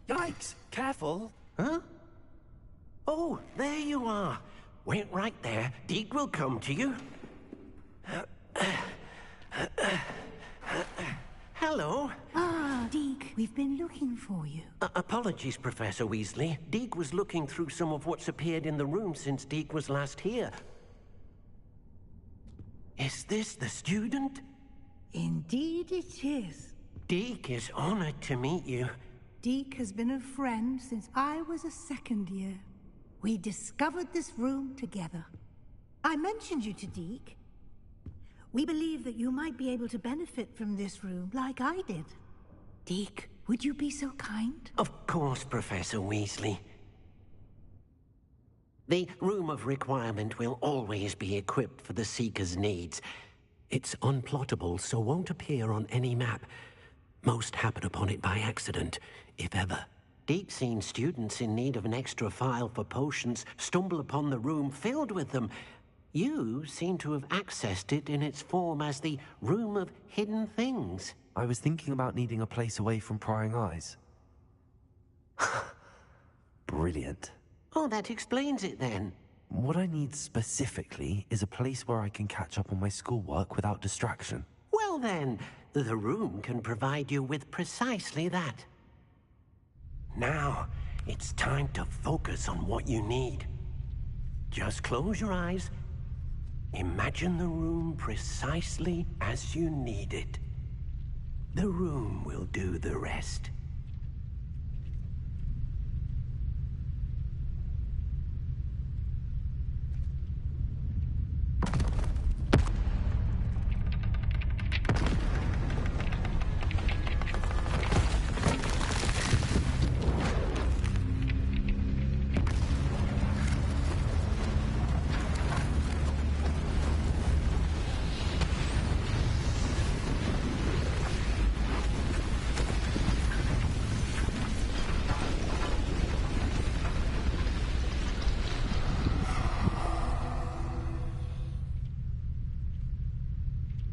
Yikes! Careful! Huh? Oh, there you are. Wait right there. Deke will come to you. Hello. Ah, Deke, we've been looking for you. Apologies, Professor Weasley. Deke was looking through some of what's appeared in the room since Deke was last here. Is this the student? Indeed it is. Deke is honored to meet you. Deke has been a friend since I was a second year. We discovered this room together. I mentioned you to Deke. We believe that you might be able to benefit from this room like I did. Deke, would you be so kind? Of course, Professor Weasley. The Room of Requirement will always be equipped for the Seeker's needs. It's unplottable, so won't appear on any map. Most happen upon it by accident, if ever. Deke's seen students in need of an extra file for potions stumble upon the room filled with them. You seem to have accessed it in its form as the Room of Hidden Things. I was thinking about needing a place away from prying eyes. Brilliant. Oh, that explains it then. What I need specifically is a place where I can catch up on my schoolwork without distraction. Well then, the room can provide you with precisely that. Now, it's time to focus on what you need. Just close your eyes. Imagine the room precisely as you need it. The room will do the rest.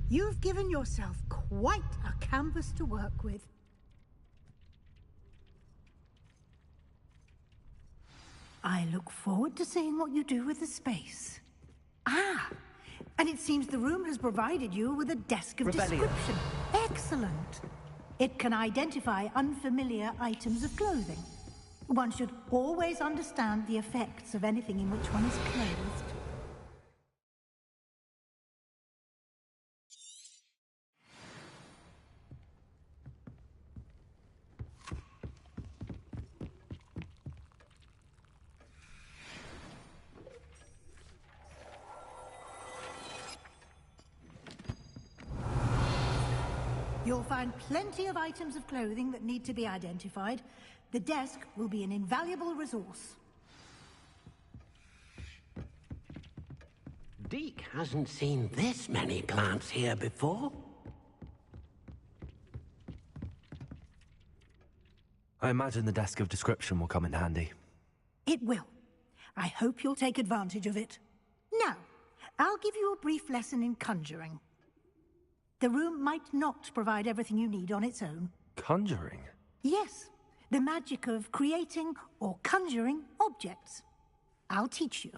You've given yourself quite a canvas to work with. I look forward to seeing what you do with the space. Ah, and it seems the room has provided you with a desk of description. Excellent. It can identify unfamiliar items of clothing. One should always understand the effects of anything in which one is clothed. You'll find plenty of items of clothing that need to be identified. The desk will be an invaluable resource. Deke hasn't seen this many plants here before. I imagine the desk of description will come in handy. It will. I hope you'll take advantage of it. Now, I'll give you a brief lesson in conjuring. The room might not provide everything you need on its own. Conjuring? Yes, the magic of creating or conjuring objects. I'll teach you.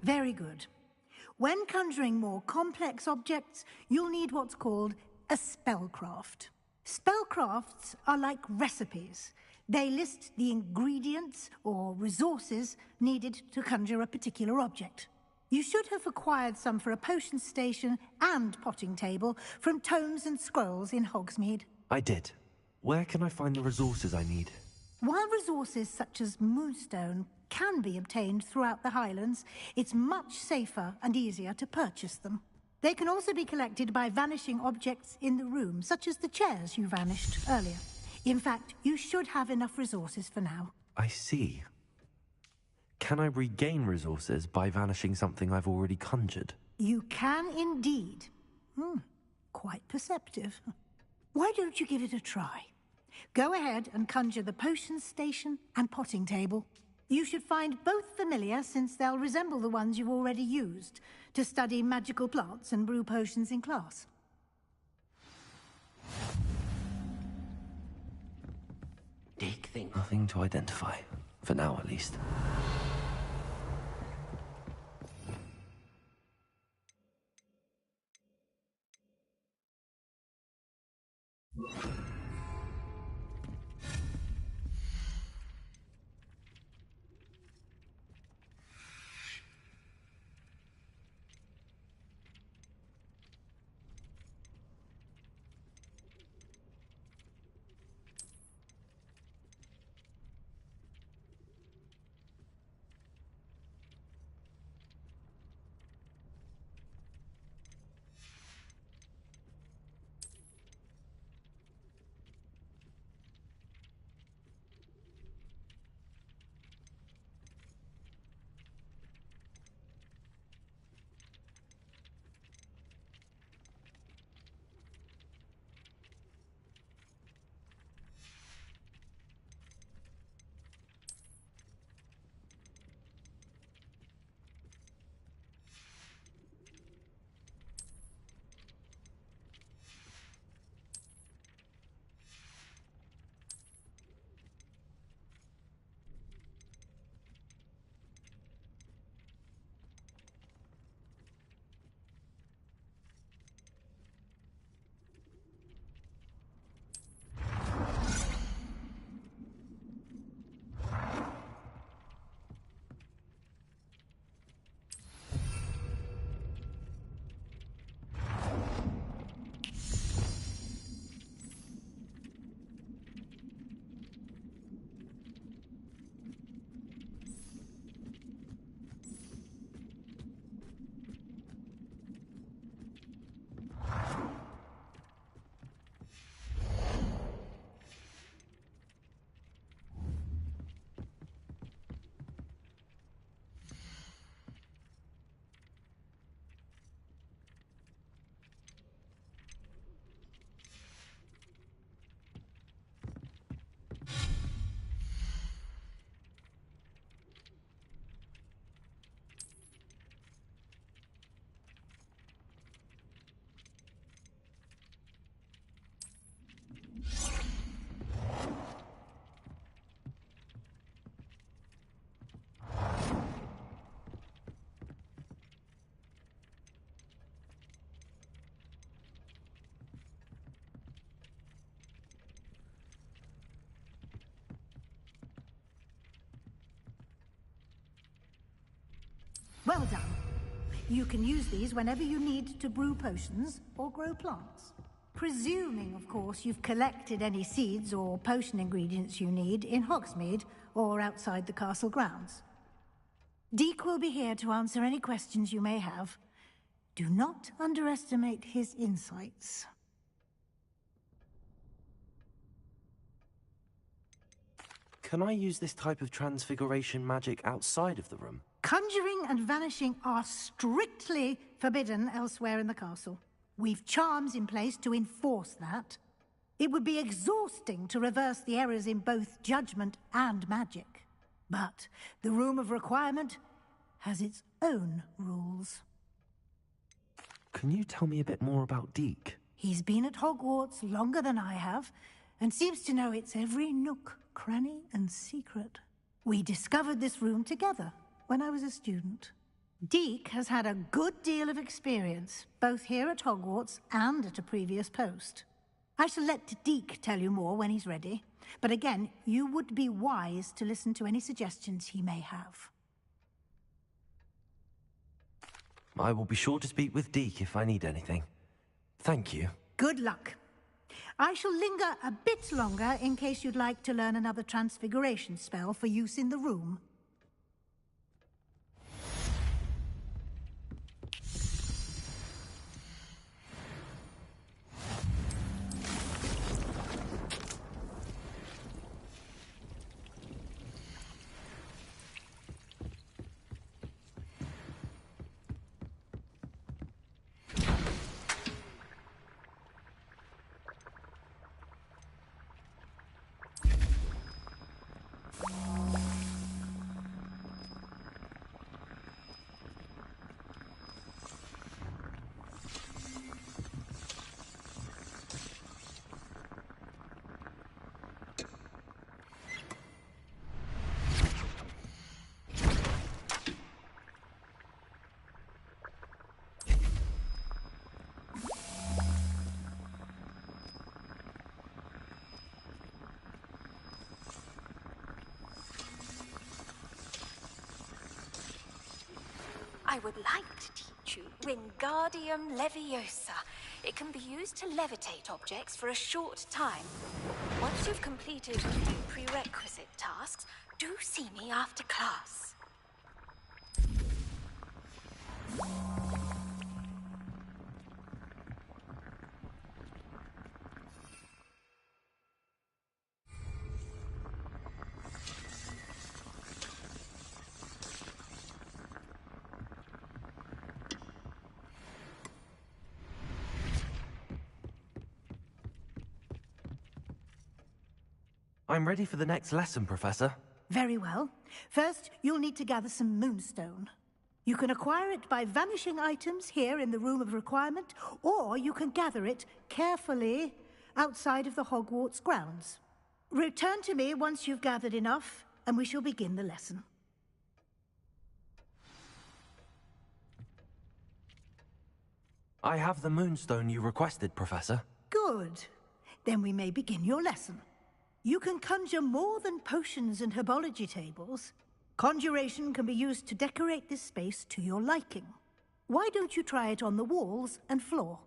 Very good. When conjuring more complex objects, you'll need what's called a spellcraft. Spellcrafts are like recipes. They list the ingredients or resources needed to conjure a particular object. You should have acquired some for a potion station and potting table from tomes and scrolls in Hogsmeade. I did. Where can I find the resources I need? While resources such as moonstone can be obtained throughout the Highlands, it's much safer and easier to purchase them. They can also be collected by vanishing objects in the room, such as the chairs you vanished earlier. In fact, you should have enough resources for now. I see. Can I regain resources by vanishing something I've already conjured? You can indeed. Quite perceptive. Why don't you give it a try? Go ahead and conjure the potions station and potting table. You should find both familiar, since they'll resemble the ones you've already used to study magical plants and brew potions in class. Dick thinks... Nothing to identify. For now, at least. Well done. You can use these whenever you need to brew potions or grow plants. Presuming, of course, you've collected any seeds or potion ingredients you need in Hogsmeade or outside the castle grounds. Deke will be here to answer any questions you may have. Do not underestimate his insights. Can I use this type of transfiguration magic outside of the room? Conjuring and vanishing are strictly forbidden elsewhere in the castle. We've charms in place to enforce that. It would be exhausting to reverse the errors in both judgment and magic. But the Room of Requirement has its own rules. Can you tell me a bit more about Deke? He's been at Hogwarts longer than I have, and seems to know its every nook, cranny, and secret. We discovered this room together when I was a student. Deke has had a good deal of experience, both here at Hogwarts and at a previous post. I shall let Deke tell you more when he's ready, but again, you would be wise to listen to any suggestions he may have. I will be sure to speak with Deke if I need anything. Thank you. Good luck. I shall linger a bit longer in case you'd like to learn another transfiguration spell for use in the room. would like to teach you Wingardium Leviosa. It can be used to levitate objects for a short time. Once you've completed the prerequisite tasks, do see me after class. I'm ready for the next lesson, Professor. Very well. First, you'll need to gather some moonstone. You can acquire it by vanishing items here in the Room of Requirement, or you can gather it carefully outside of the Hogwarts grounds. Return to me once you've gathered enough, and we shall begin the lesson. I have the moonstone you requested, Professor. Good. Then we may begin your lesson. You can conjure more than potions and herbology tables. Conjuration can be used to decorate this space to your liking. Why don't you try it on the walls and floor?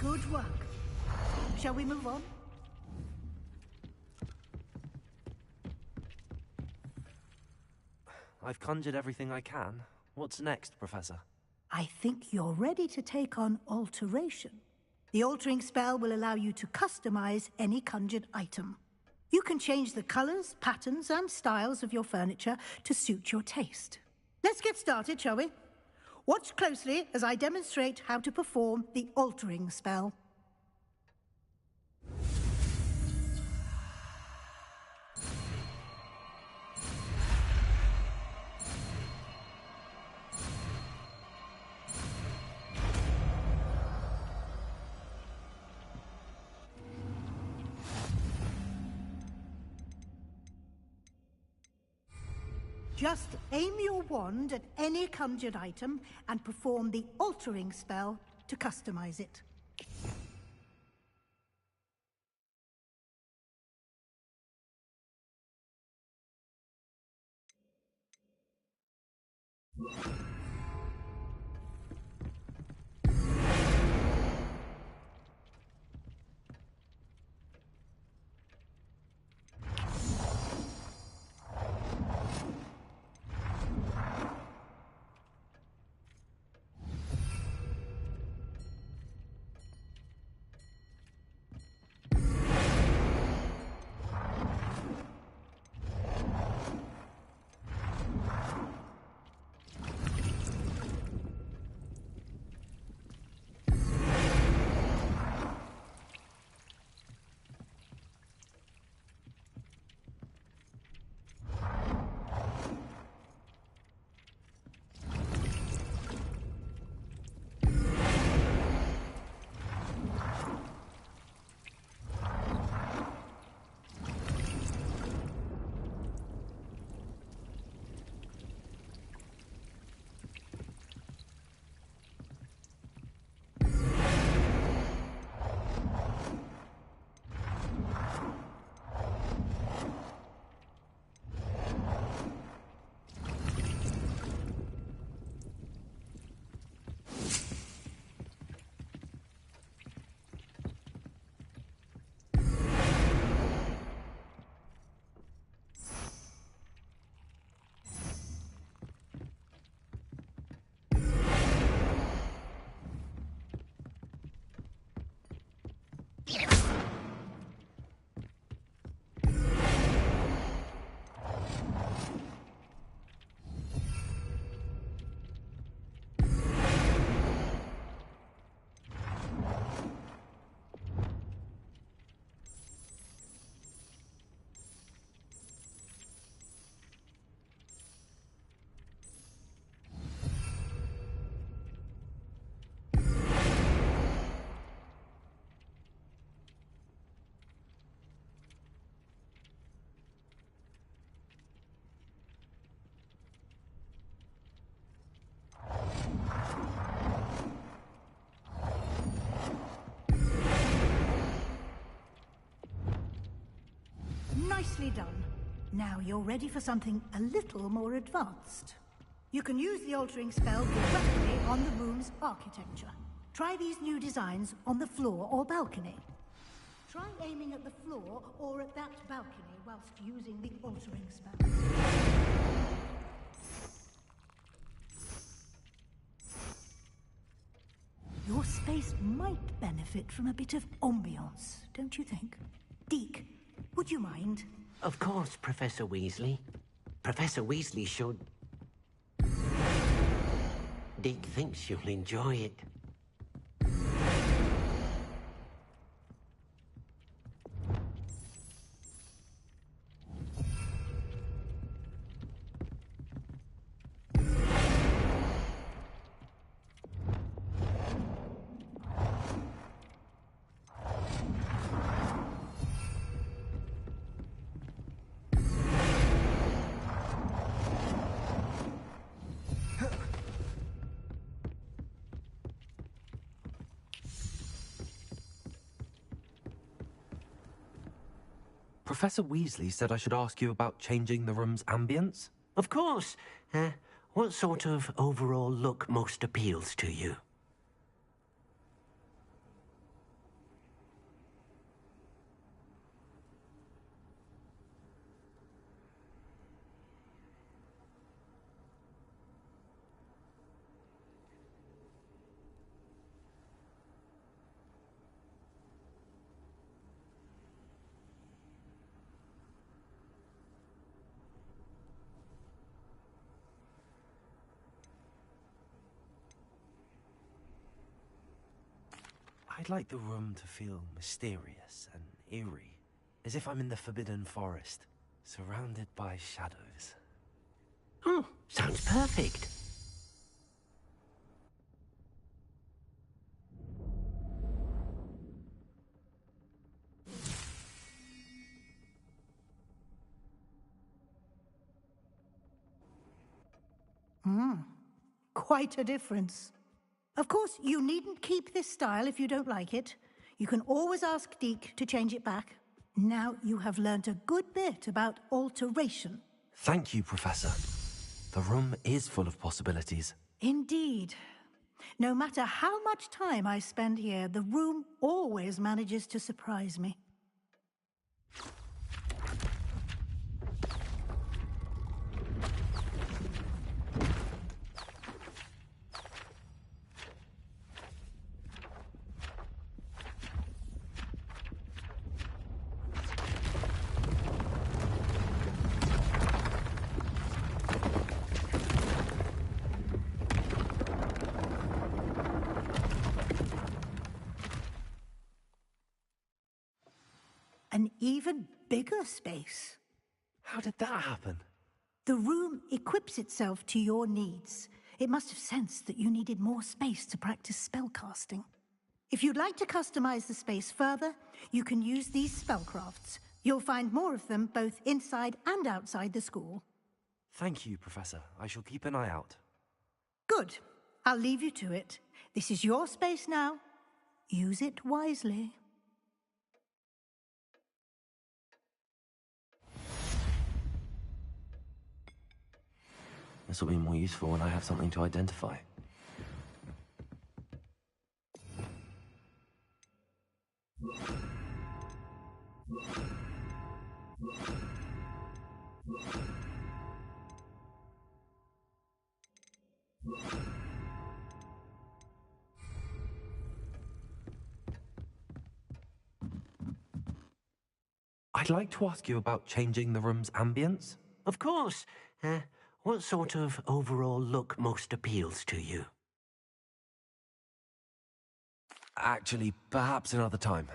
Good work. Shall we move on? I've conjured everything I can. What's next, Professor? I think you're ready to take on alteration. The altering spell will allow you to customize any conjured item. You can change the colors, patterns, and styles of your furniture to suit your taste. Let's get started, shall we? Watch closely as I demonstrate how to perform the altering spell. Just aim your wand at any conjured item and perform the altering spell to customize it. Nicely done. Now you're ready for something a little more advanced. You can use the altering spell directly on the room's architecture. Try these new designs on the floor or balcony. Try aiming at the floor or at that balcony whilst using the altering spell. Your space might benefit from a bit of ambiance, don't you think? Deke, would you mind? Of course, Professor Weasley. Professor Weasley should... Deke thinks you'll enjoy it. Professor Weasley said I should ask you about changing the room's ambience? Of course. What sort of overall look most appeals to you? I'd like the room to feel mysterious and eerie, as if I'm in the Forbidden Forest, surrounded by shadows. Oh, sounds perfect. Quite a difference. Of course, you needn't keep this style if you don't like it. You can always ask Deke to change it back. Now you have learnt a good bit about alteration. Thank you, Professor. The room is full of possibilities. Indeed. No matter how much time I spend here, the room always manages to surprise me. An even bigger space. How did that happen? The room equips itself to your needs. It must have sensed that you needed more space to practice spellcasting. If you'd like to customize the space further, you can use these spellcrafts. You'll find more of them both inside and outside the school. Thank you, Professor. I shall keep an eye out. Good. I'll leave you to it. This is your space now. Use it wisely. This will be more useful when I have something to identify. I'd like to ask you about changing the room's ambience. Of course. What sort of overall look most appeals to you? Actually, perhaps another time.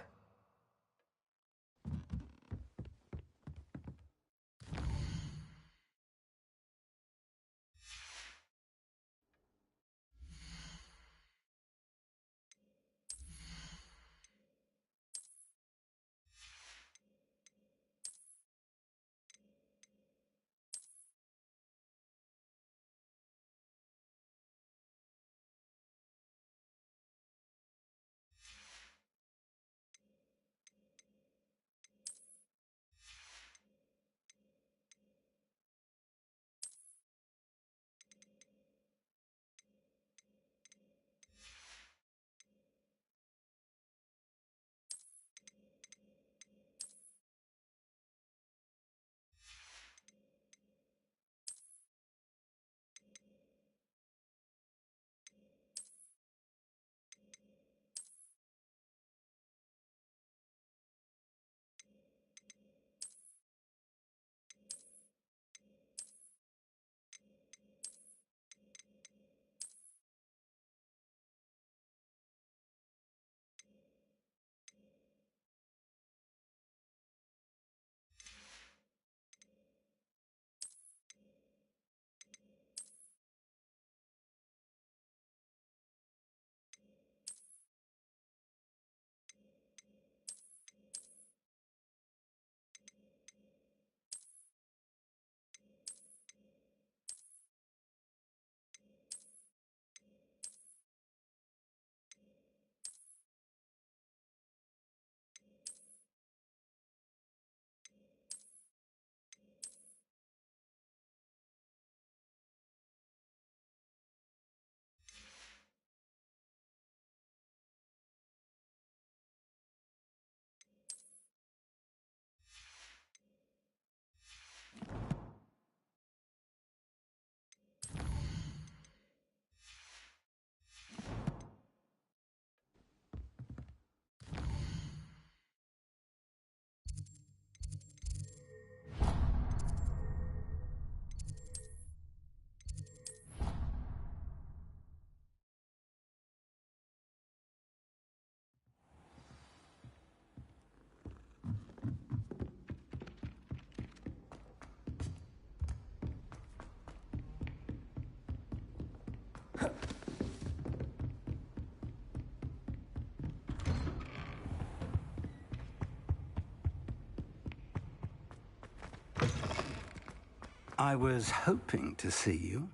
I was hoping to see you.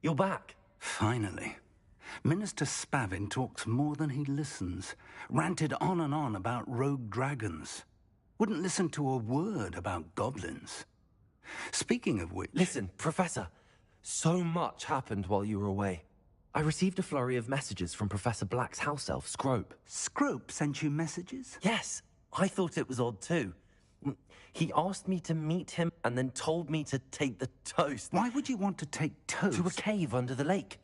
You're back. Finally. Minister Spavin talks more than he listens. Ranted on and on about rogue dragons. Wouldn't listen to a word about goblins. Speaking of which... Listen, Professor. So much happened while you were away. I received a flurry of messages from Professor Black's house elf, Scrope. Scrope sent you messages? Yes, I thought it was odd too. He asked me to meet him and then told me to take the toast. Why would you want to take toast? To a cave under the lake.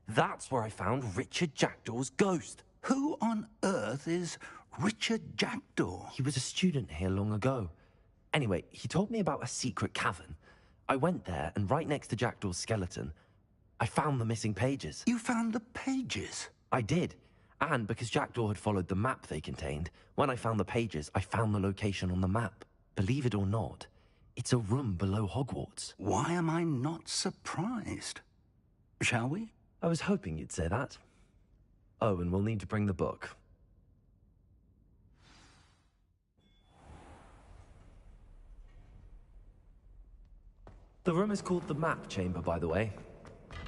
That's where I found Richard Jackdaw's ghost. Who on earth is Richard Jackdaw? He was a student here long ago. Anyway, he told me about a secret cavern. I went there, and right next to Jackdaw's skeleton, I found the missing pages. You found the pages? I did. And because Jackdaw had followed the map they contained, when I found the pages, I found the location on the map. Believe it or not, it's a room below Hogwarts. Why am I not surprised? Shall we? I was hoping you'd say that. Oh, and we'll need to bring the book. The room is called the Map Chamber, by the way.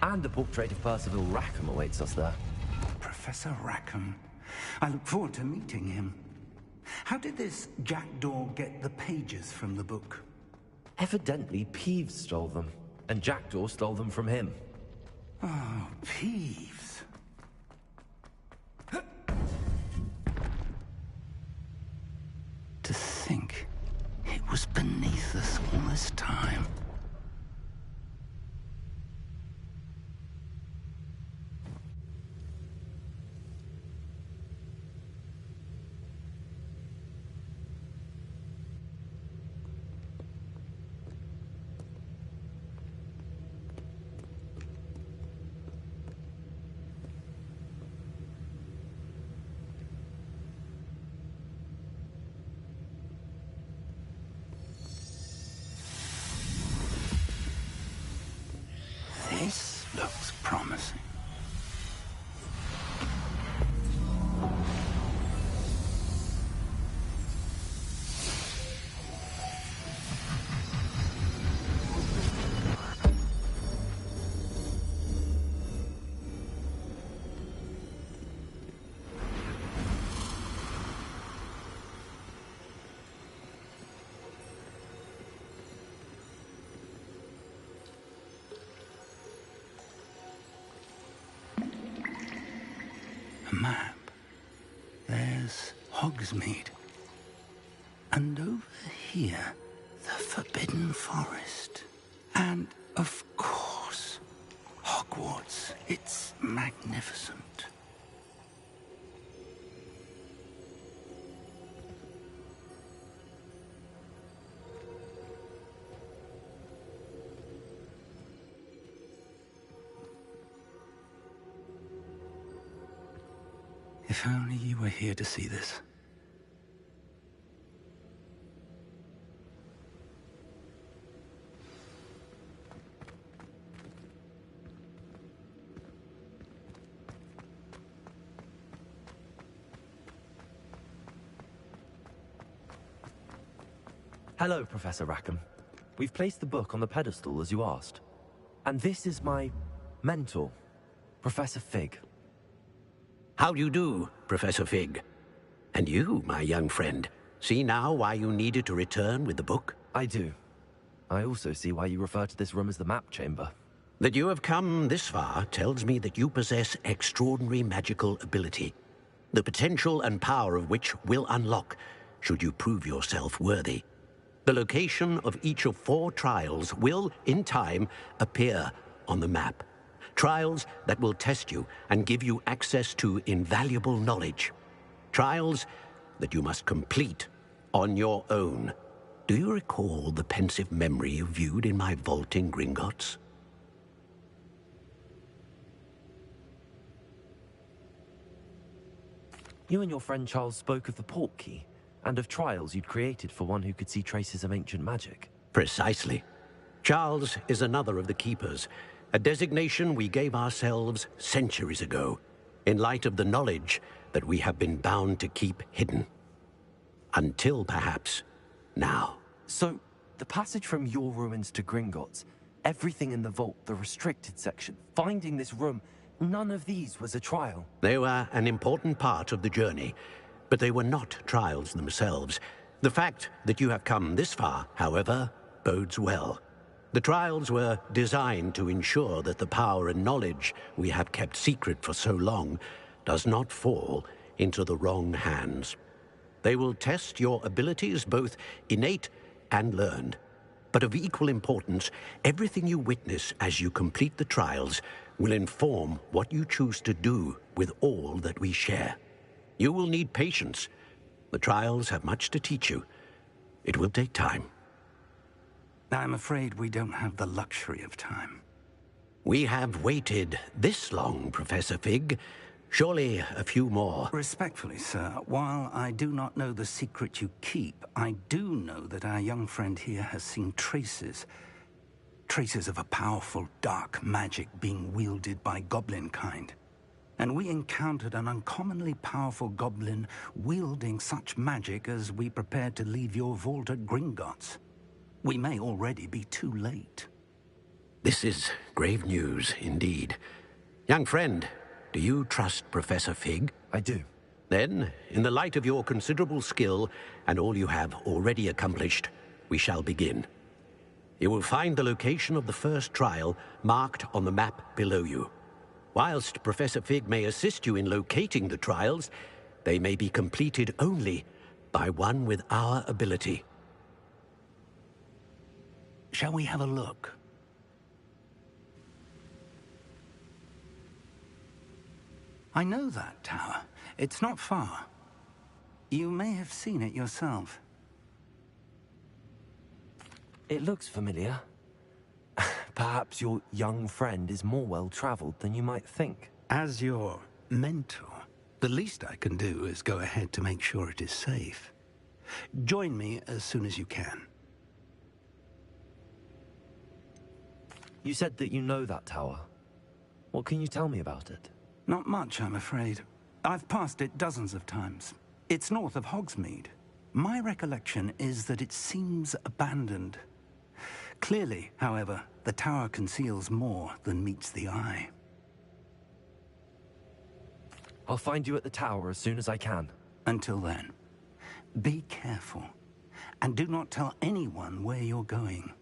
And a portrait of Percival Rackham awaits us there. Professor Rackham. I look forward to meeting him. How did this Jackdaw get the pages from the book? Evidently, Peeves stole them, and Jackdaw stole them from him. Oh, Peeves. To think it was beneath us all this time. This looks promising. A map. There's Hogsmeade. And over here, the Forbidden Forest. And, of course, Hogwarts. It's magnificent. If only you were here to see this. Hello, Professor Rackham. We've placed the book on the pedestal, as you asked. And this is my mentor, Professor Fig. How do you do, Professor Fig? And you, my young friend, see now why you needed to return with the book? I do. I also see why you refer to this room as the Map Chamber. That you have come this far tells me that you possess extraordinary magical ability, the potential and power of which will unlock should you prove yourself worthy. The location of each of 4 trials will, in time, appear on the map. Trials that will test you and give you access to invaluable knowledge. Trials that you must complete on your own. Do you recall the pensive memory you viewed in my vault in Gringotts? You and your friend Charles spoke of the Portkey, and of trials you'd created for one who could see traces of ancient magic. Precisely. Charles is another of the Keepers, a designation we gave ourselves centuries ago, in light of the knowledge that we have been bound to keep hidden. Until, perhaps, now. So, The passage from your ruins to Gringotts, everything in the vault, the restricted section, finding this room, none of these was a trial. They were an important part of the journey, but they were not trials themselves. The fact that you have come this far, however, bodes well. The trials were designed to ensure that the power and knowledge we have kept secret for so long does not fall into the wrong hands. They will test your abilities, both innate and learned. But of equal importance, everything you witness as you complete the trials will inform what you choose to do with all that we share. You will need patience. The trials have much to teach you. It will take time. I'm afraid we don't have the luxury of time. We have waited this long, Professor Fig. Surely a few more. Respectfully, sir, while I do not know the secret you keep, I do know that our young friend here has seen traces of a powerful dark magic being wielded by goblin kind. And we encountered an uncommonly powerful goblin wielding such magic as we prepared to leave your vault at Gringotts. We may already be too late. This is grave news indeed. Young friend, do you trust Professor Fig? I do. Then, in the light of your considerable skill and all you have already accomplished, we shall begin. You will find the location of the first trial marked on the map below you. Whilst Professor Fig may assist you in locating the trials, they may be completed only by one with our ability. Shall we have a look? I know that tower. It's not far. You may have seen it yourself. It looks familiar. Perhaps your young friend is more well-traveled than you might think. As your mentor, the least I can do is go ahead to make sure it is safe. Join me as soon as you can. You said that you know that tower. What can you tell me about it? Not much, I'm afraid. I've passed it dozens of times. It's north of Hogsmeade. My recollection is that it seems abandoned. Clearly, however, the tower conceals more than meets the eye. I'll find you at the tower as soon as I can. Until then, be careful, and do not tell anyone where you're going.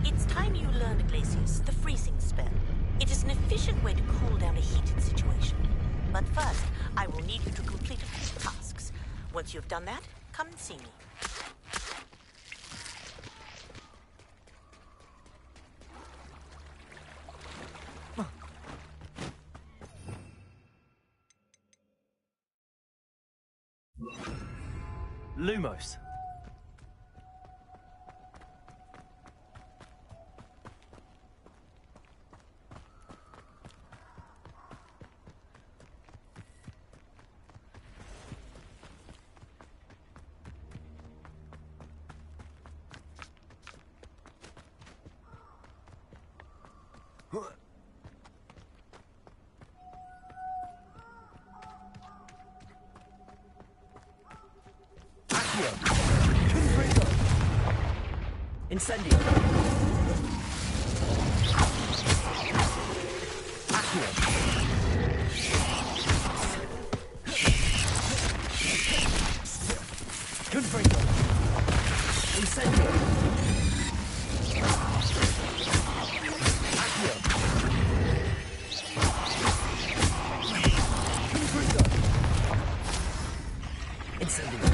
It's time you learned, Glacius, the freezing spell. It is an efficient way to cool down a heated situation. But first, I will need you to complete a few tasks. Once you've done that, come and see me. Lumos. Incendio. Accio. Confringo. Incendio. Accio. Confringo. Incendio.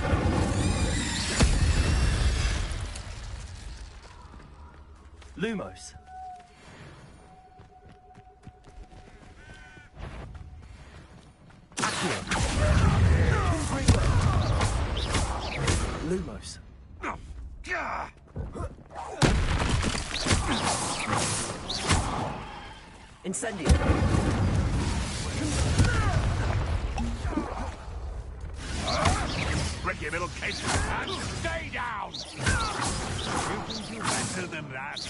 Lumos. Lumos. Incendio. Break your little case and stay down! You can do better than that.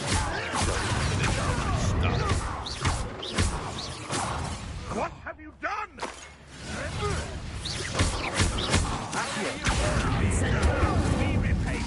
What have you done? Be repaid.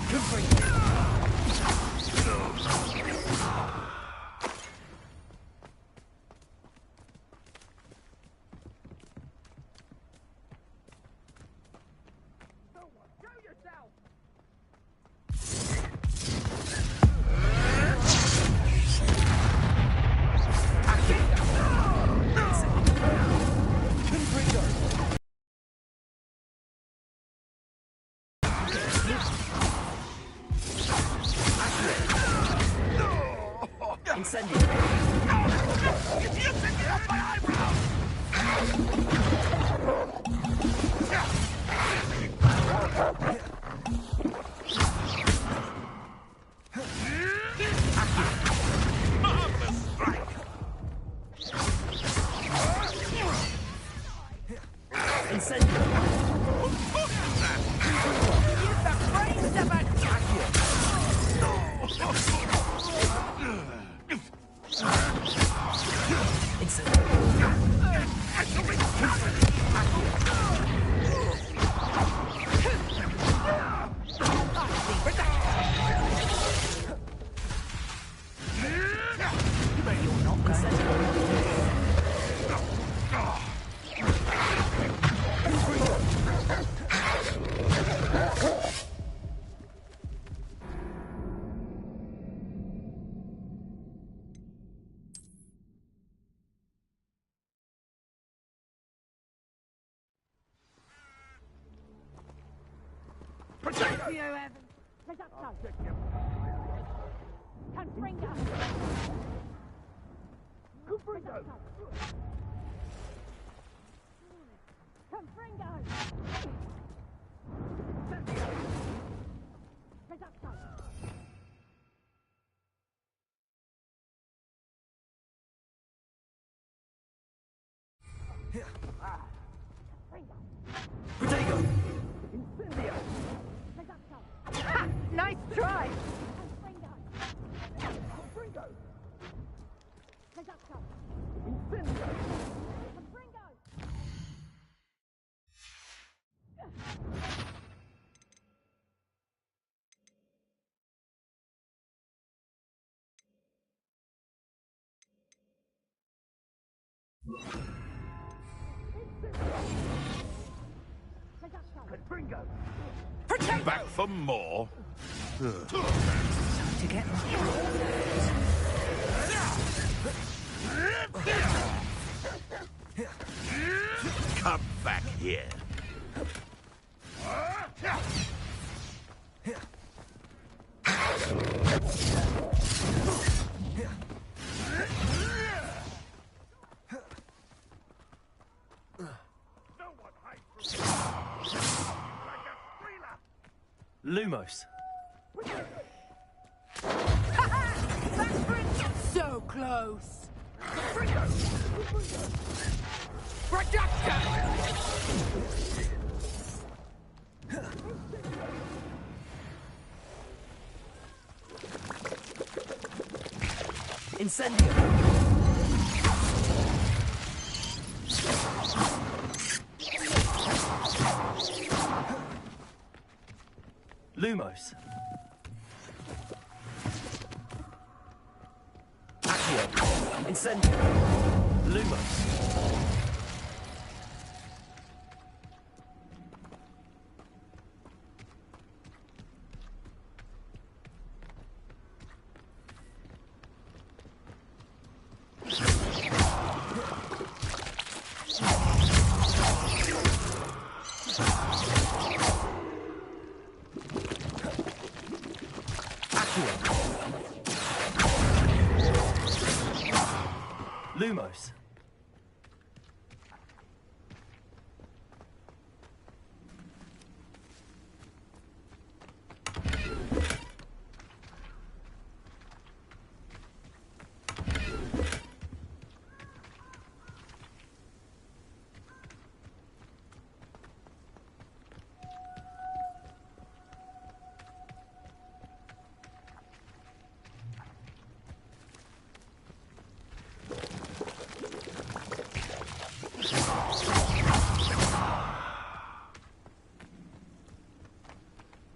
Nice try! Back for more? To get Come back here. Lumos. so close! Incendio. Lumos. Accio. Incendio. Lumos.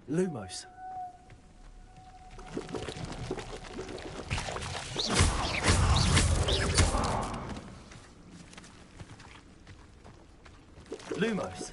Lumos. Lumos.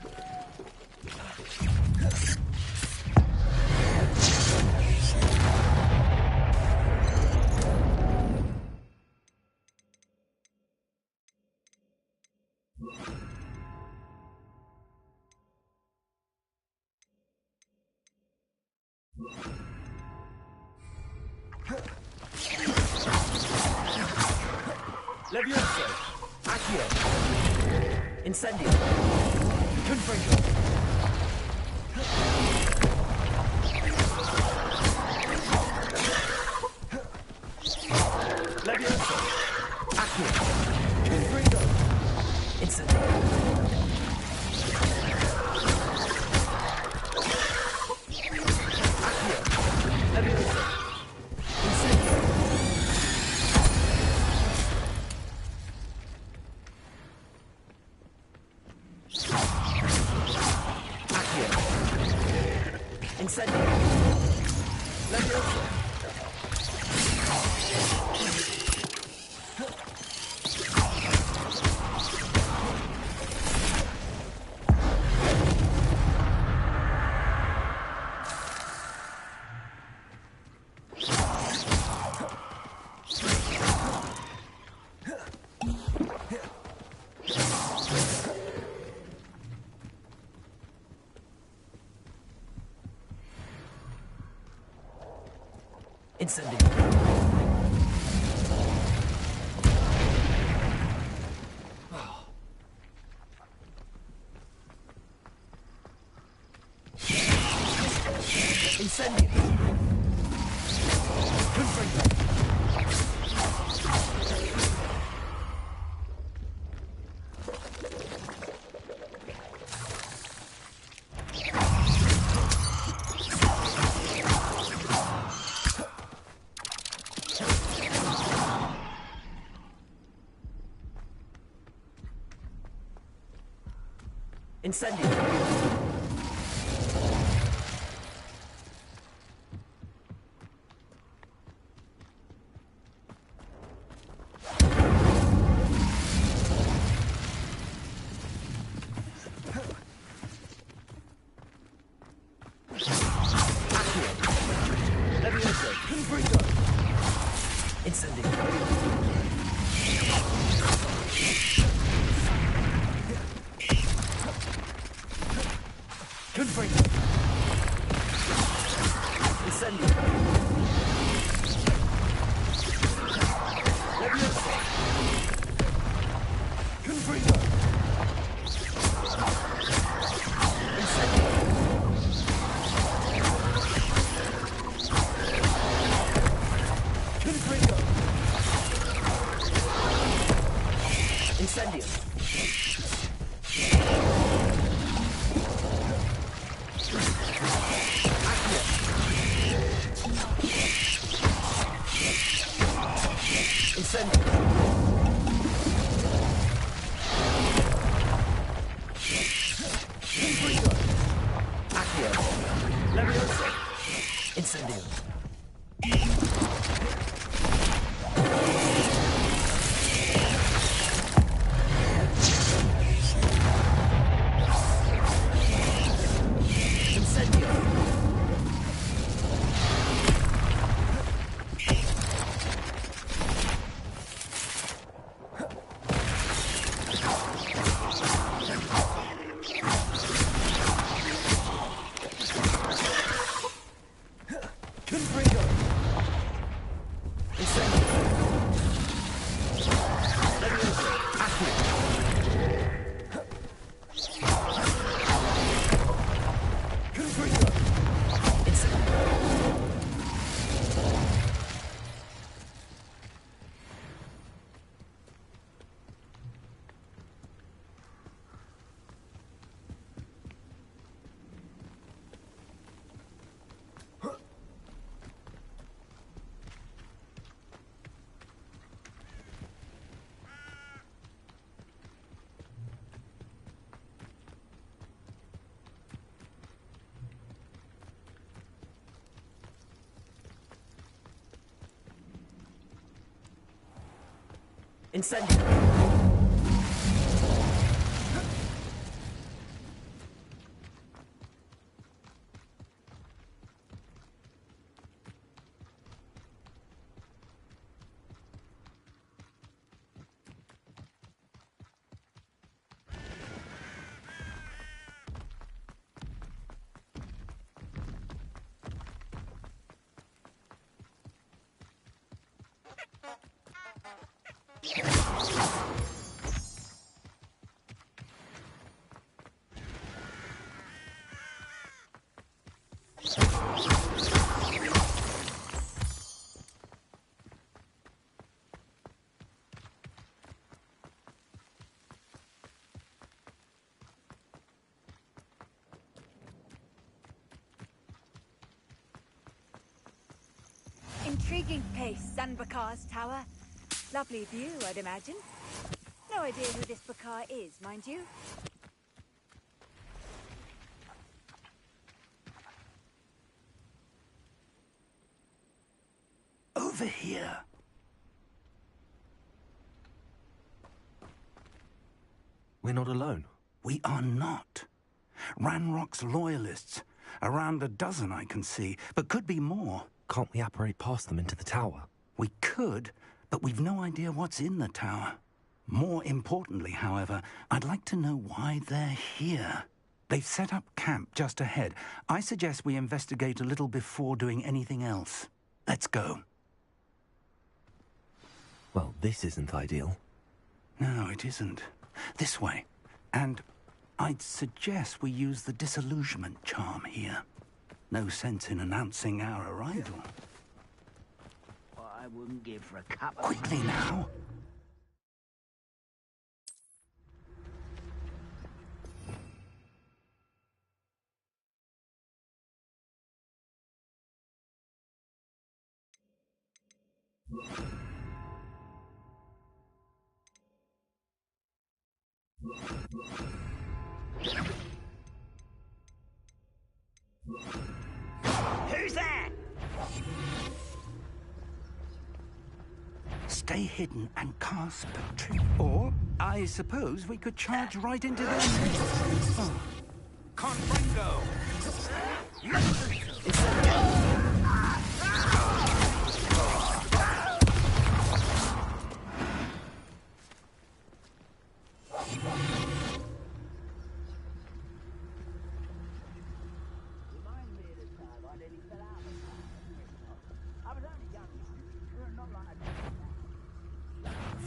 Levioso. Accio. Incendio. Confringo. Levioso. Accio. Confringo. Incendio. Accio. Levioso. Incendio. Incendio. Levioso. Incendio. Incendio. Confringo. Incendio. Levioso. Confringo. Incendio. Confringo. Incendio. Levioso. Confringo. Incendio. Confringo. Incendio. Incendio. Confringo. Accio. Levioso. Incendio. Incendio. Intriguing place, Sanbakar's tower. Lovely view, I'd imagine. No idea who this Bakar is, mind you. Over here. We're not alone. We are not. Ranrock's loyalists. Around a dozen I can see, but could be more. Can't we apparate past them into the tower? We could, but we've no idea what's in the tower. More importantly, however, I'd like to know why they're here. They've set up camp just ahead. I suggest we investigate a little before doing anything else. Let's go. Well, this isn't ideal. No, it isn't. This way. And I'd suggest we use the disillusionment charm here. No sense in announcing our arrival. I wouldn't give for a cup of... Quickly now! Who's there? Stay hidden and cast a trick. Or, I suppose we could charge right into their midst. Oh. Confringo!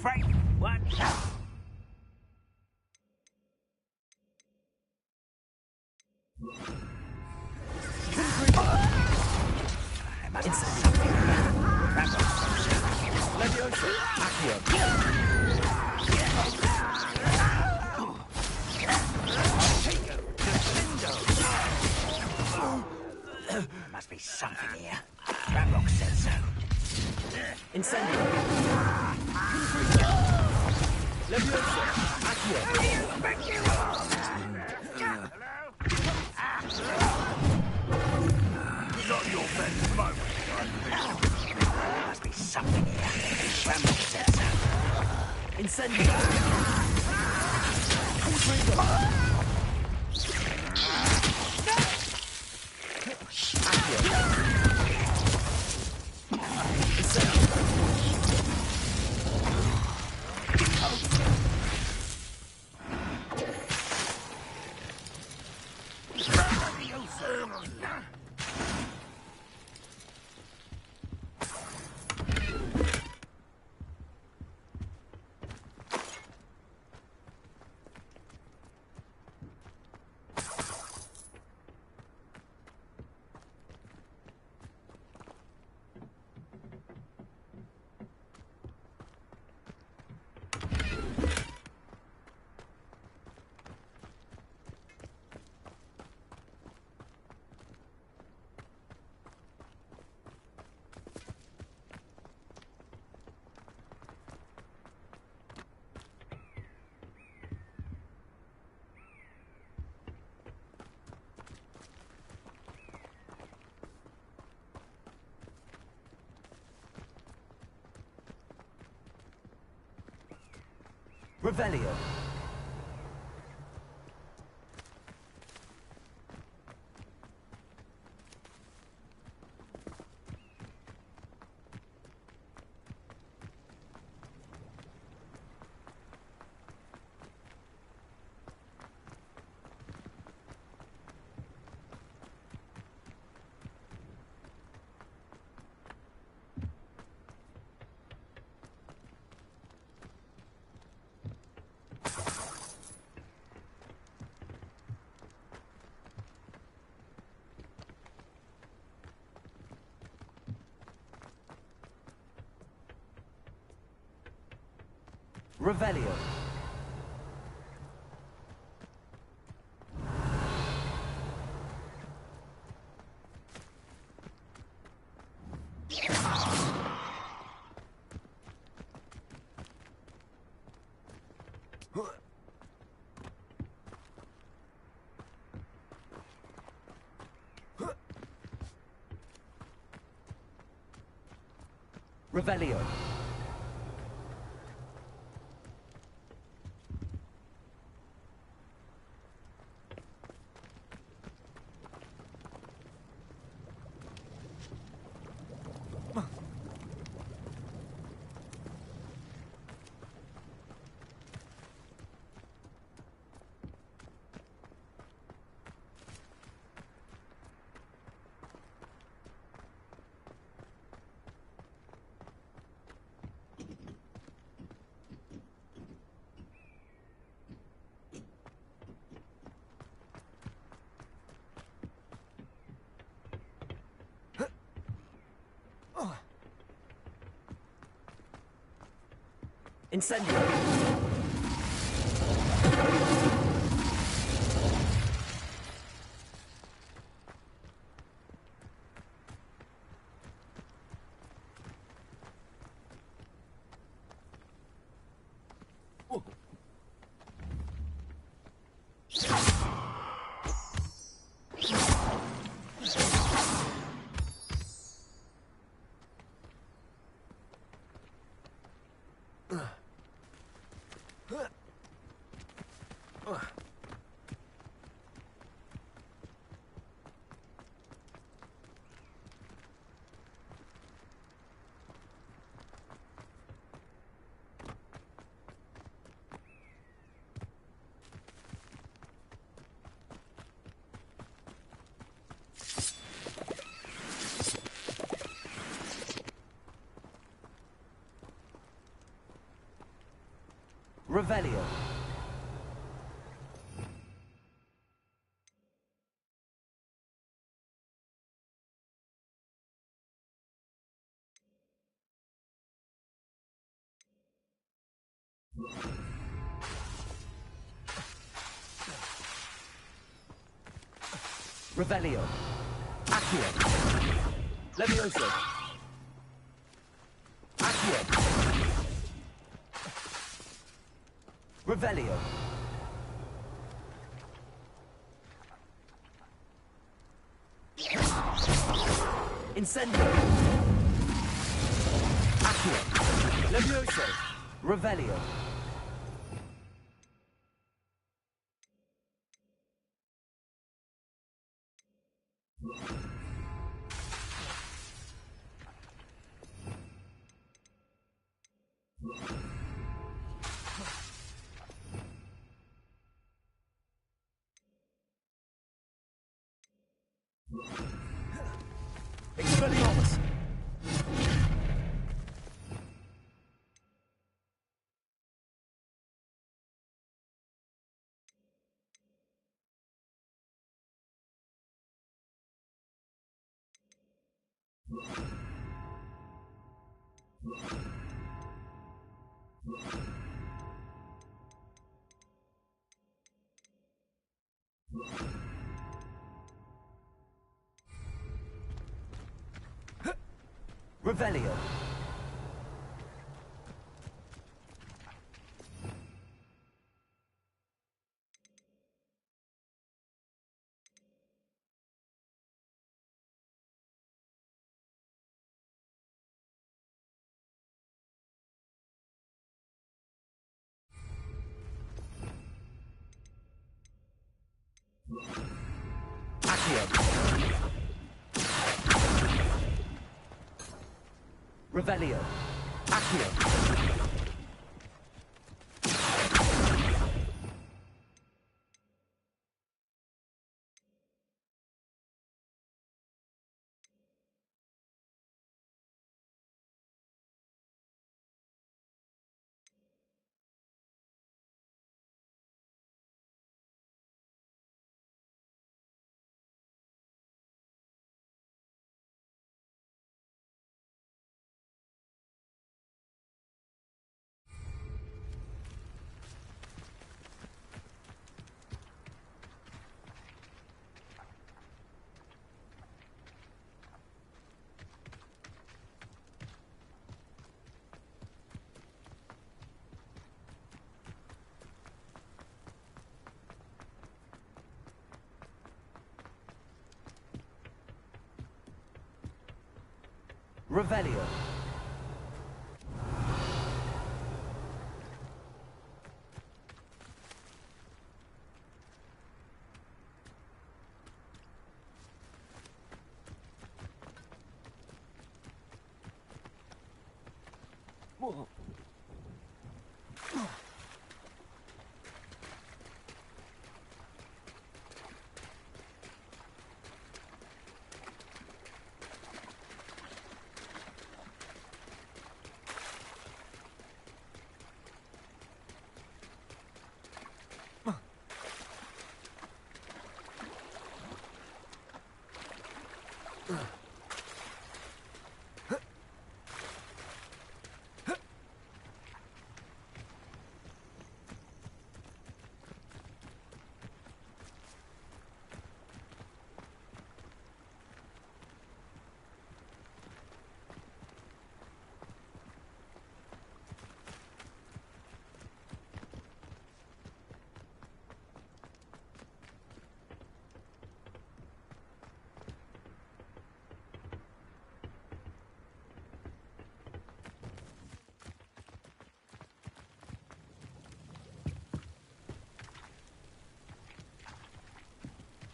Frank, one. Leviosa. Accio. Must be something here. Ramrock said so. Incendio. Leviosa. Accio. Not your best moment, Must be something here. Ramrock said so. Incendio. Revelio. Revelio. Revelio. Incendio. Revelio. Revelio. Accio. Levioso. Accio. Revelio. Incendio. Accio. Levioso. Revelio. Expelliarmus. Revelio. Accio. Revelio. Accio. Revelio.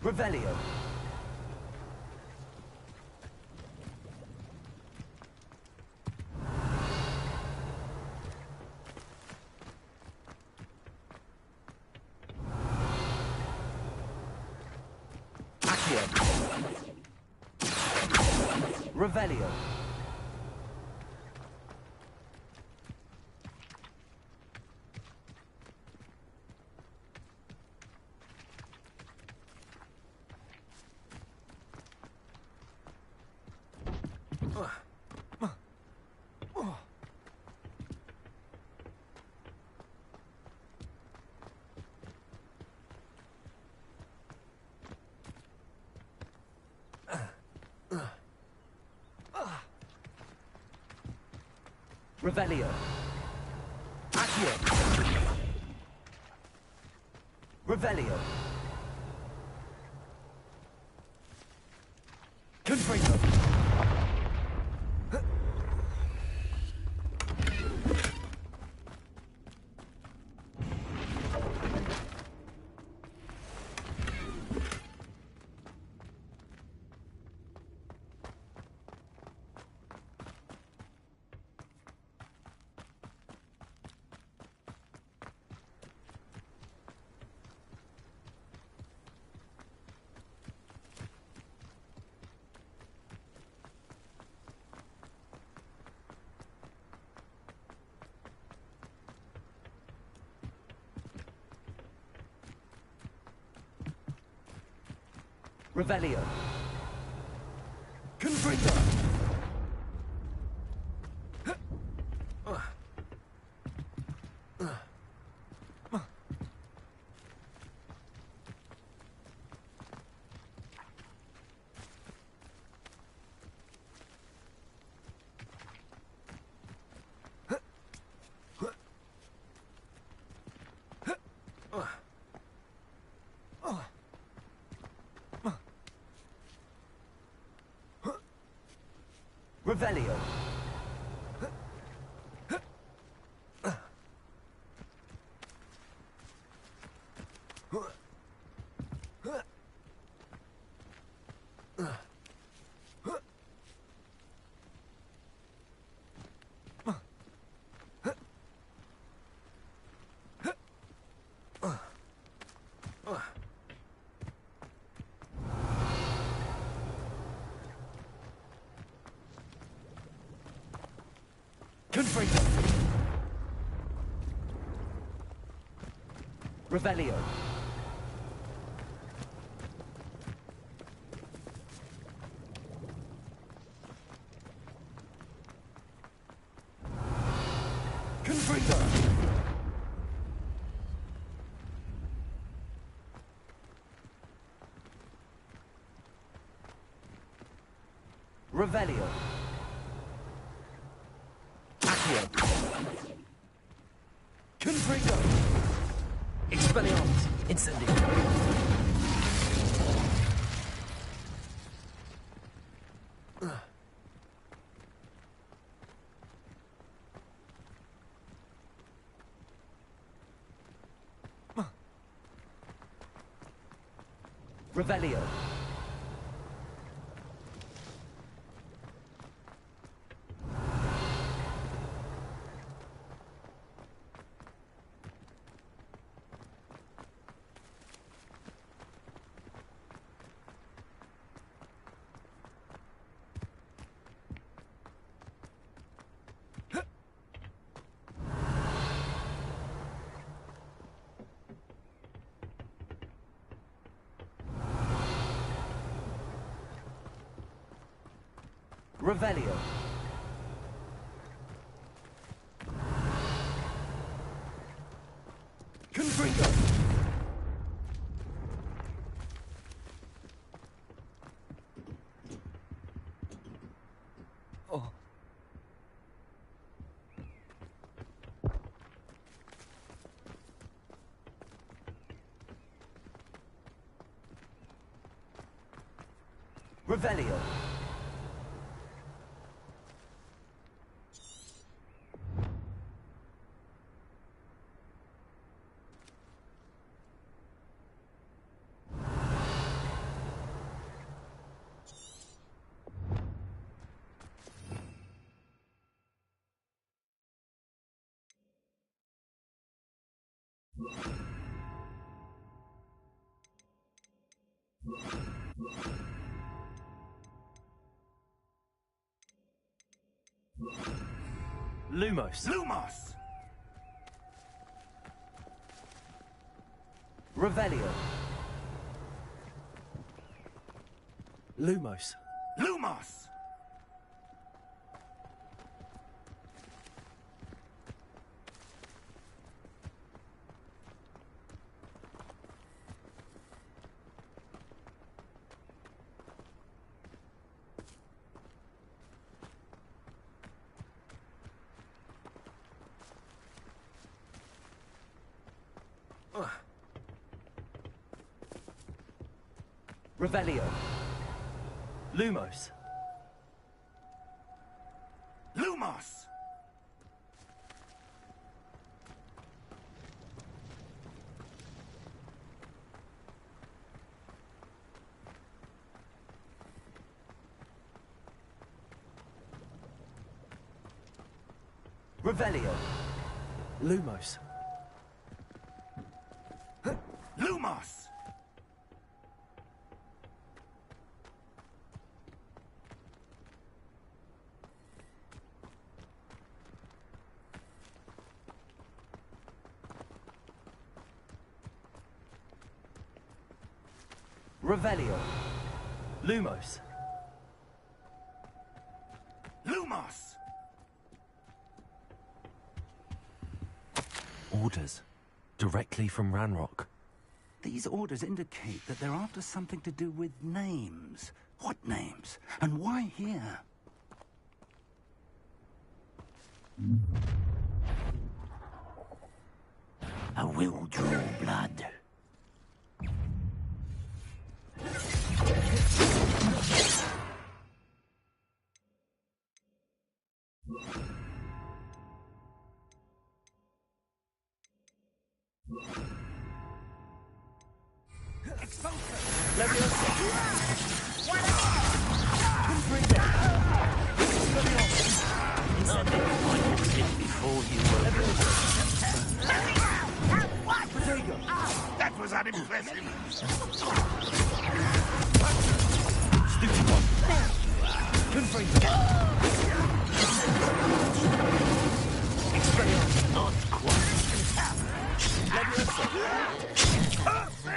Revelio. Accio. Revelio. Revelio. Accio. Revelio. Confringo. Revelio. Confringo. Revelio. Revelio. Confringo. Revelio. Accio. Confringo. Expelliarmus. Incendio. Revelio. Revelio. Confringo. Oh. Revelio. Lumos. Lumos! Revelio. Lumos. Lumos! Revelio. Lumos. Lumos! Revelio. Lumos. Lumos! Revelio. Lumos. Lumos! Orders. Directly from Ranrock. These orders indicate that they're after something to do with names. What names? And why here? I will draw blood. That was unimpressive. Stupid one. Confringo. Expelliarmus. Not quite. Leviosa. Leviosa!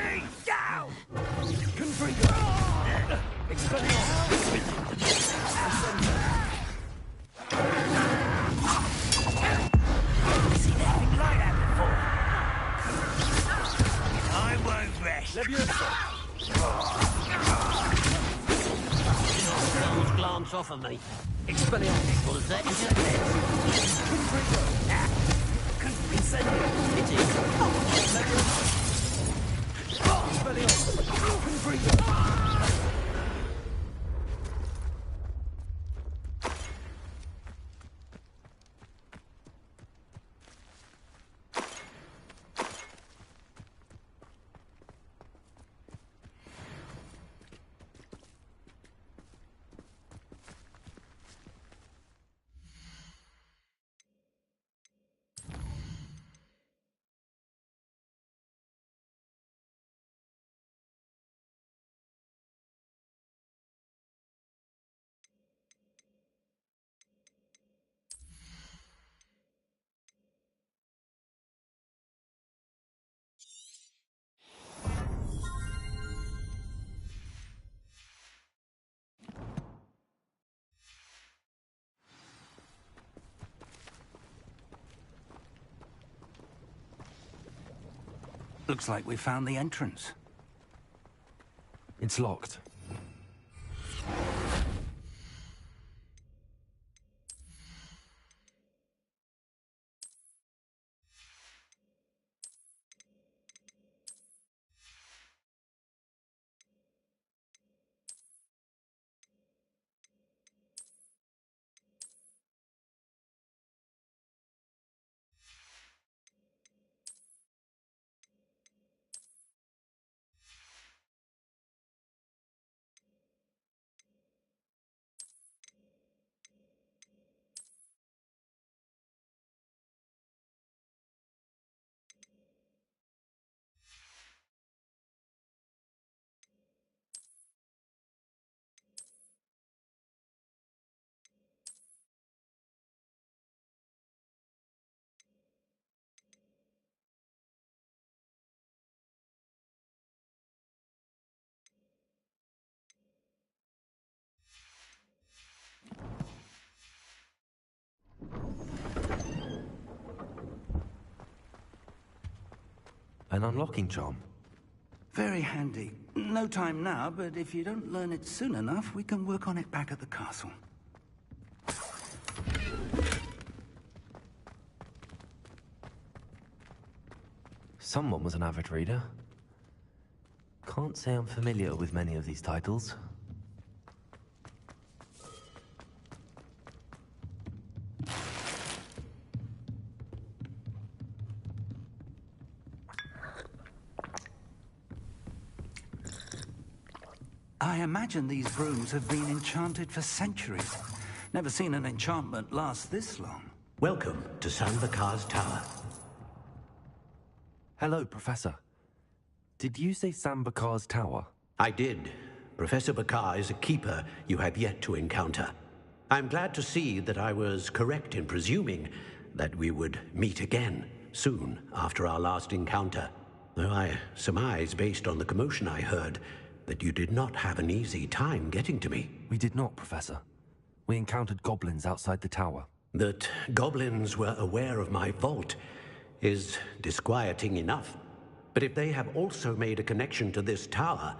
Down! Confringo! Expelliarmus! Seen anything like that before? I won't rest. Leviosa! Don't glance off of me. Expelliarmus! Was that it? Confringo! Incendio! It is. Expelliarmus! Confringo! Looks like we found the entrance. It's locked. An unlocking charm. Very handy. No time now, but if you don't learn it soon enough, we can work on it back at the castle. Someone was an avid reader. Can't say I'm familiar with many of these titles. I imagine these rooms have been enchanted for centuries. Never seen an enchantment last this long. Welcome to Sanvakar's Tower. Hello, Professor. Did you say Sambakar's Tower? I did. Professor Bakar is a keeper you have yet to encounter. I'm glad to see that I was correct in presuming that we would meet again soon after our last encounter. Though I surmise, based on the commotion I heard, that you did not have an easy time getting to me. We did not, Professor. We encountered goblins outside the tower. That goblins were aware of my vault is disquieting enough. But if they have also made a connection to this tower,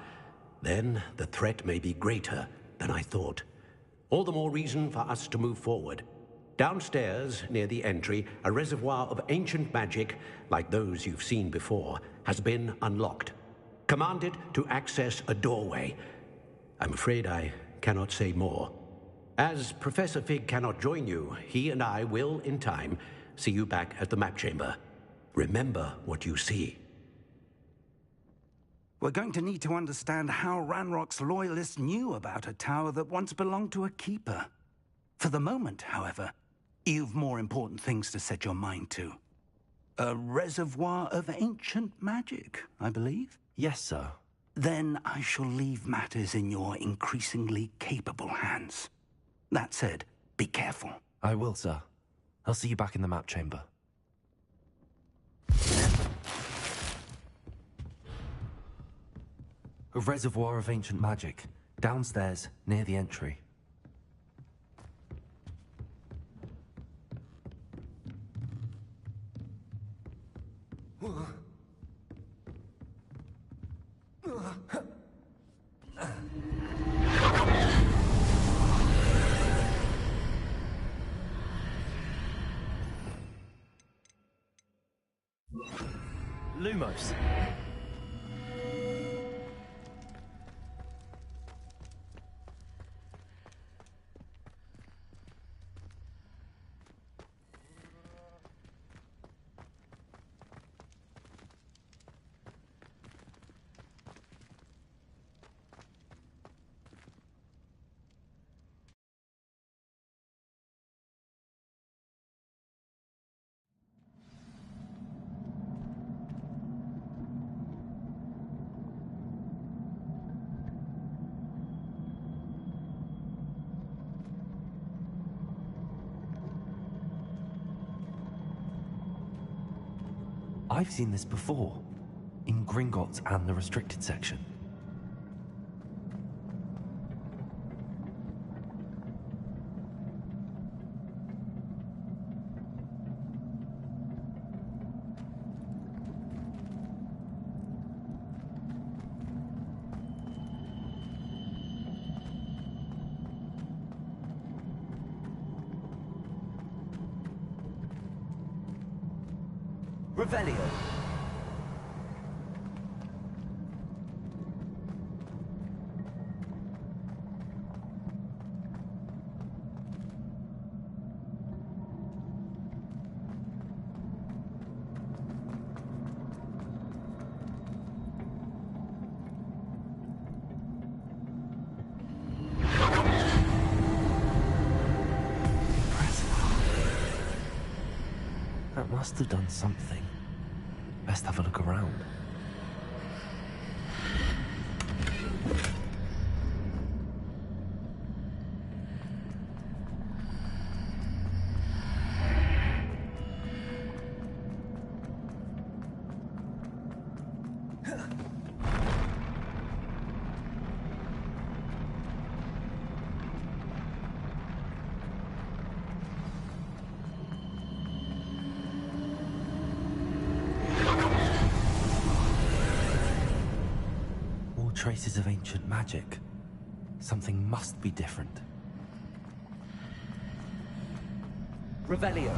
then the threat may be greater than I thought. All the more reason for us to move forward. Downstairs, near the entry, a reservoir of ancient magic, like those you've seen before, has been unlocked. Commanded to access a doorway. I'm afraid I cannot say more. As Professor Fig cannot join you, he and I will, in time, see you back at the map chamber. Remember what you see. We're going to need to understand how Ranrock's loyalists knew about a tower that once belonged to a keeper. For the moment, however, you've more important things to set your mind to. A reservoir of ancient magic, I believe? Yes, sir. Then I shall leave matters in your increasingly capable hands. That said, be careful. I will, sir. I'll see you back in the map chamber. A reservoir of ancient magic. Downstairs, near the entry. Lumos. I've seen this before, in Gringotts and the restricted section. Revelio. That must have done something. Best have a look around. Traces of ancient magic. Something must be different. Revelio.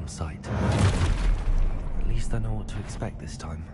Sight. At least I know what to expect this time.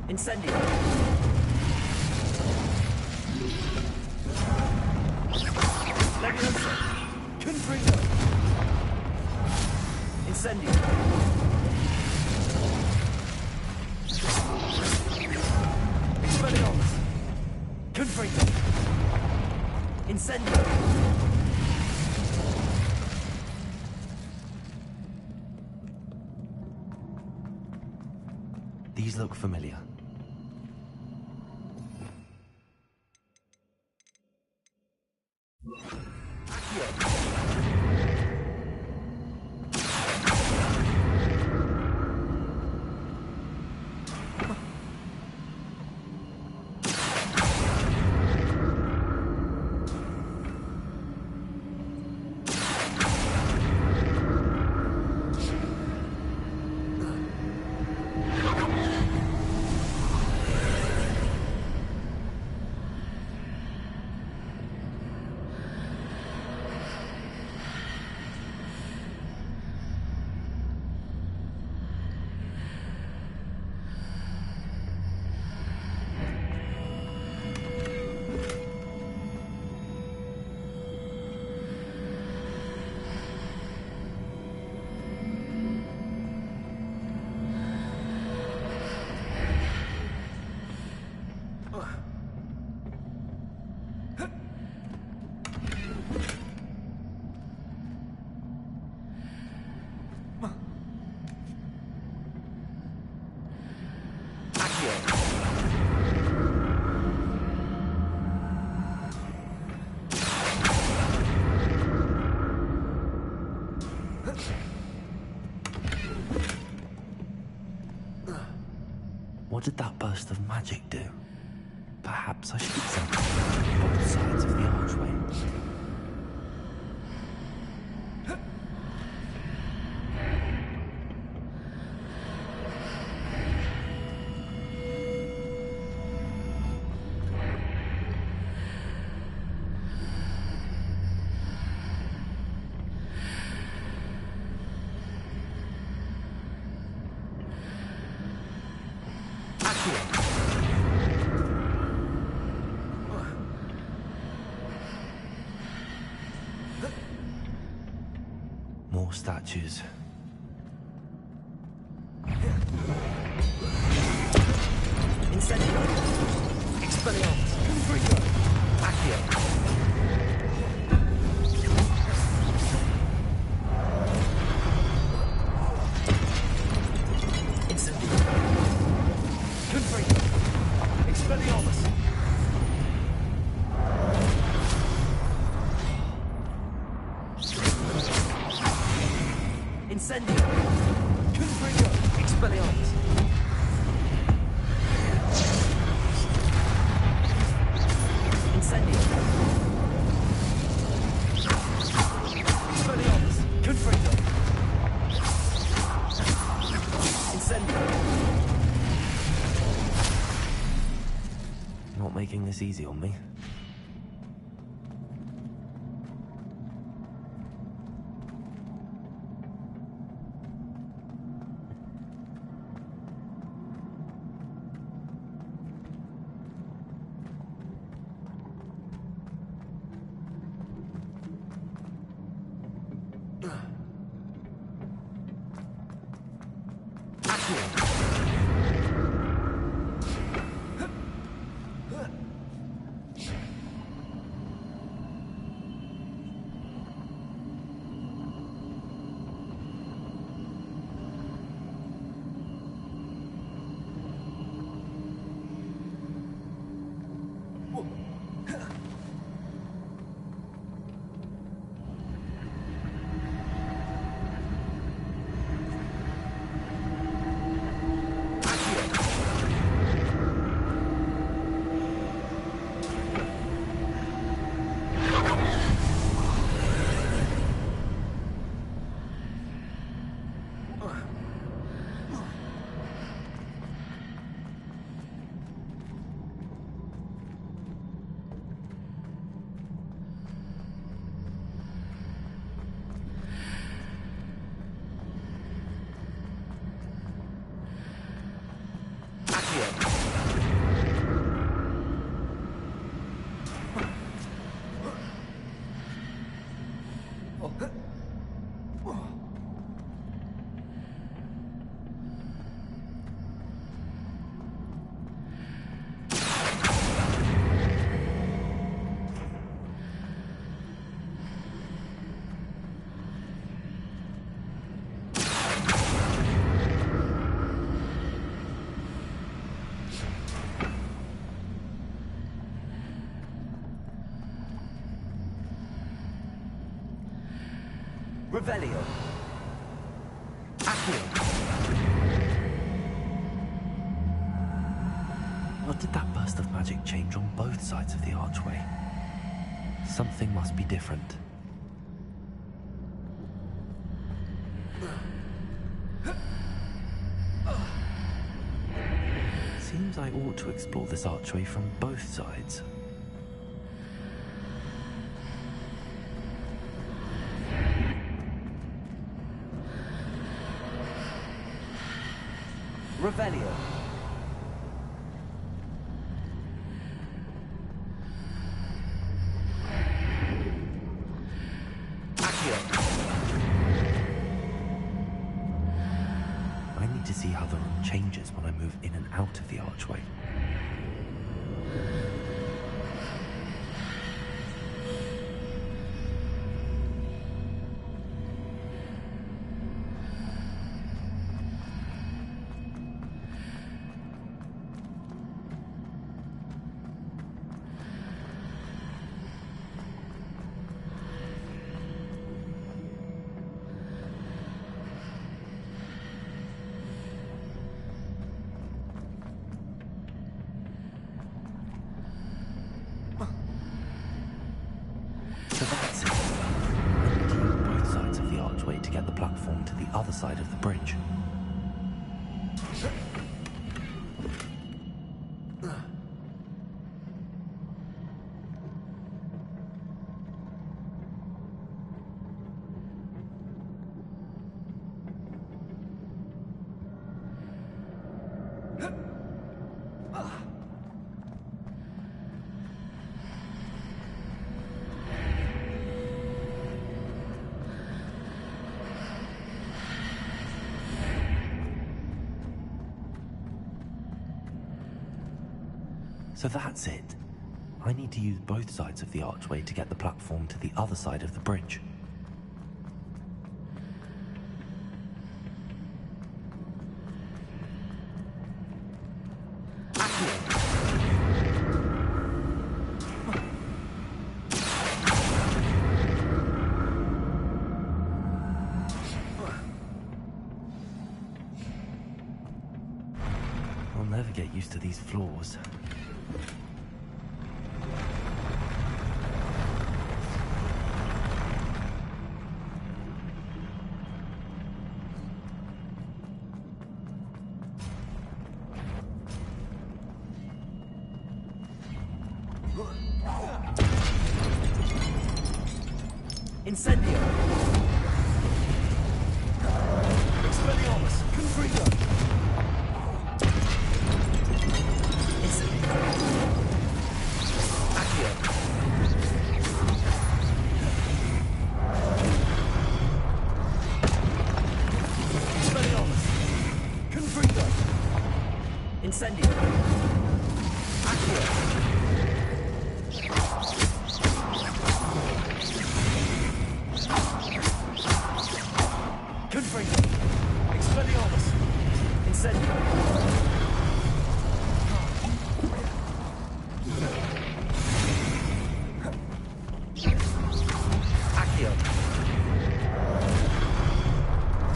Incendio. Leviosa. Confringo. Incendio. Expelliarmus. Confringo. Incendio. These look familiar. What did that burst of magic do? Perhaps I should examine both sides of the archway. More statues. Incendio. Expelliarmus. Confringo. Accio. Incendio. Confringo. Expelliarmus. Incendio. Confringo. Expelliarmus. Incendio. Expelliarmus. Confringo. Incendio. Not making this easy on me. Revelio. Accio. What did that burst of magic change on both sides of the archway? Something must be different. Seems I ought to explore this archway from both sides. Revelio. I need to see how the room changes when I move in and out of the archway. So that's it. I need to use both sides of the archway to get the platform to the other side of the bridge. So that's it. I need to use both sides of the archway to get the platform to the other side of the bridge. I'll never get used to these floors. Incendio. Expelliarmus. Confringo. Incendio. Accio. Expelliarmus. Confringo. Incendio. Accio. Confringo. Expelliarmus. Incendio. Accio.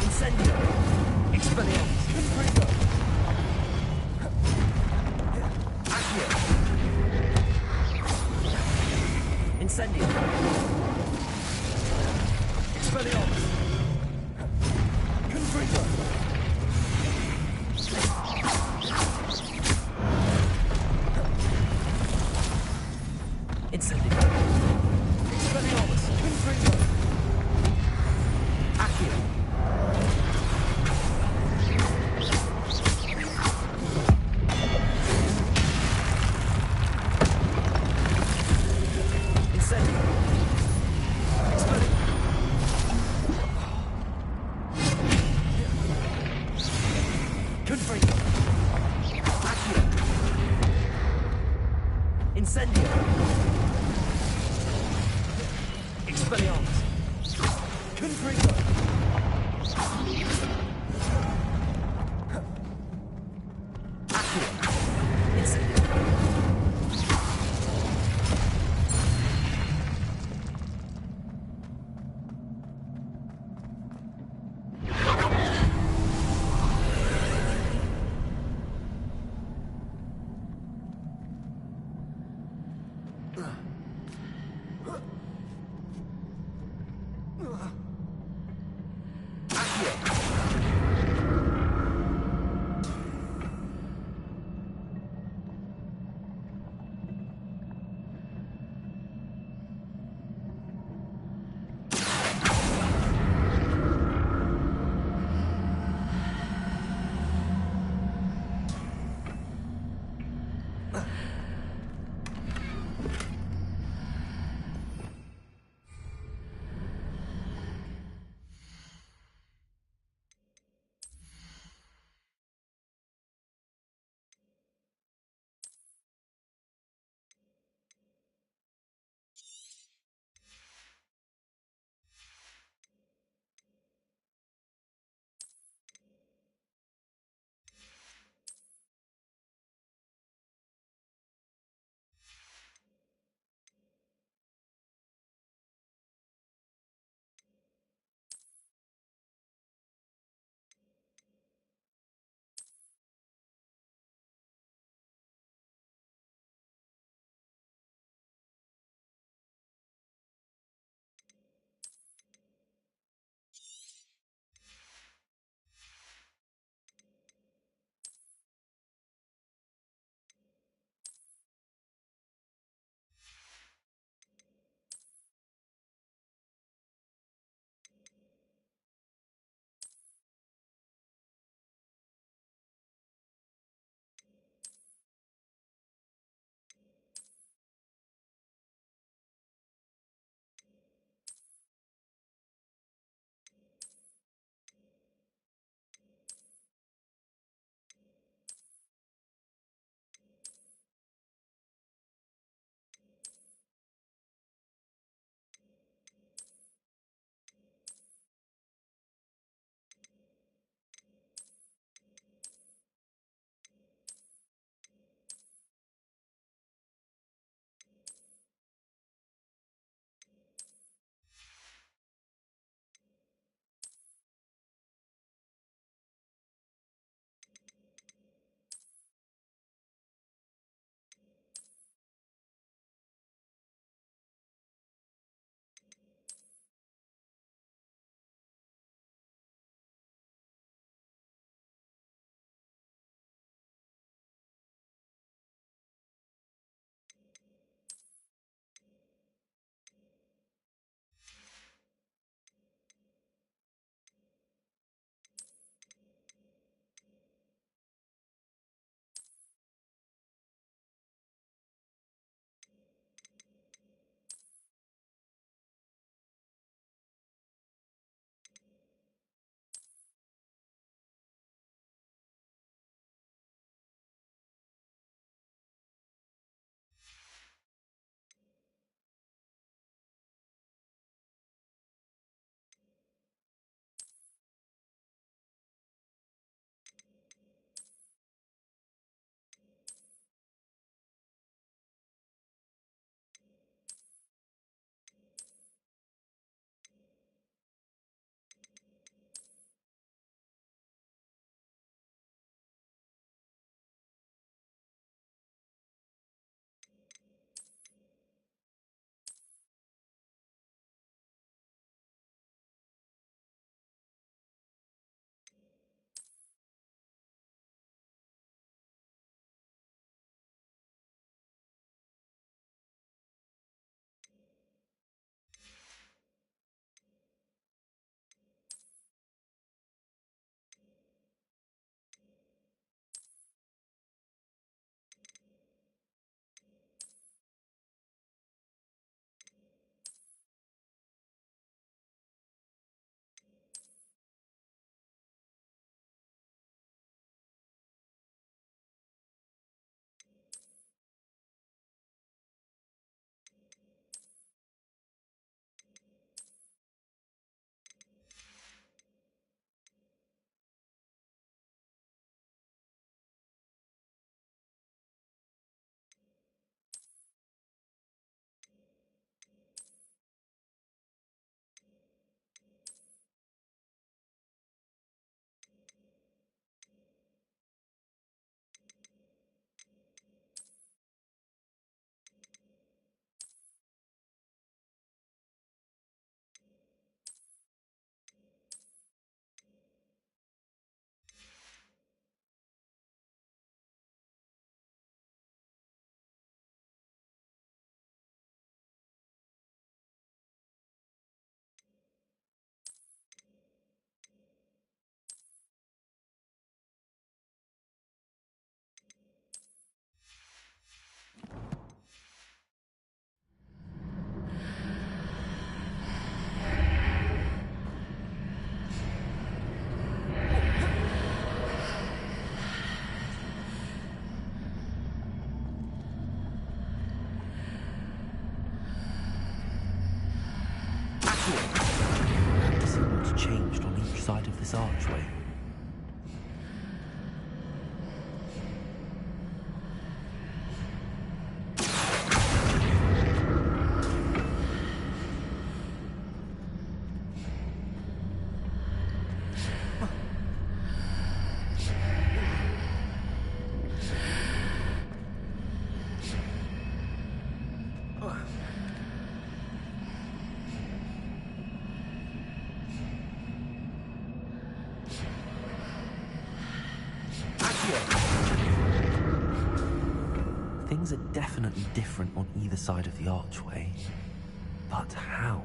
Incendio. Expelliarmus. Confringo. Accio. Incendio. Expelliarmus. Confringo. Incendio. Expelliarmus. Confringo. Accio. Incendio. Confringo. Accio. Incendio. Expelliarmus. Confringo. Accio. Incendio. How to see what's changed on each side of this archway. Things are definitely different on either side of the archway. But how?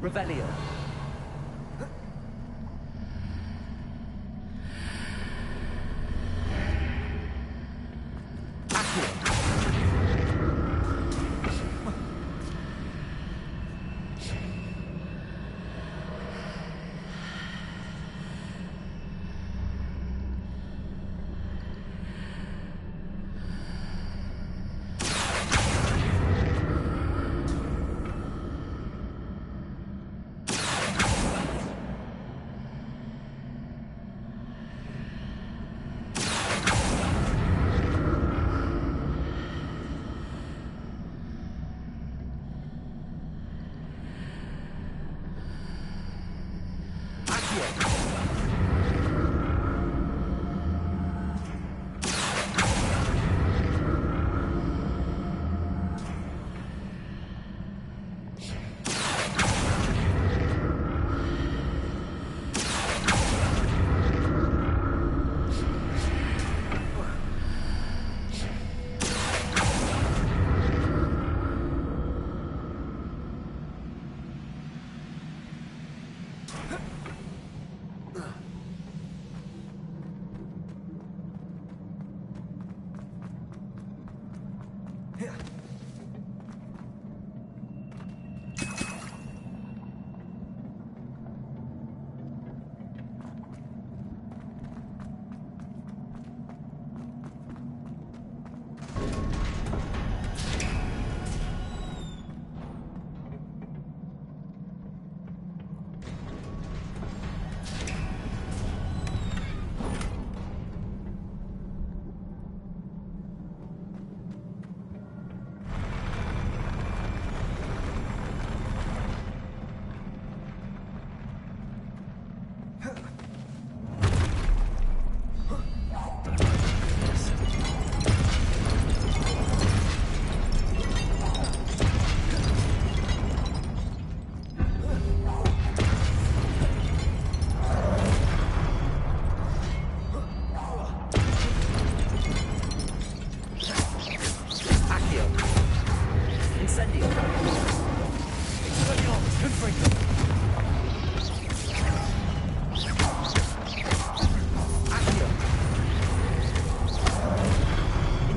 Revelio.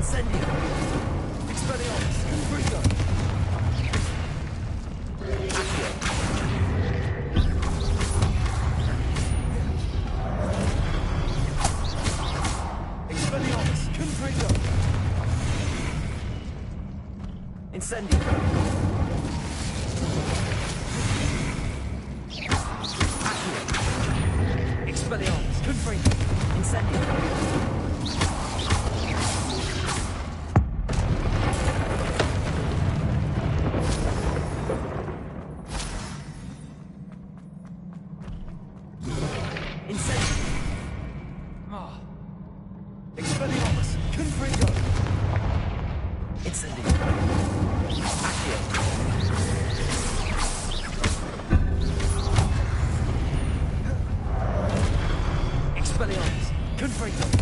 Incendio. Expelliarmus. Confringo. Incendio. Expelliarmus. Confringo. Incendio. Expelliarmus. Confringo.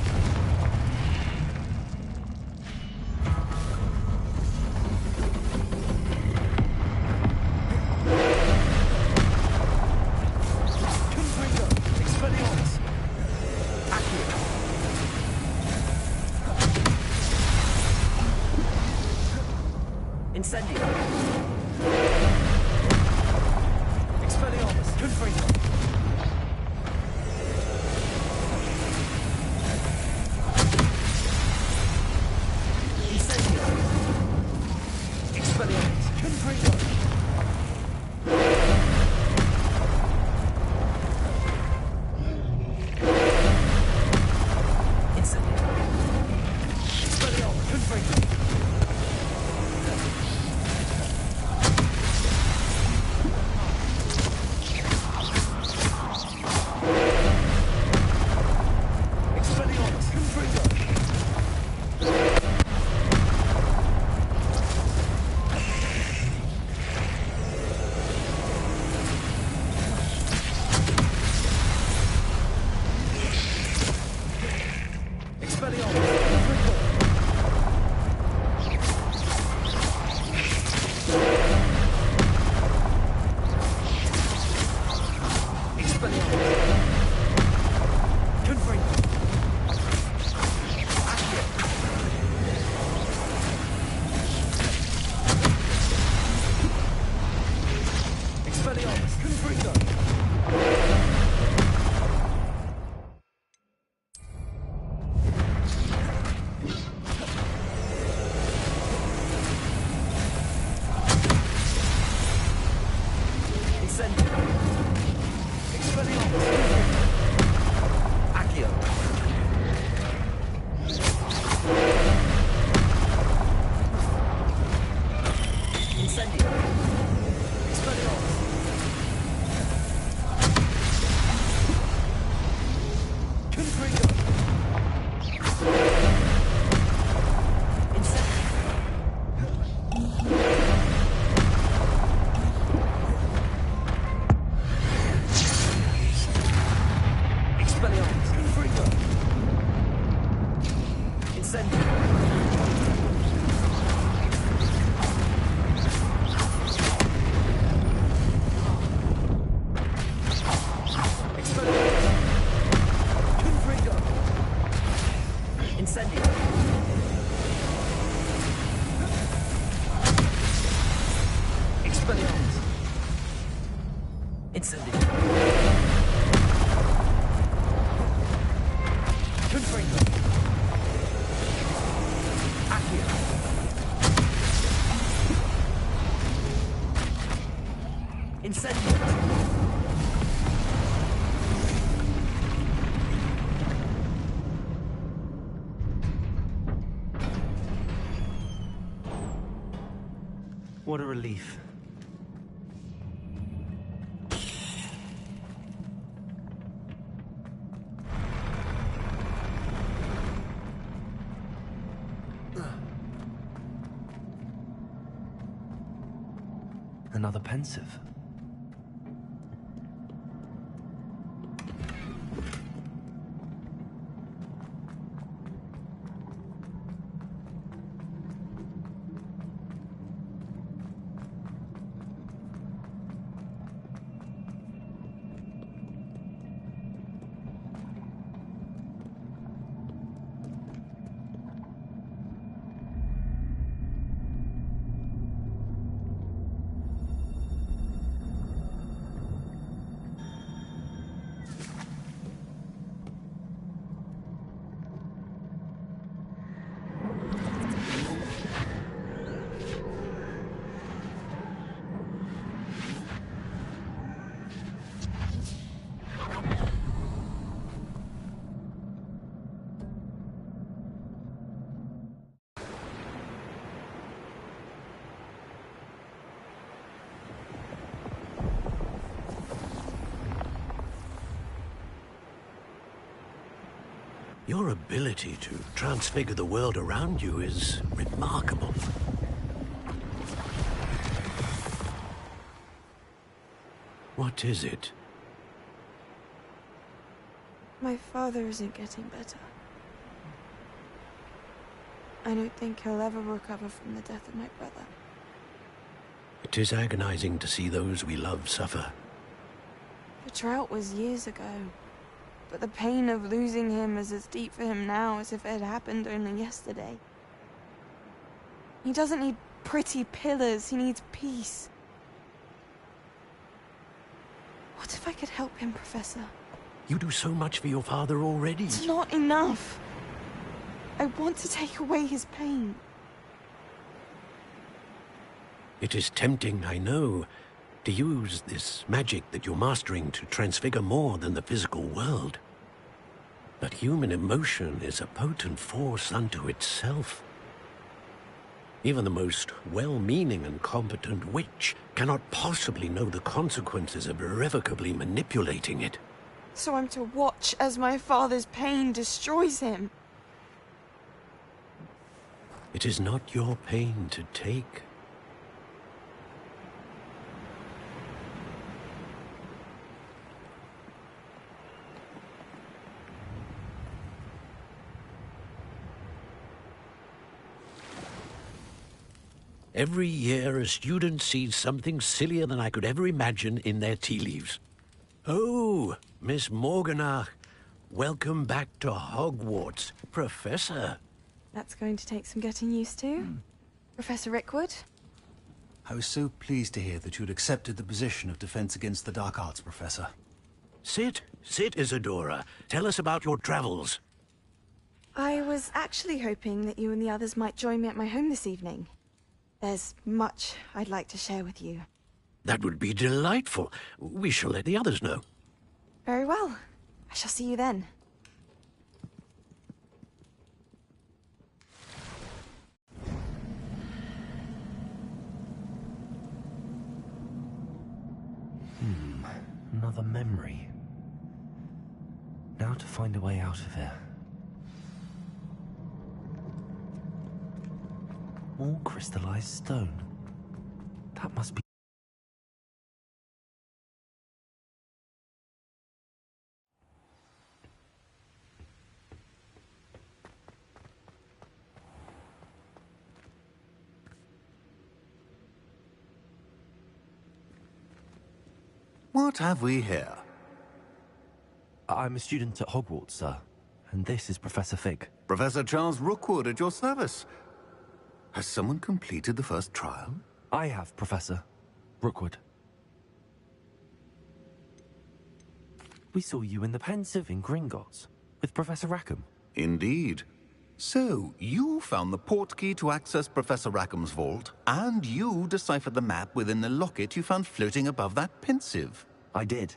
Incendio. Expelliarmus. Confringo. Incendio. Expelliarmus. Confringo. Incendio. Expelliarmus. Confringo. What a relief. Another pensive. Your ability to transfigure the world around you is remarkable. What is it? My father isn't getting better. I don't think he'll ever recover from the death of my brother. It is agonizing to see those we love suffer. The drought was years ago, but the pain of losing him is as deep for him now as if it had happened only yesterday. He doesn't need pretty pillars, he needs peace. What if I could help him, Professor? You do so much for your father already. It's not enough. I want to take away his pain. It is tempting, I know, to use this magic that you're mastering to transfigure more than the physical world. But human emotion is a potent force unto itself. Even the most well-meaning and competent witch cannot possibly know the consequences of irrevocably manipulating it. So I'm to watch as my father's pain destroys him. It is not your pain to take. Every year, a student sees something sillier than I could ever imagine in their tea leaves. Oh, Miss Morganach, welcome back to Hogwarts, Professor. That's going to take some getting used to. Professor Rickwood? I was so pleased to hear that you'd accepted the position of Defense Against the Dark Arts, Professor. Sit, Isadora. Tell us about your travels. I was actually hoping that you and the others might join me at my home this evening. There's much I'd like to share with you. That would be delightful. We shall let the others know. Very well. I shall see you then. Another memory. Now to find a way out of here. More crystallized stone. That must be... What have we here? I'm a student at Hogwarts, sir. And this is Professor Fig. Professor Charles Rookwood at your service. Has someone completed the first trial? I have, Professor Rookwood. We saw you in the Pensive in Gringotts with Professor Rackham. Indeed. So, you found the portkey to access Professor Rackham's vault, and you deciphered the map within the locket you found floating above that Pensive. I did.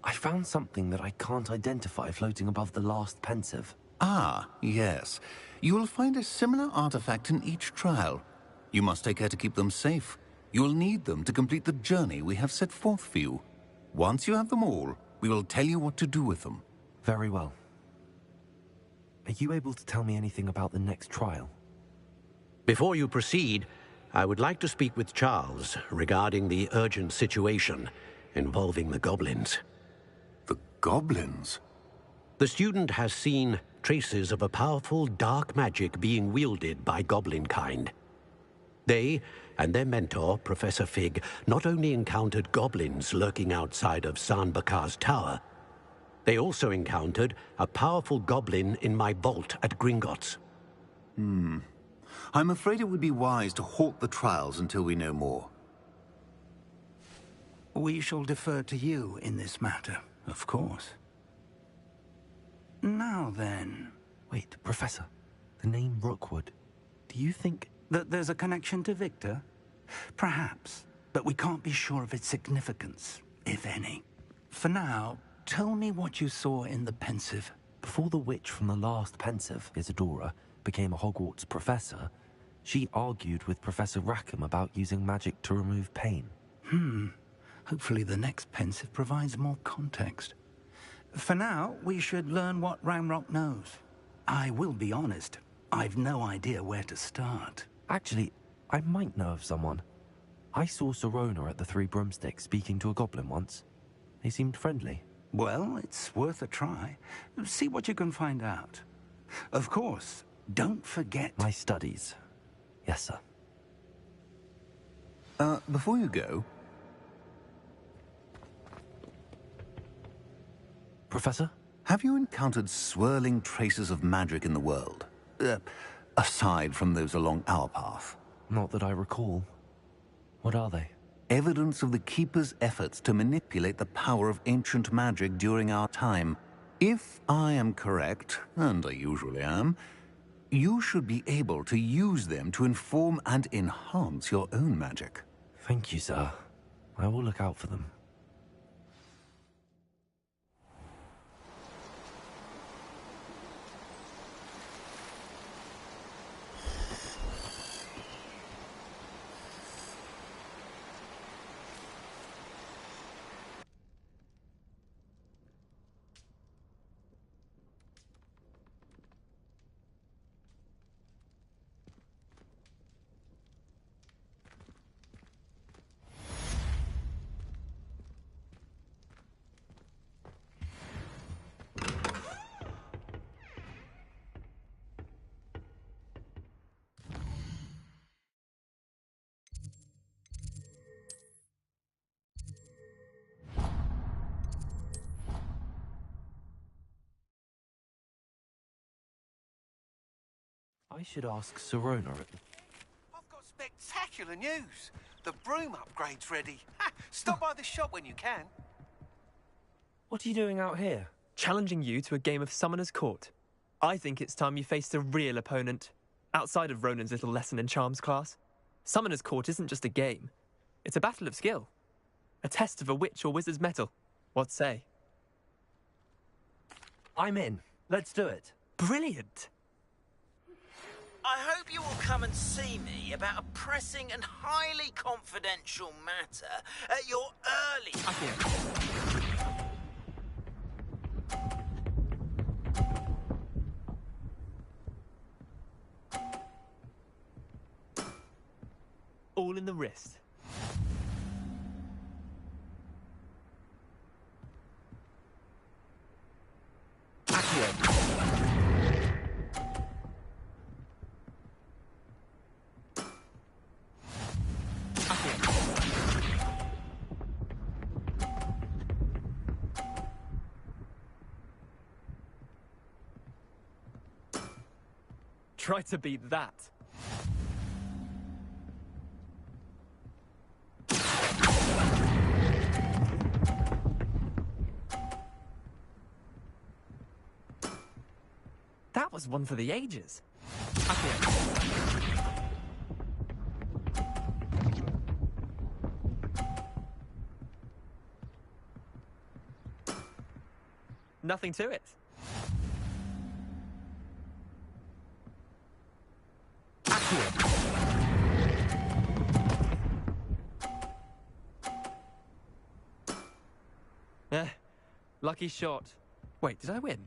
I found something that I can't identify floating above the last Pensive. Ah, yes. You will find a similar artifact in each trial. You must take care to keep them safe. You will need them to complete the journey we have set forth for you. Once you have them all, we will tell you what to do with them. Very well. Are you able to tell me anything about the next trial? Before you proceed, I would like to speak with Charles regarding the urgent situation involving the goblins. The goblins? The student has seen traces of a powerful dark magic being wielded by goblin kind. They and their mentor, Professor Fig, not only encountered goblins lurking outside of Sanbakar's tower, they also encountered a powerful goblin in my vault at Gringotts. I'm afraid it would be wise to halt the trials until we know more. We shall defer to you in this matter, of course. Now then... Wait, Professor. The name Rookwood. Do you think... that there's a connection to Victor? Perhaps, but we can't be sure of its significance, if any. For now, tell me what you saw in the Pensive. Before the witch from the last Pensive, Isadora, became a Hogwarts professor, she argued with Professor Rackham about using magic to remove pain. Hopefully the next Pensive provides more context. For now, we should learn what Ranrock knows. I will be honest, I've no idea where to start. Actually, I might know of someone. I saw Serona at the Three Broomsticks speaking to a goblin once. They seemed friendly. Well, it's worth a try. See what you can find out. Of course, Don't forget... My studies. Yes, sir. Before you go... Professor? Have you encountered swirling traces of magic in the world? Aside from those along our path? Not that I recall. What are they? Evidence of the Keeper's efforts to manipulate the power of ancient magic during our time. If I am correct, and I usually am, you should be able to use them to inform and enhance your own magic. Thank you, sir. I will look out for them. I should ask Serona. I've got spectacular news. The broom upgrade's ready. Ha! Stop by the shop when you can. What are you doing out here? Challenging you to a game of Summoner's Court. I think it's time you faced a real opponent, outside of Ronan's little lesson in charms class. Summoner's Court isn't just a game. It's a battle of skill. A test of a witch or wizard's mettle. What say? I'm in. Let's do it. Brilliant! I hope you will come and see me about a pressing and highly confidential matter at your early... All in the wrist. Try to beat that. That was one for the ages. Nothing to it. Lucky shot. Wait, did I win?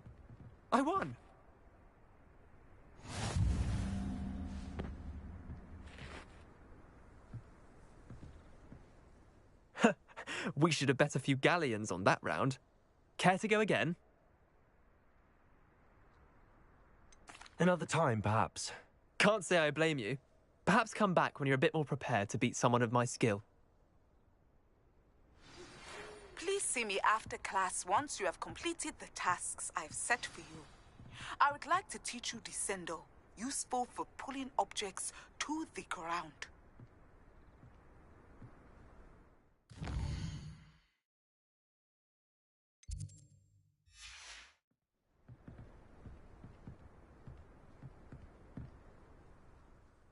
I won! We should have bet a few galleons on that round. Care to go again? Another time, perhaps. Can't say I blame you. Perhaps come back when you're a bit more prepared to beat someone of my skill. Please see me after class once you have completed the tasks I've set for you. I would like to teach you Descendo, useful for pulling objects to the ground.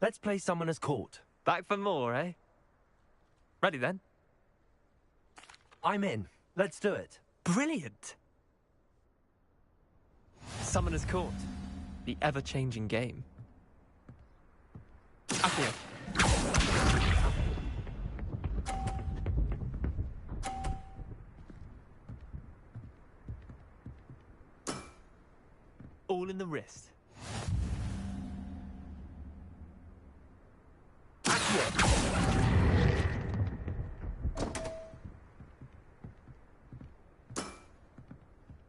Let's play Summoner's Court. Back for more, eh? Ready then? I'm in. Let's do it. Brilliant! Summoner's Court. The ever-changing game. Accio. All in the wrist.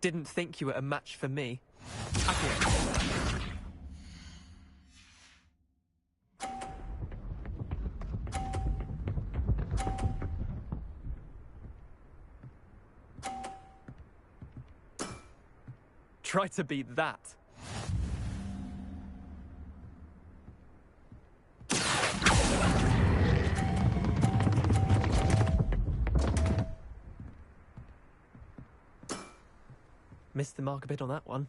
Didn't think you were a match for me. Try to beat that. Missed the mark a bit on that one.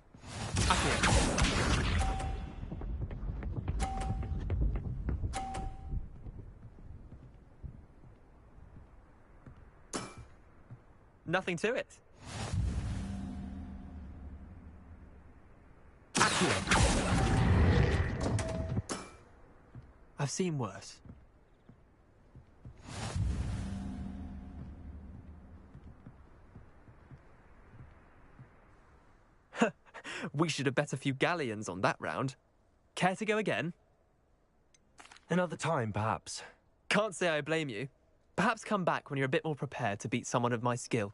Nothing to it. I've seen worse. We should have bet a few galleons on that round. Care to go again? Another time, perhaps. Can't say I blame you. Perhaps come back when you're a bit more prepared to beat someone of my skill.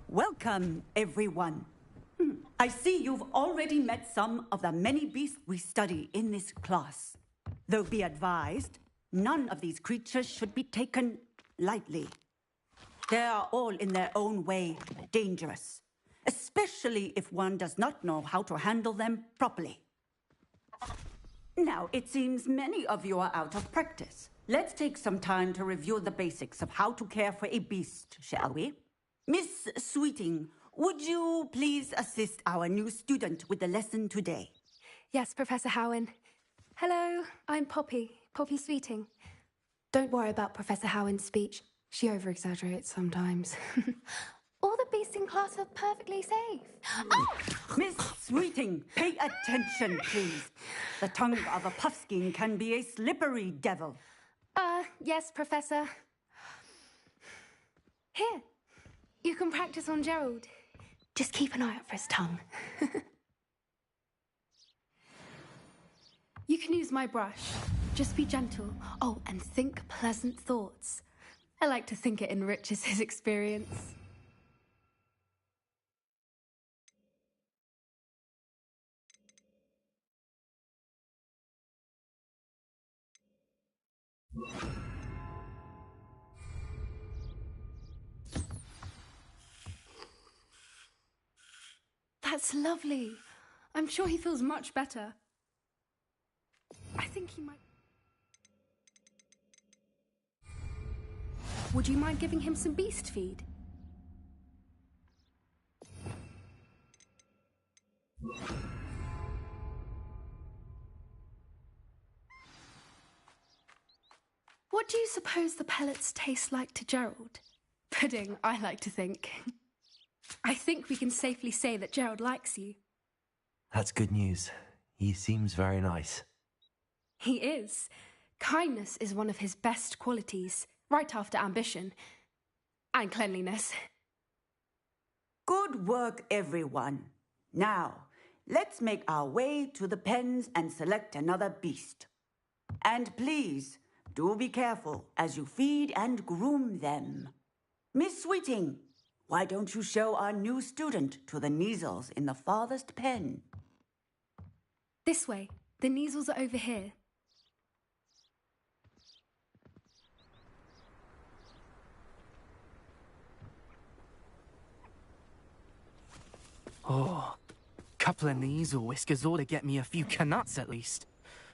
Welcome, everyone. I see you've already met some of the many beasts we study in this class. Though be advised, none of these creatures should be taken lightly. They are all in their own way dangerous, especially if one does not know how to handle them properly. Now, it seems many of you are out of practice. Let's take some time to review the basics of how to care for a beast, shall we? Miss Sweeting, would you please assist our new student with the lesson today? Yes, Professor Howen. Hello, I'm Poppy Sweeting. Don't worry about Professor Howen's speech. She over-exaggerates sometimes. All the feasting class are perfectly safe. Oh! Miss Sweeting, pay attention, please. The tongue of a puffskein can be a slippery devil. Yes, Professor. Here, you can practice on Gerald. Just keep an eye out for his tongue. You can use my brush. Just be gentle. Oh, and think pleasant thoughts. I like to think it enriches his experience. That's lovely. I'm sure he feels much better. I think he might... Would you mind giving him some beast feed? What do you suppose the pellets taste like to Gerald? Pudding, I like to think. I think we can safely say that Gerald likes you. That's good news. He seems very nice. He is. Kindness is one of his best qualities, right after ambition. And cleanliness. Good work, everyone. Now, let's make our way to the pens and select another beast. And please, do be careful as you feed and groom them. Miss Sweeting, why don't you show our new student to the Neasels in the farthest pen? This way. The Neasels are over here. Oh, couple of Neasel whiskers ought to get me a few canuts at least.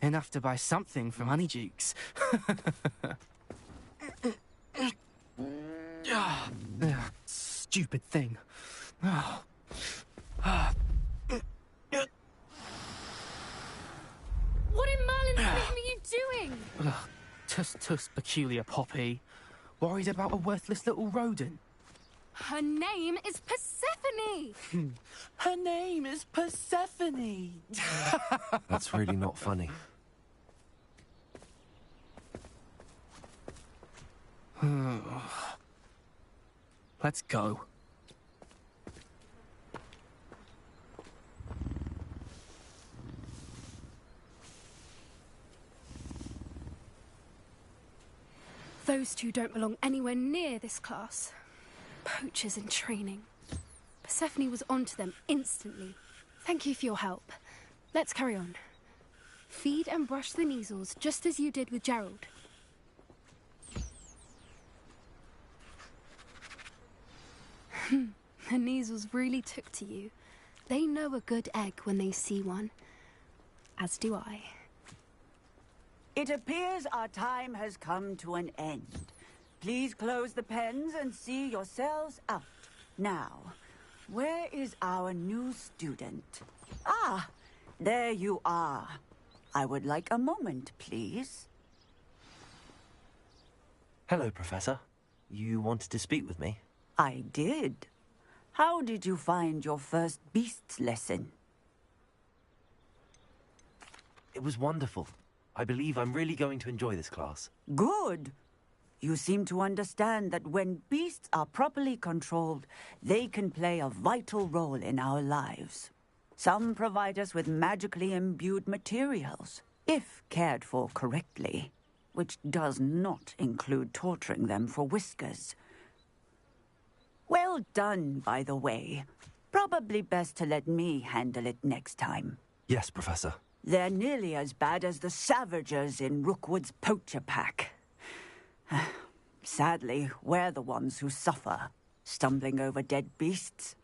Enough to buy something from Honeydukes. Stupid thing. Oh. What in Merlin's name are you doing? Tuss, peculiar Poppy. Worried about a worthless little rodent. Her name is Persephone! Her name is Persephone! That's really not funny. Let's go. Those two don't belong anywhere near this class. Poachers in training. Persephone was onto them instantly. Thank you for your help. Let's carry on. Feed and brush the Neasels just as you did with Gerald. The Neasels really took to you. They know a good egg when they see one. As do I. It appears our time has come to an end. Please close the pens and see yourselves out. Now, where is our new student? Ah, there you are. I would like a moment, please. Hello, Professor. You wanted to speak with me? I did. How did you find your first beasts lesson? It was wonderful. I believe I'm really going to enjoy this class. Good. You seem to understand that when beasts are properly controlled, they can play a vital role in our lives. Some provide us with magically imbued materials, if cared for correctly, which does not include torturing them for whiskers. Well done, by the way. Probably best to let me handle it next time. Yes, Professor. They're nearly as bad as the Savagers in Rookwood's poacher pack. Sadly, we're the ones who suffer, stumbling over dead beasts.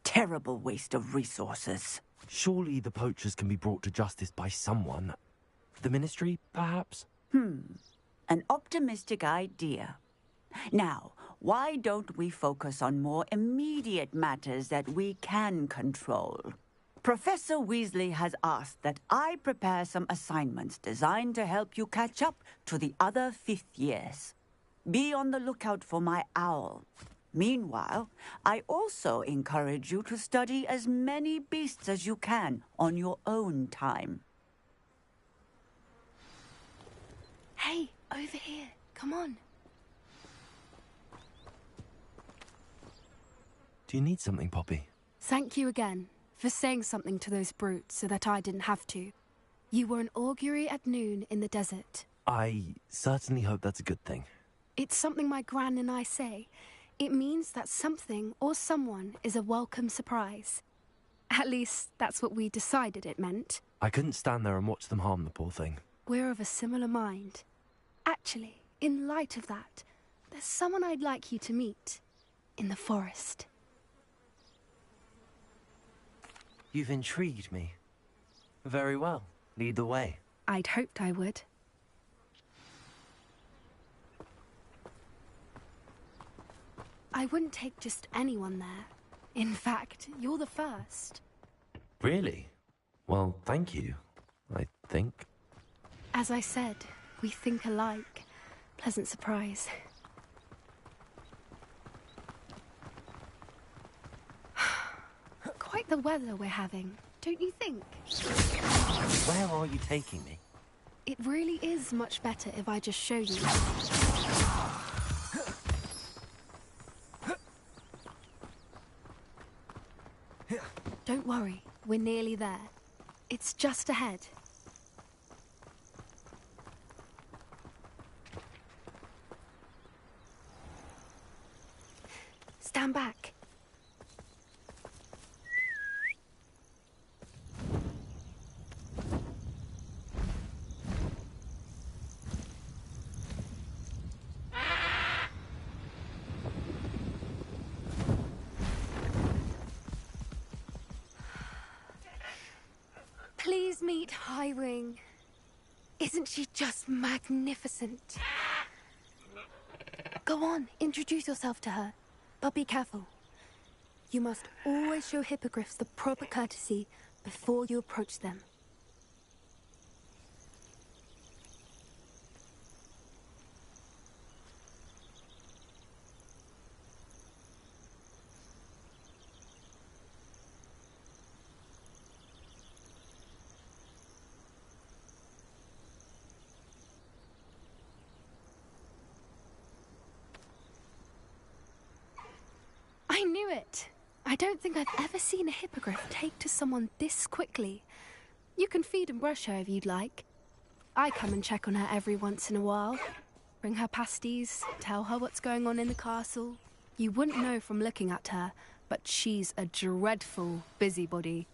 Terrible waste of resources. Surely the poachers can be brought to justice by someone. The Ministry, perhaps? An optimistic idea. Now, why don't we focus on more immediate matters that we can control? Professor Weasley has asked that I prepare some assignments designed to help you catch up to the other fifth years. Be on the lookout for my owl. Meanwhile, I also encourage you to study as many beasts as you can on your own time. Hey, over here. Come on. Do you need something, Poppy? Thank you again for saying something to those brutes so that I didn't have to. You were an augury at noon in the desert. I certainly hope that's a good thing. It's something my gran and I say. It means that something or someone is a welcome surprise. At least, that's what we decided it meant. I couldn't stand there and watch them harm the poor thing. We're of a similar mind. Actually, in light of that, there's someone I'd like you to meet. In the forest. You've intrigued me. Very well. Lead the way. I'd hoped I would. I wouldn't take just anyone there. In fact, you're the first. Really? Well, thank you, I think. As I said, we think alike. Pleasant surprise. Quite the weather we're having, don't you think? Where are you taking me? It really is much better if I just show you. Don't worry, we're nearly there. It's just ahead. Stand back. Please meet Highwing. Isn't she just magnificent? Go on, introduce yourself to her. But be careful. You must always show hippogriffs the proper courtesy before you approach them. I knew it! I don't think I've ever seen a hippogriff take to someone this quickly. You can feed and brush her if you'd like. I come and check on her every once in a while. Bring her pasties, tell her what's going on in the castle. You wouldn't know from looking at her, but she's a dreadful busybody.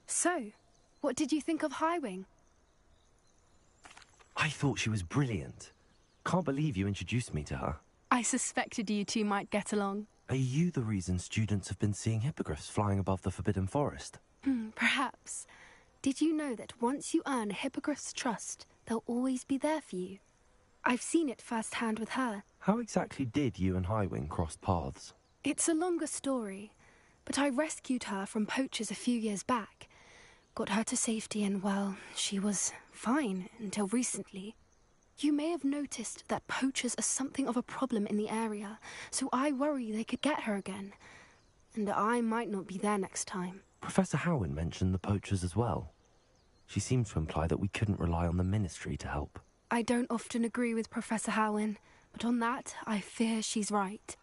So, what did you think of Highwing? I thought she was brilliant. Can't believe you introduced me to her. I suspected you two might get along. Are you the reason students have been seeing hippogriffs flying above the Forbidden Forest? Perhaps. Did you know that once you earn a hippogriff's trust, they'll always be there for you? I've seen it firsthand with her. How exactly did you and Highwing cross paths? It's a longer story, but I rescued her from poachers a few years back. Got her to safety and, well, she was fine until recently. You may have noticed that poachers are something of a problem in the area, so I worry they could get her again. And I might not be there next time. Professor Howin mentioned the poachers as well. She seemed to imply that we couldn't rely on the Ministry to help. I don't often agree with Professor Howin, but on that, I fear she's right.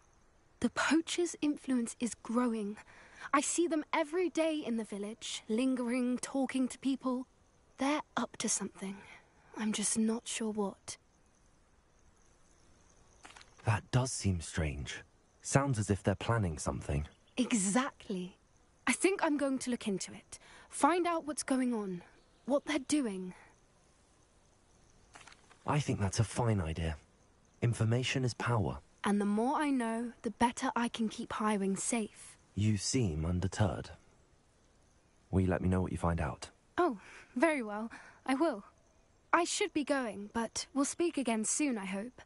The poachers' influence is growing. I see them every day in the village, lingering, talking to people. They're up to something. I'm just not sure what. That does seem strange. Sounds as if they're planning something. Exactly. I think I'm going to look into it. Find out what's going on. What they're doing. I think that's a fine idea. Information is power. And the more I know, the better I can keep Highwing safe. You seem undeterred. Will you let me know what you find out? Oh, very well. I will. I should be going, but we'll speak again soon, I hope.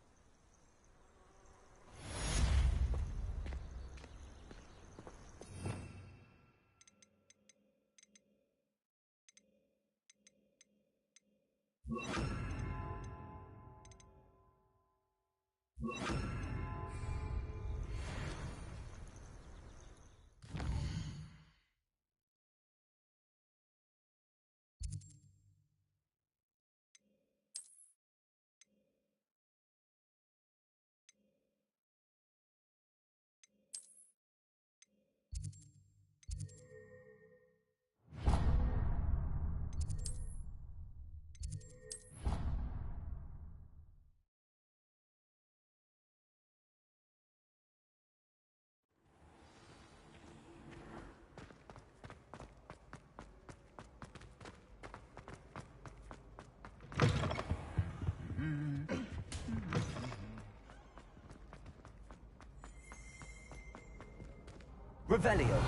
Revelio.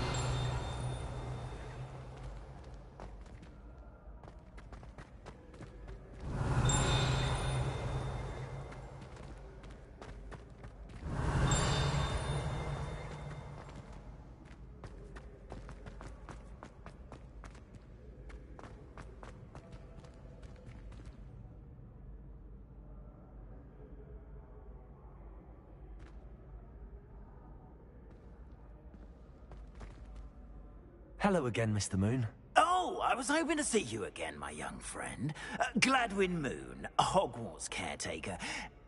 Hello again, Mr. Moon. Oh, I was hoping to see you again, my young friend. Gladwin Moon, Hogwarts caretaker,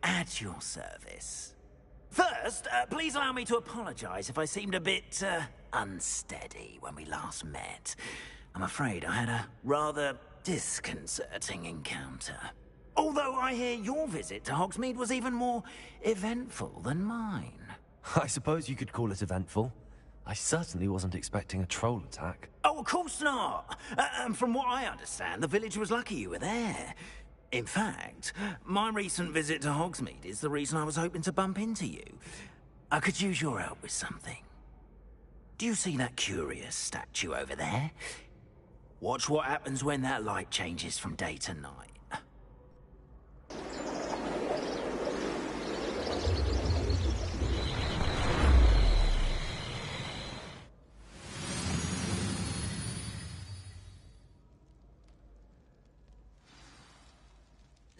at your service. First, please allow me to apologize if I seemed a bit, unsteady when we last met. I'm afraid I had a rather disconcerting encounter. Although I hear your visit to Hogsmeade was even more eventful than mine. I suppose you could call it eventful. I certainly wasn't expecting a troll attack. Oh, of course not. And from what I understand, the village was lucky you were there. In fact, my recent visit to Hogsmeade is the reason I was hoping to bump into you. I could use your help with something. Do you see that curious statue over there? Watch what happens when that light changes from day to night.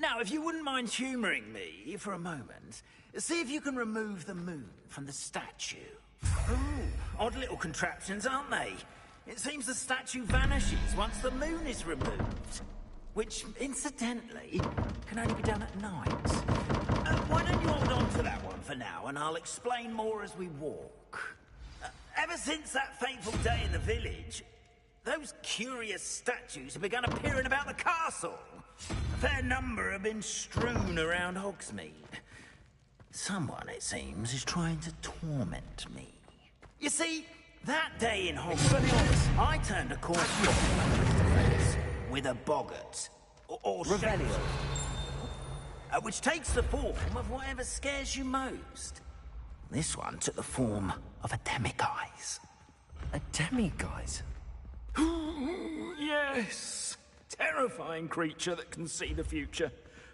Now, if you wouldn't mind humouring me for a moment, see if you can remove the moon from the statue. Ooh, odd little contraptions, aren't they? It seems the statue vanishes once the moon is removed. Which, incidentally, can only be done at night. Why don't you hold on to that one for now, and I'll explain more as we walk. Ever since that fateful day in the village, those curious statues have begun appearing about the castle. A fair number have been strewn around Hogsmeade. Someone, it seems, is trying to torment me. You see, that day in Hogwarts, I turned a course with a boggart, or Revelio. Which takes the form of whatever scares you most. This one took the form of a demiguise. A demiguise? Yes! Terrifying creature that can see the future.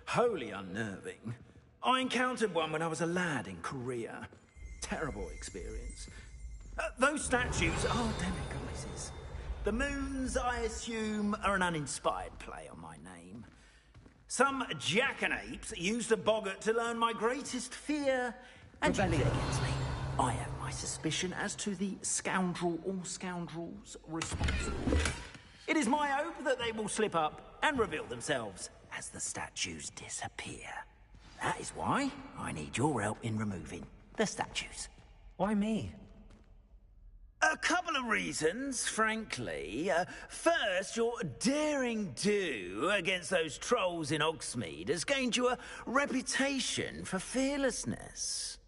Wholly unnerving. I encountered one when I was a lad in Korea. Terrible experience. Those statues are demiguises. The moons, I assume, are an uninspired play on my name. Some jackanapes used a boggart to learn my greatest fear and use it against me. I have my suspicion as to the scoundrel or scoundrels responsible. It is my hope that they will slip up and reveal themselves as the statues disappear. That is why I need your help in removing the statues. Why me? A couple of reasons, frankly. First, your daring do against those trolls in Hogsmeade has gained you a reputation for fearlessness.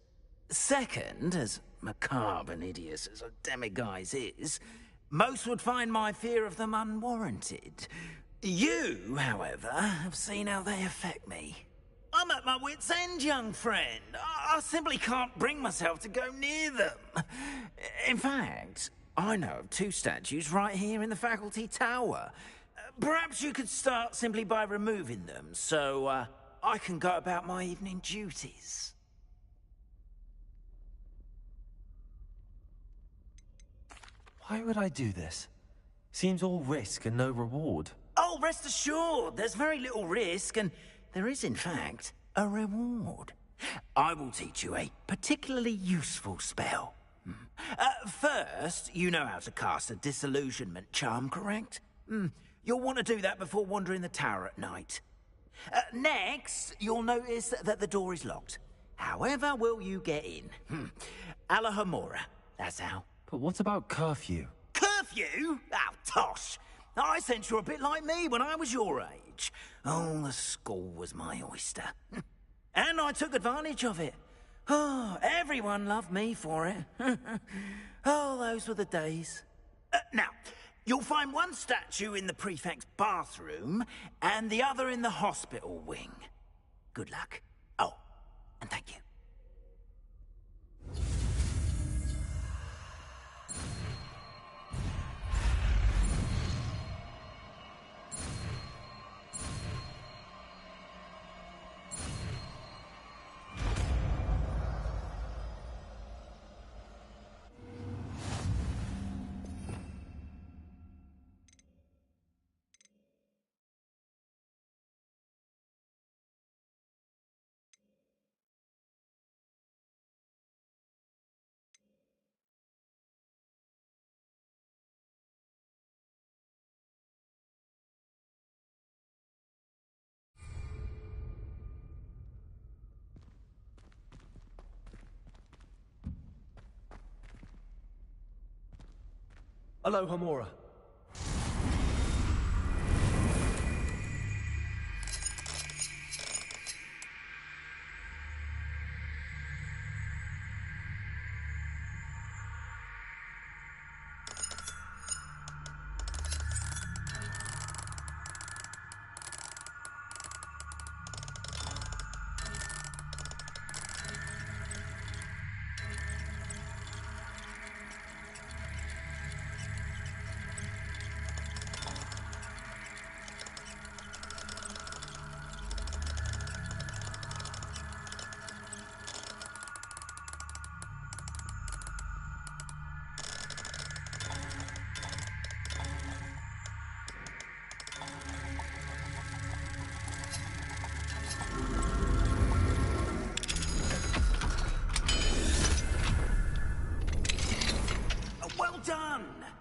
Second, as macabre and hideous as a demiguise is, most would find my fear of them unwarranted. You, however, have seen how they affect me. I'm at my wit's end, young friend. I simply can't bring myself to go near them. In fact, I know of two statues right here in the faculty tower. Perhaps you could start simply by removing them, so I can go about my evening duties. Why would I do this? Seems all risk and no reward. Oh, rest assured, there's very little risk, and there is, in fact, a reward. I will teach you a particularly useful spell. First, you know how to cast a disillusionment charm, correct? You'll want to do that before wandering the tower at night. Next, you'll notice that the door is locked. However will you get in? Alahomora, that's how. But what about curfew? Curfew? Oh, tosh! I sense you're a bit like me when I was your age. Oh, the school was my oyster. And I took advantage of it. Oh, everyone loved me for it. Oh, those were the days. Now, you'll find one statue in the prefect's bathroom and the other in the hospital wing. Good luck. Oh, and thank you. Alohomora.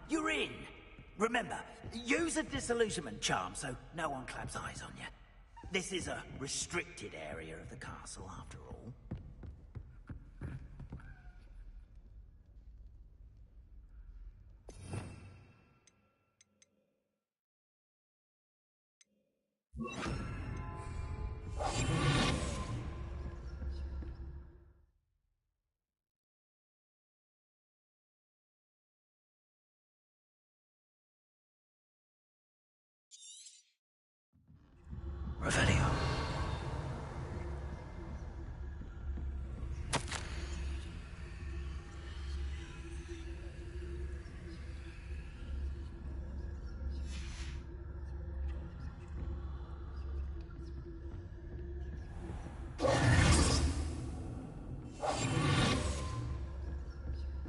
You're in. Remember, use a disillusionment charm so no one claps eyes on you. This is a restricted area of the castle, after all. Revelio.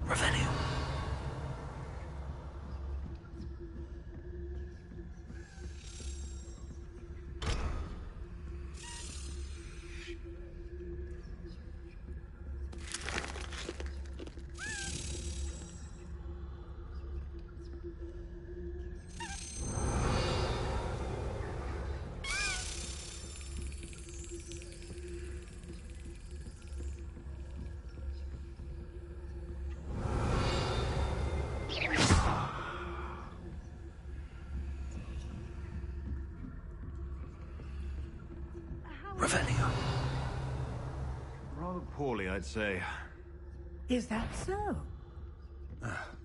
Revelio. Revelio. Rather poorly, I'd say. Is that so?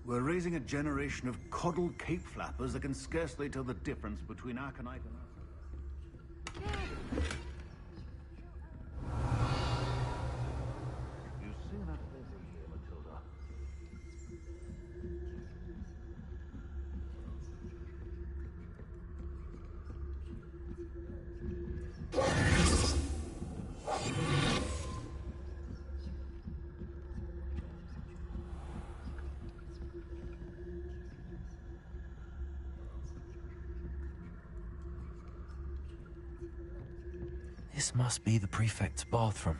We're raising a generation of coddled cape flappers that can scarcely tell the difference between Arcanite and You seem not busy here, Matilda. This must be the prefect's bathroom.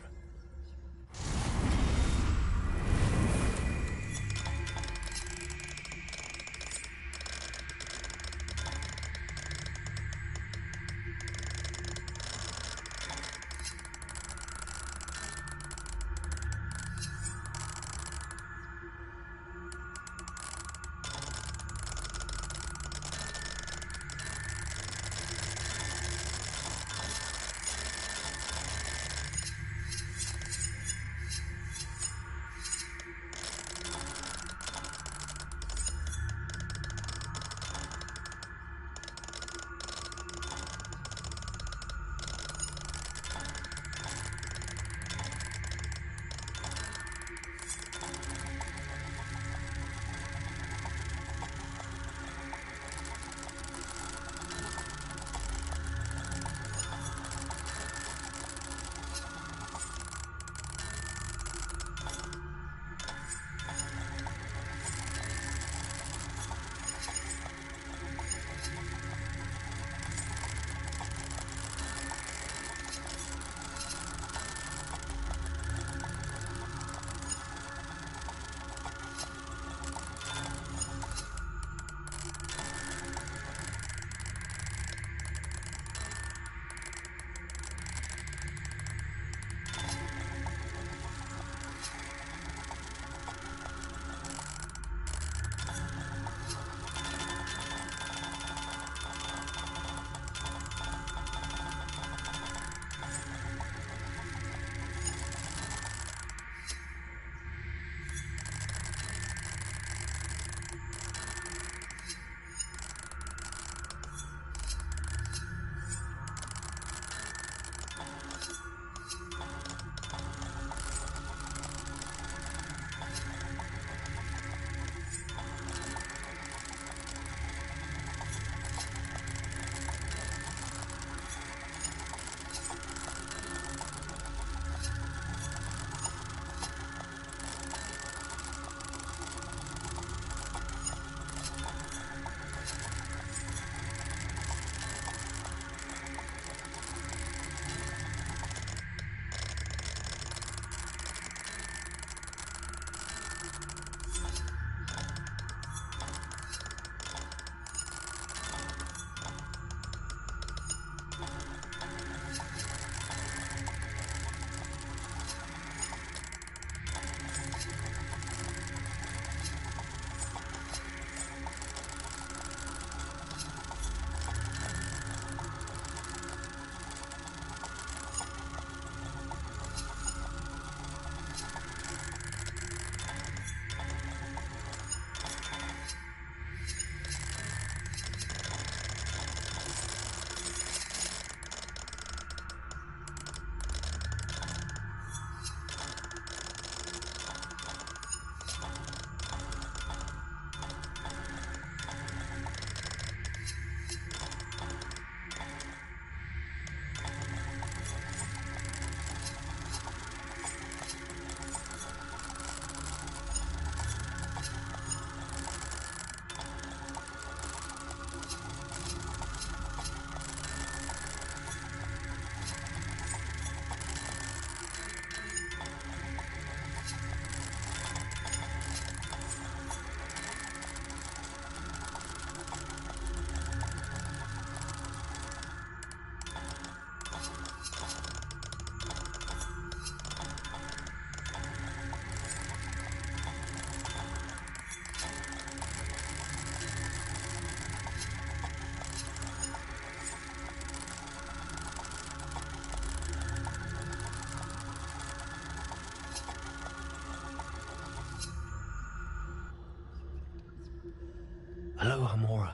Hello, Hamora.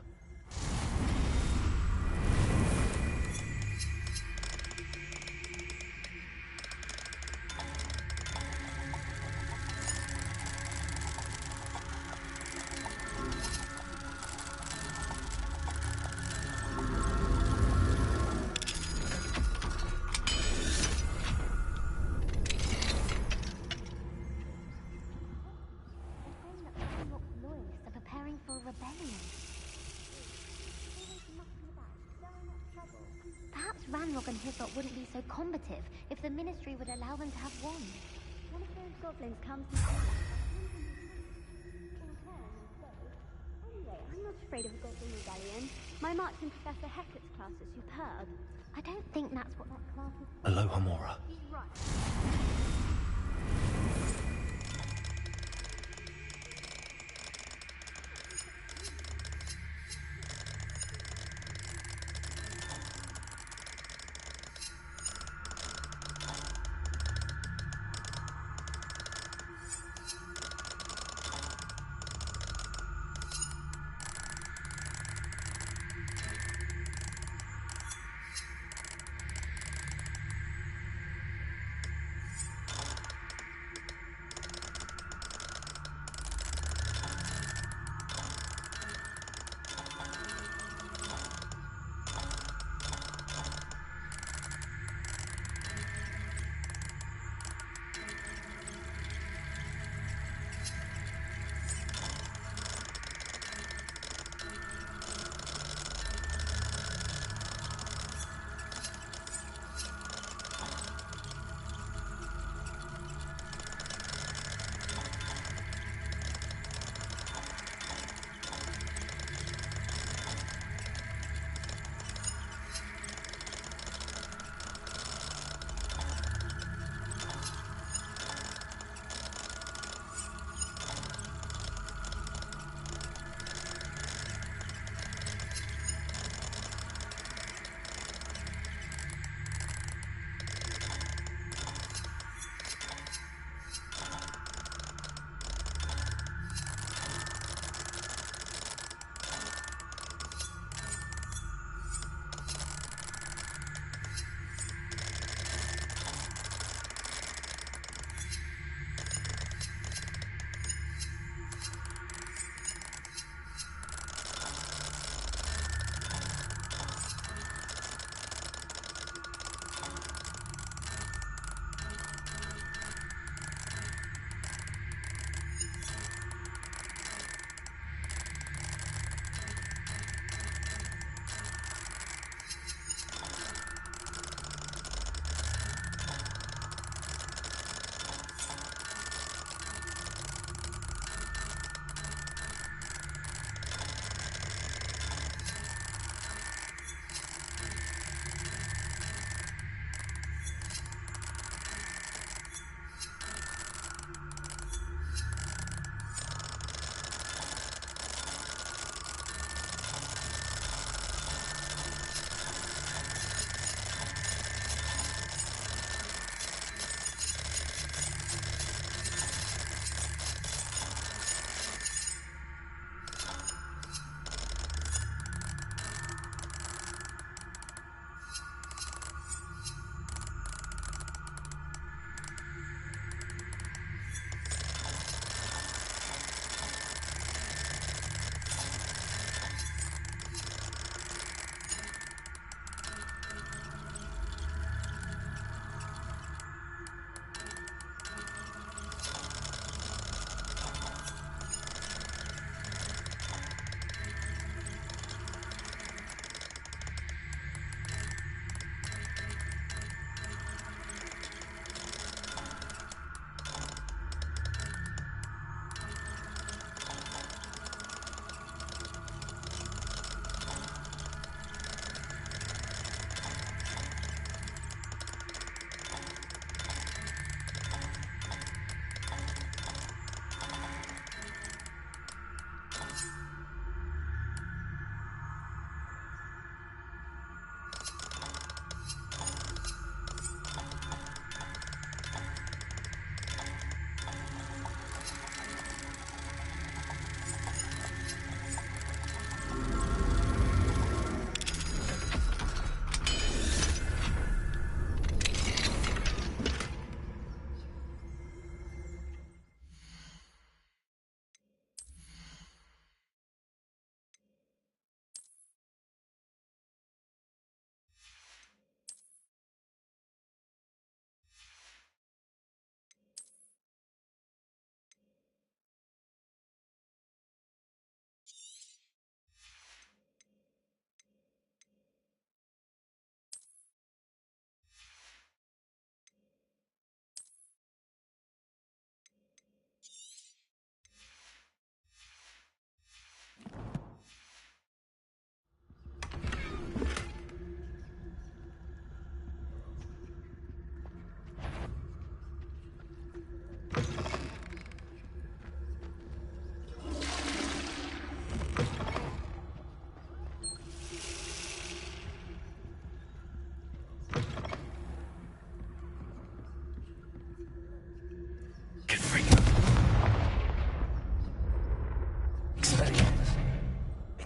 Balrog and Hislop wouldn't be so combative if the Ministry would allow them to have wands. One of those goblins comes and anyway, I'm not afraid of a goblin rebellion. My marks in Professor Hecat's class are superb. I don't think that's what that class is. Aloha, Mora. He's right.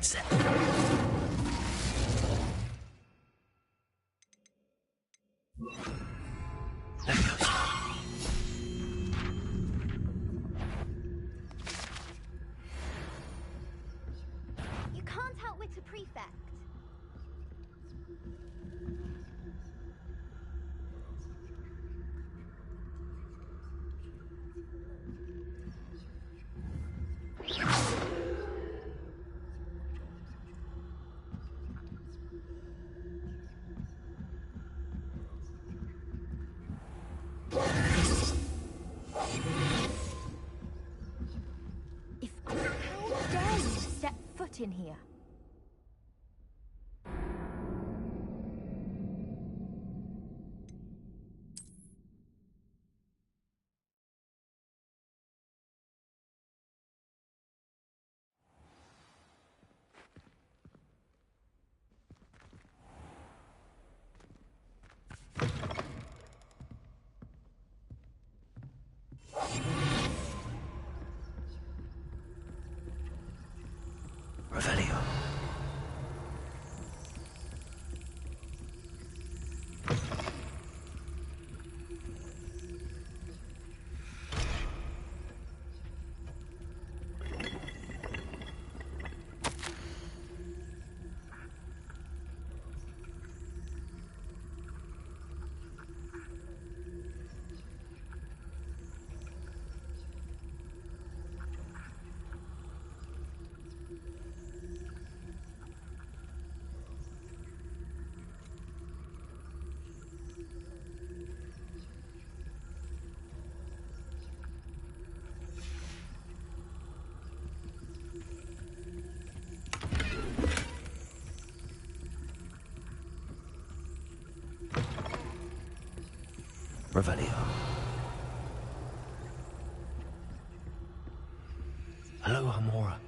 That's it. You can't outwit a prefect. How dare you step foot in here? Revelio. Revelio. Hello, Hamora.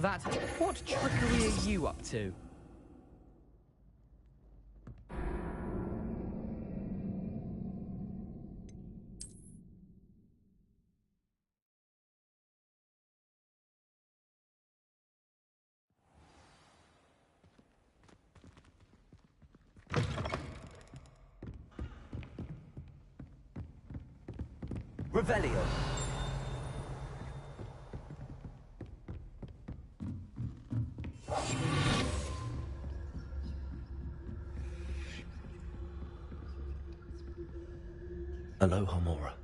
that, what trickery are you up to? Revelio. Aloha, Mora.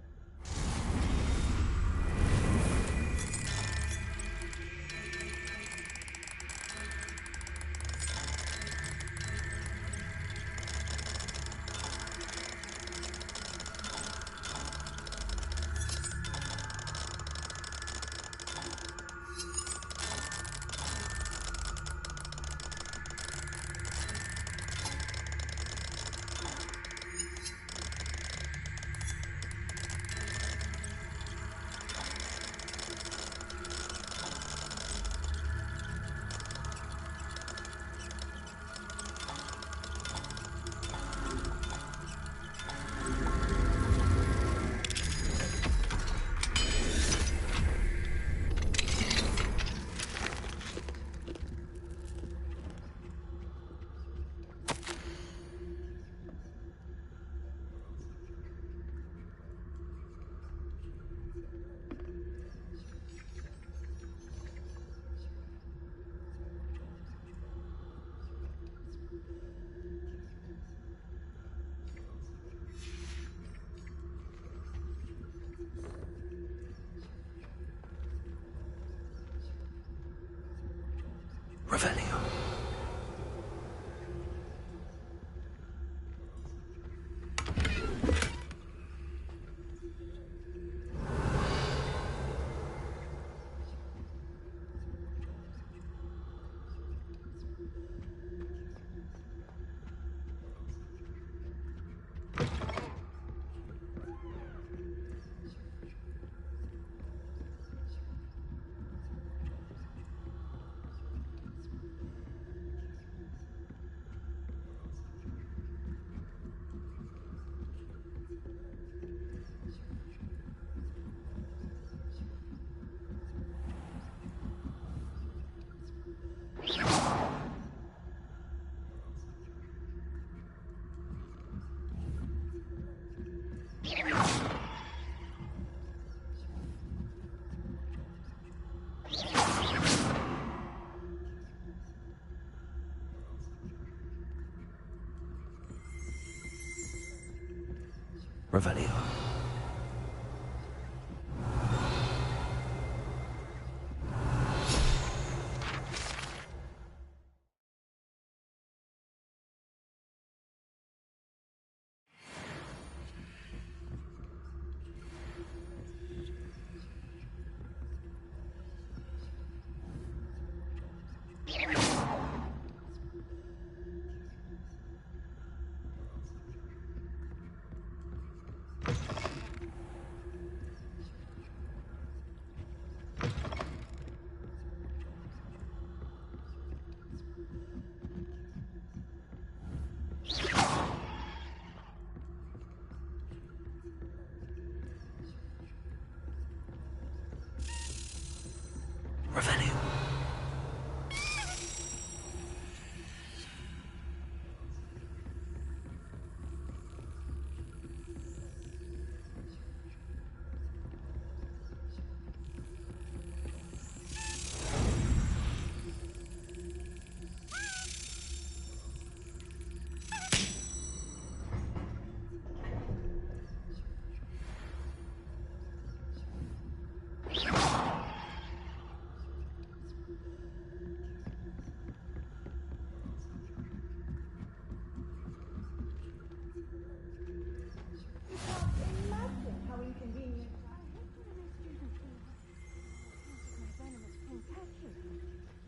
Revelio. Revelio. Revelio.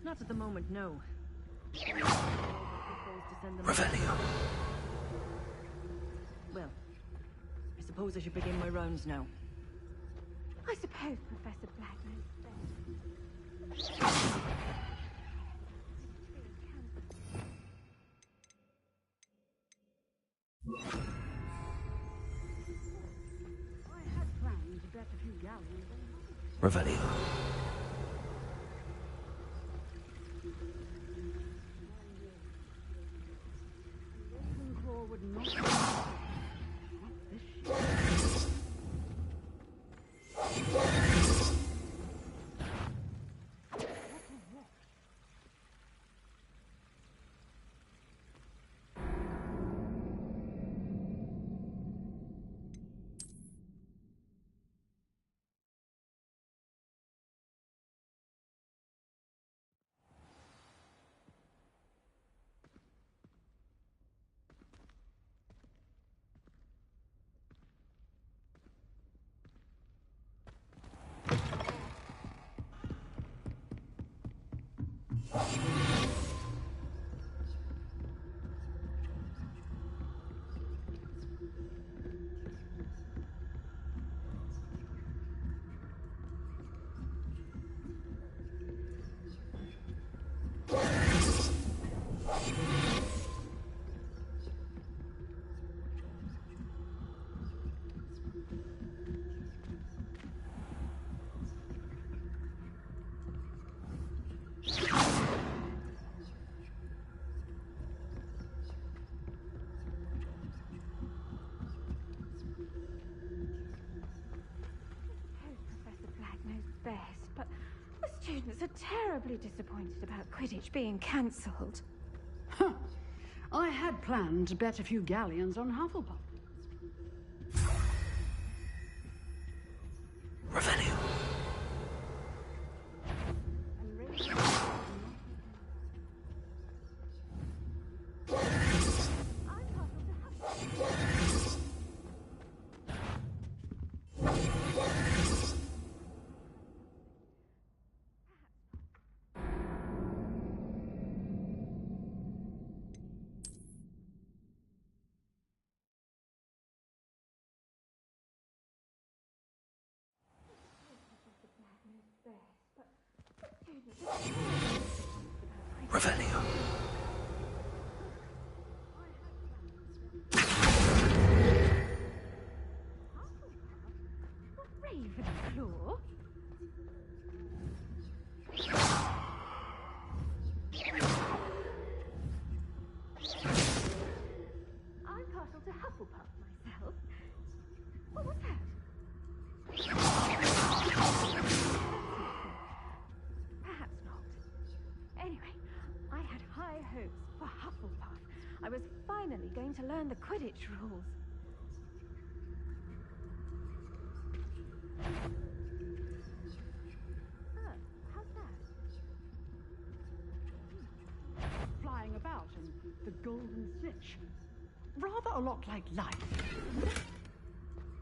Not at the moment, no. Revelio. Well, I suppose I should begin my rounds now. I suppose, Professor Blackman. Revelio. Best, but the students are terribly disappointed about Quidditch being cancelled. Huh. I had planned to bet a few galleons on Hufflepuff. Revelio. Revelio. Ravenclaw? I'm partial to Hufflepuff myself. What was that? Perhaps not. Anyway, I had high hopes for Hufflepuff. I was finally going to learn the Quidditch rules. Oh, how's that? Flying about in the golden snitch. Rather a lot like life.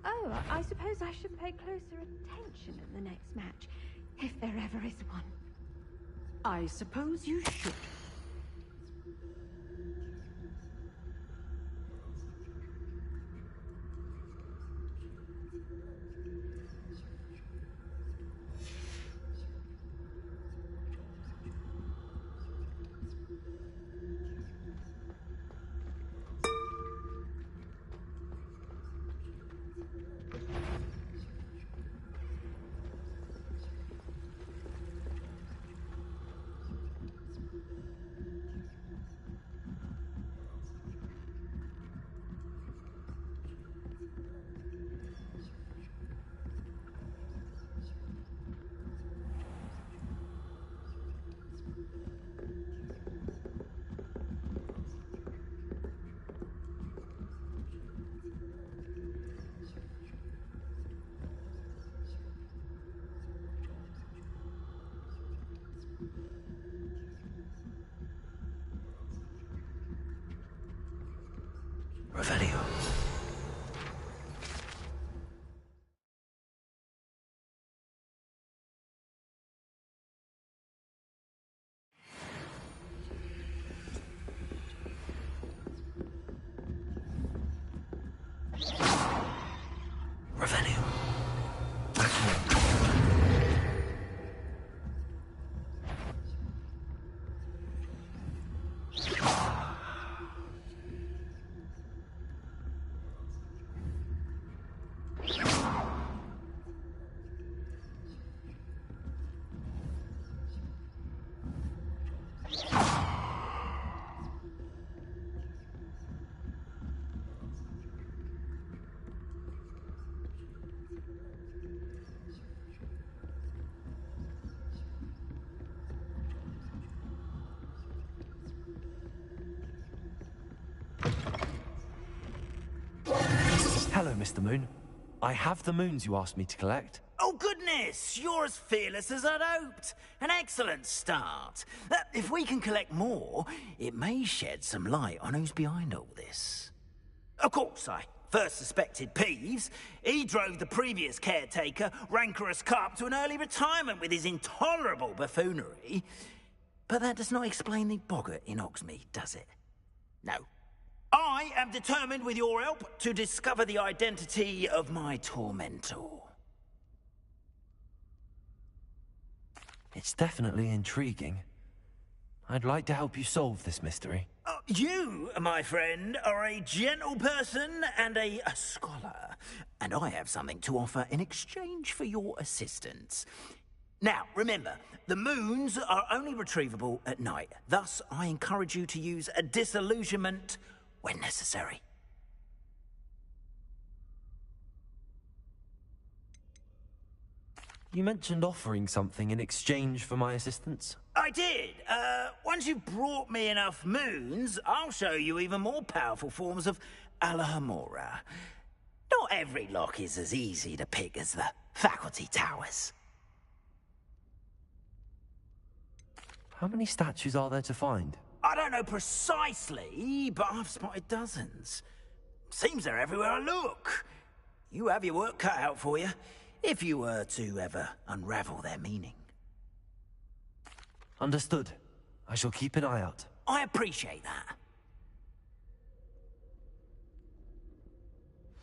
Oh, I suppose I should pay closer attention in the next match, if there ever is one. I suppose you should. Revelio. Revelio. Mr. Moon. I have the moons you asked me to collect. Oh, goodness! You're as fearless as I'd hoped. An excellent start. If we can collect more, it may shed some light on who's behind all this. Of course, I first suspected Peeves. He drove the previous caretaker, Rancorous Carp, to an early retirement with his intolerable buffoonery. But that does not explain the boggart in Hogsmeade, does it? No. I am determined, with your help, to discover the identity of my tormentor. It's definitely intriguing. I'd like to help you solve this mystery. You, my friend, are a gentle person and a scholar, and I have something to offer in exchange for your assistance. Now, remember, the moons are only retrievable at night. Thus, I encourage you to use a disillusionment when necessary. You mentioned offering something in exchange for my assistance? I did. Once you've brought me enough moons, I'll show you even more powerful forms of Alohomora. Not every lock is as easy to pick as the faculty towers. How many statues are there to find? I don't know precisely, but I've spotted dozens. Seems they're everywhere I look. You have your work cut out for you, if you were to ever unravel their meaning. Understood. I shall keep an eye out. I appreciate that.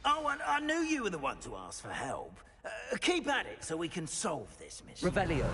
Oh, and I knew you were the one to ask for help. Keep at it so we can solve this mystery. Revelio.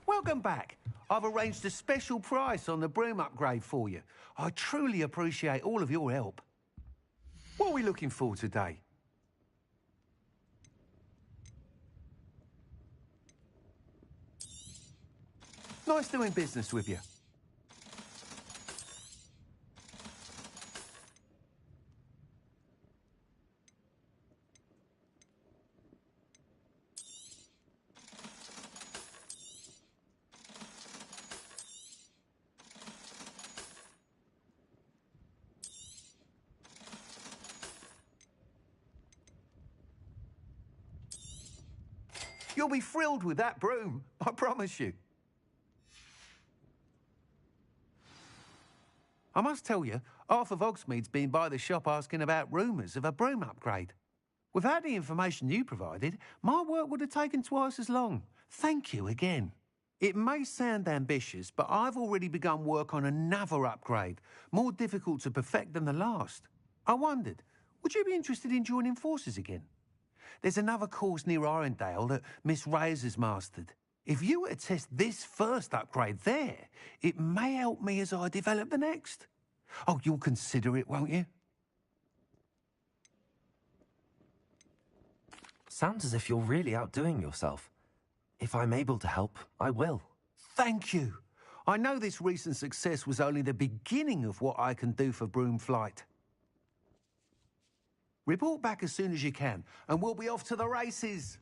Welcome back. I've arranged a special price on the broom upgrade for you. I truly appreciate all of your help. What are we looking for today? Nice doing business with you. You'll be thrilled with that broom, I promise you. I must tell you, half of Hogsmeade's been by the shop asking about rumours of a broom upgrade. Without the information you provided, my work would have taken twice as long. Thank you again. It may sound ambitious, but I've already begun work on another upgrade, more difficult to perfect than the last. I wondered, would you be interested in joining forces again? There's another course near Arendelle that Miss Reyes has mastered. If you were to test this first upgrade there, it may help me as I develop the next. Oh, you'll consider it, won't you? Sounds as if you're really outdoing yourself. If I'm able to help, I will. Thank you. I know this recent success was only the beginning of what I can do for Broomflight. Report back as soon as you can, and we'll be off to the races.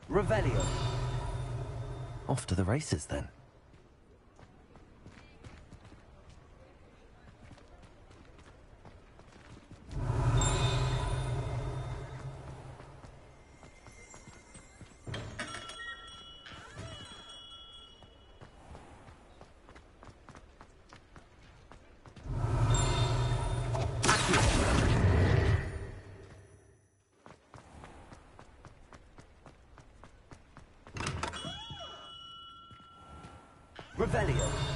Revelio. Off to the races, then. Revelio.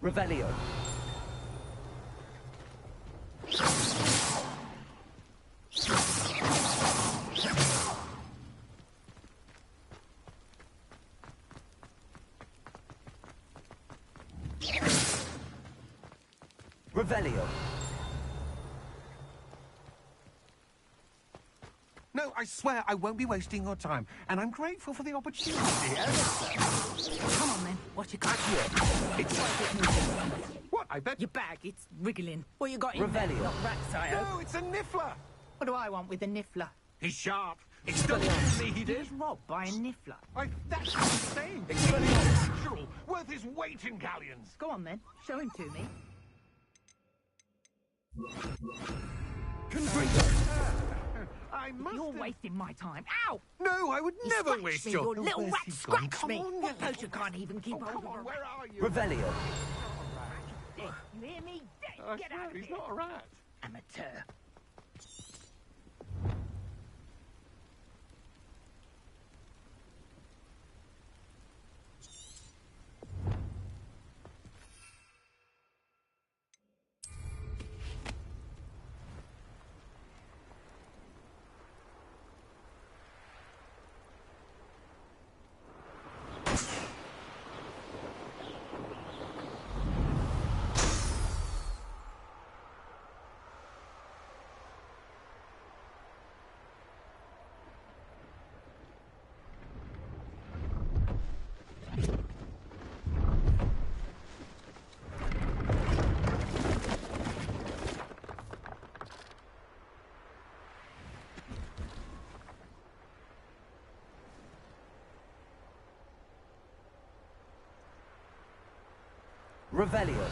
Revelio. Revelio. No, I swear I won't be wasting your time, and I'm grateful for the opportunity. Come on, then. What you got here? It's what? I bet your bag. It's wriggling. What you got in Revelio. there? Not rats, I hope. No, it's a niffler. What do I want with a niffler? He's sharp. It's not easy he He did. was robbed by a niffler. That's insane. It's natural, worth his weight in galleons. Go on, then. Show him to me. I must You're have... wasting my time. Ow! No, I would You never scratched waste me, your... you little where's rat he gone? scratched Come me. on, What you- poacher can't even keep hold of a where are you? Revelio. You hear me? I Get swear, out of he's here. not a rat. Amateur. Revelio.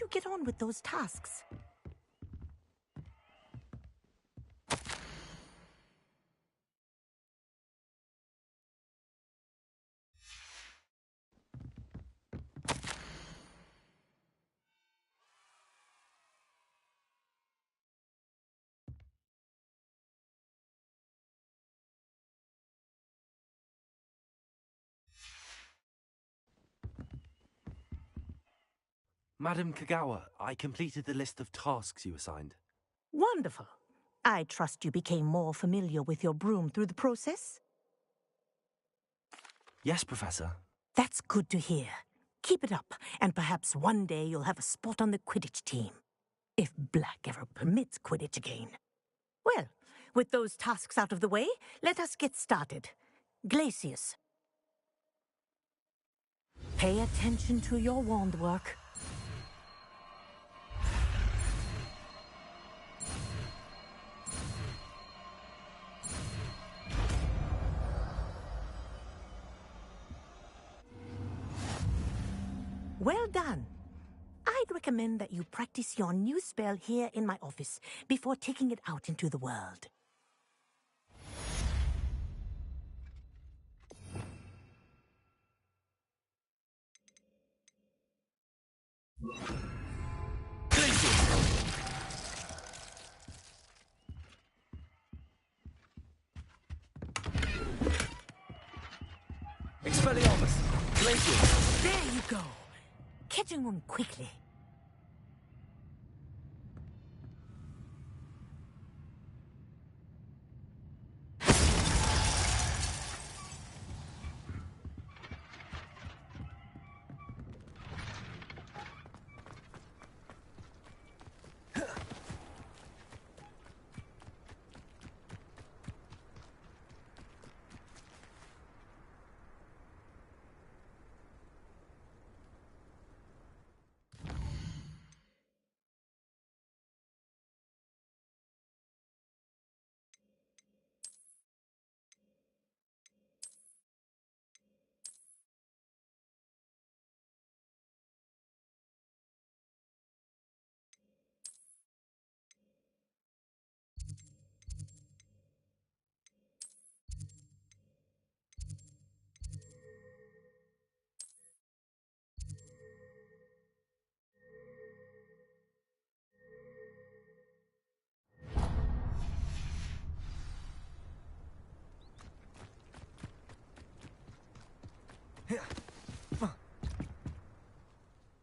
you get on with those tasks? Madam Kagawa, I completed the list of tasks you assigned. Wonderful. I trust you became more familiar with your broom through the process? Yes, Professor. That's good to hear. Keep it up, and perhaps one day you'll have a spot on the Quidditch team. If Black ever permits Quidditch again. Well, with those tasks out of the way, let us get started. Glacius. Pay attention to your wand work. Well done. I'd recommend that you practice your new spell here in my office before taking it out into the world. Expelliarmus! Glacius! There you go. Catching on quickly.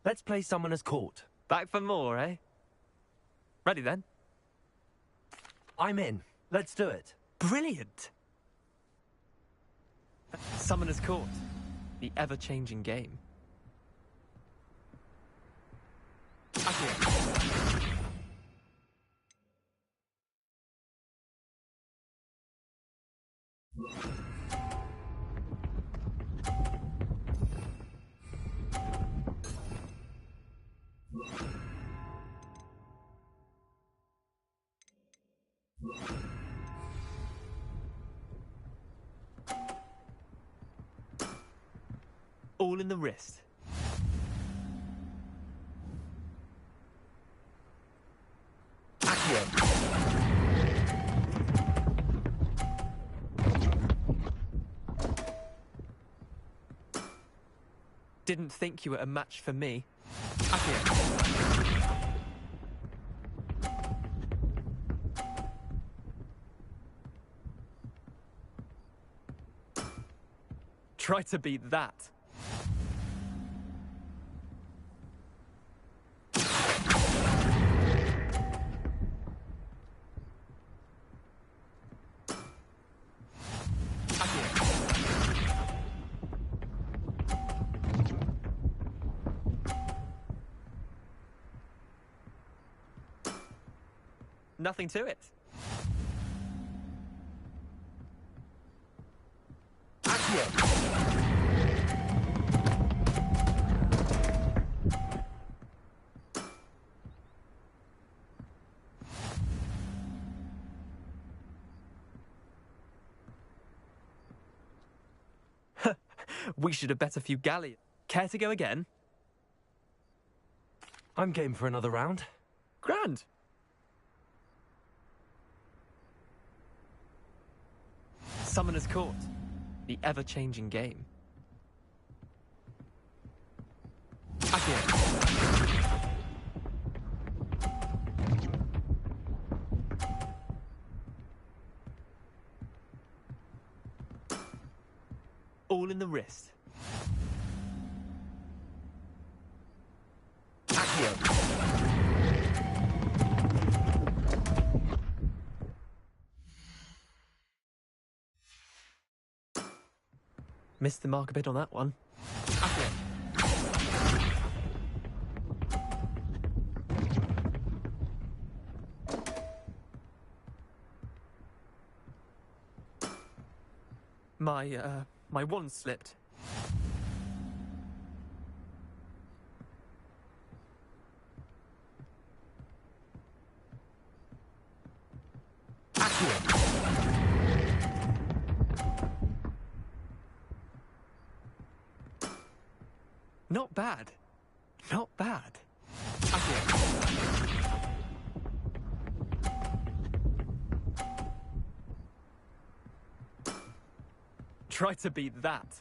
Let's play Summoner's Court. Back for more, eh? Ready then? I'm in. Let's do it. Brilliant! Summoner's Court. The ever-changing game. All in the wrist. Didn't think you were a match for me. Try to beat that. Nothing to it. We should have bet a few galleons. Care to go again? I'm game for another round. Grand. Summoner's Court. The ever-changing game. Accio. All in the wrist. Accio. Missed the mark a bit on that one. Accio. My wand slipped. Not bad. Not bad. Try to beat that.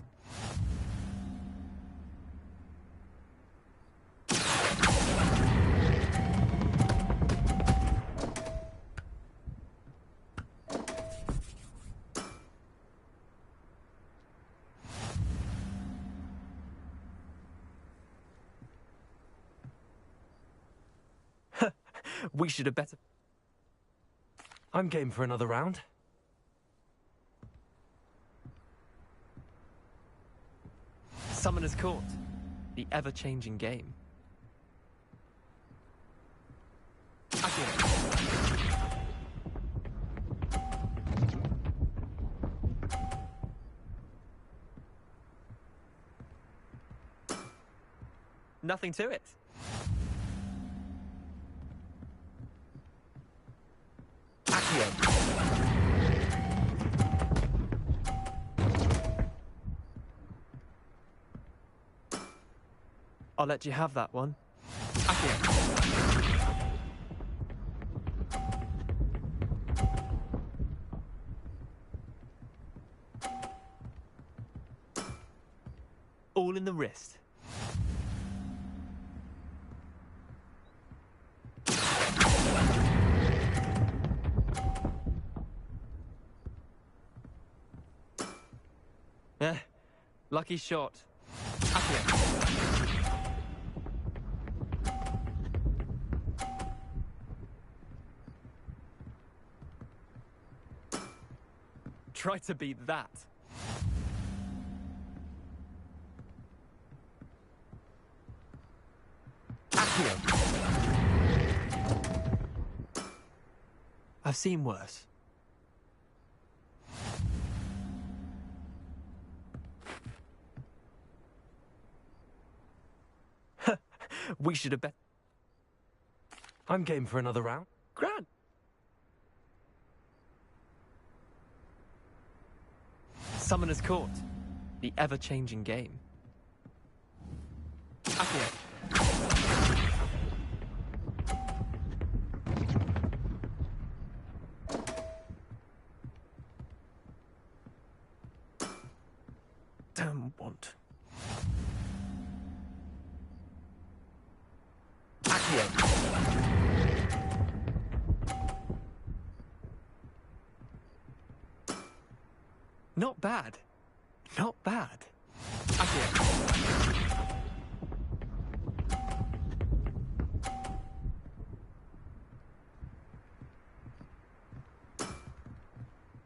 We should have better. I'm game for another round. Summoner's Court. The ever-changing game. Accio. Nothing to it. I'll let you have that one. All in the wrist. Lucky shot. Try to beat that. I've seen worse. We should have bet. I'm game for another round. Grand. Summoner's Court. The ever-changing game. Accio. Damn want. Not bad. Not bad.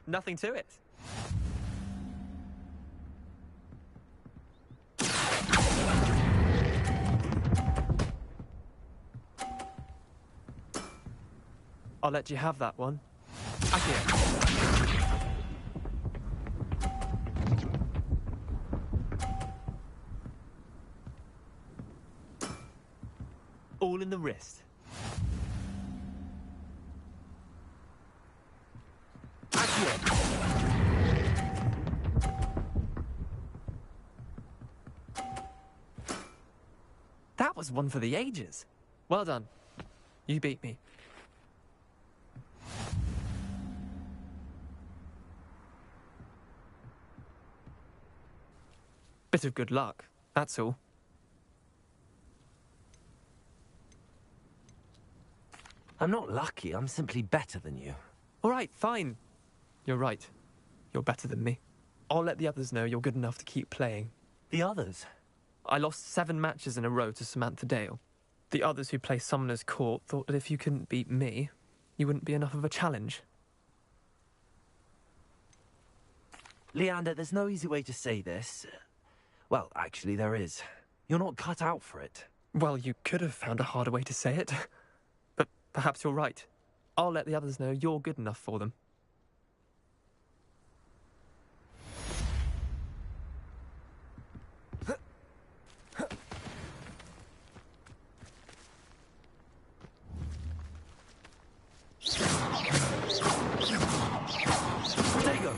Nothing to it. I'll let you have that one. All in the wrist. That was one for the ages. Well done. You beat me. Bit of good luck, that's all. I'm not lucky, I'm simply better than you. All right, fine. You're right. You're better than me. I'll let the others know you're good enough to keep playing. The others? I lost 7 matches in a row to Samantha Dale. The others who play Summoner's Court thought that if you couldn't beat me, you wouldn't be enough of a challenge. Leander, there's no easy way to say this. Well, actually, there is. You're not cut out for it. Well, you could have found a harder way to say it. But perhaps you're right. I'll let the others know you're good enough for them. Protego!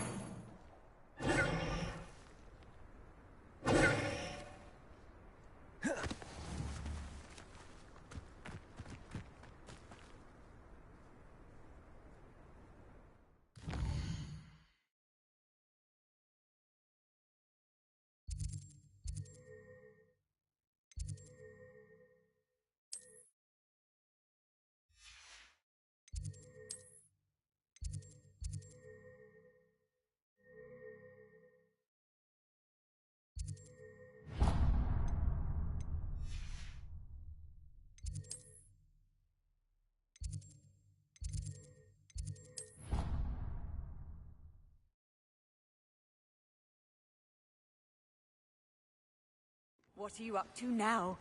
What are you up to now?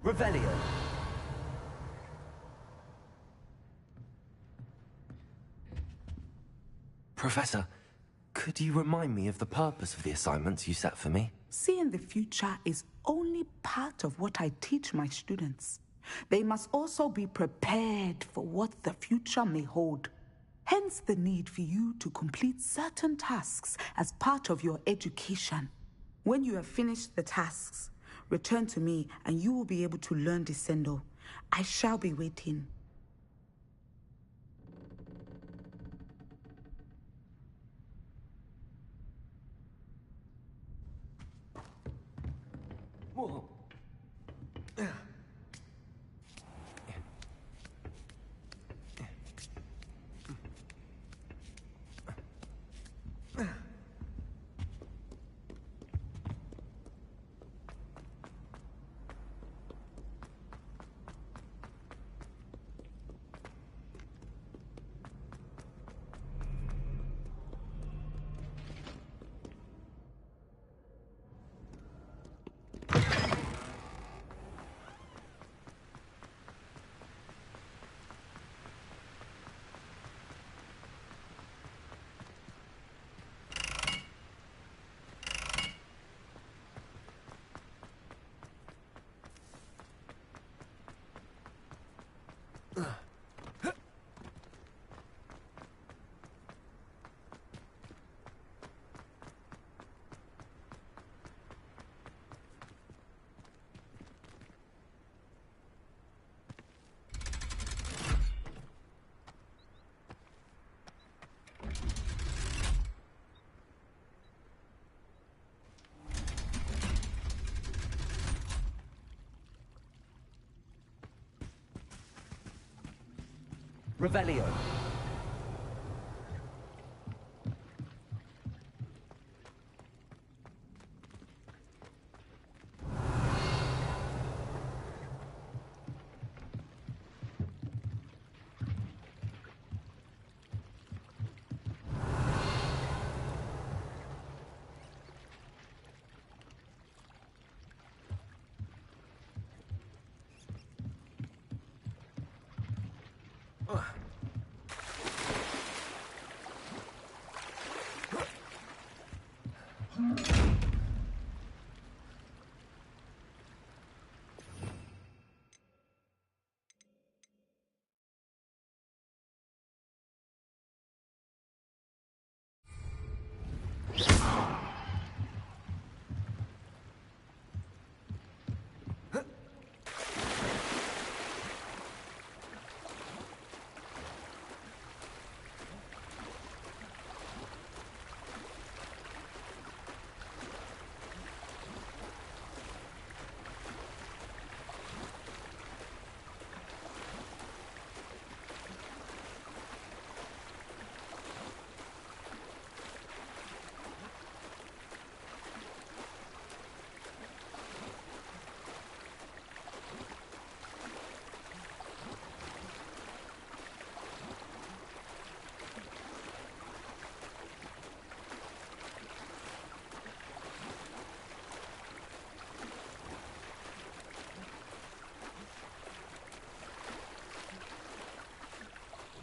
Revelio. Professor, could you remind me of the purpose of the assignments you set for me? Seeing the future is only part of what I teach my students. They must also be prepared for what the future may hold. Hence the need for you to complete certain tasks as part of your education. When you have finished the tasks, return to me and you will be able to learn Descendo. I shall be waiting. Whoa. Revelio.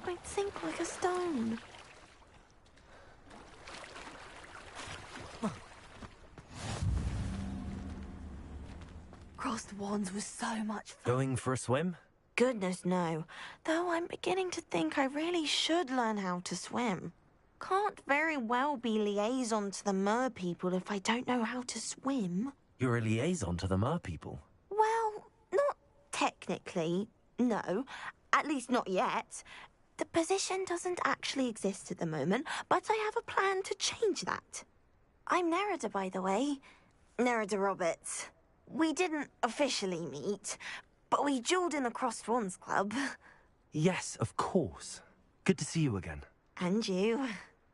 I'd sink like a stone. Crossed wands was so much fun. Going for a swim? Goodness, no. Though I'm beginning to think I really should learn how to swim. Can't very well be liaison to the mer people if I don't know how to swim. You're a liaison to the mer people. Well, not technically, no. At least not yet. The position doesn't actually exist at the moment, but I have a plan to change that. I'm Nerida, by the way. Nerida Roberts. We didn't officially meet, but we duelled in the Crossed Wands Club. Yes, of course. Good to see you again. And you.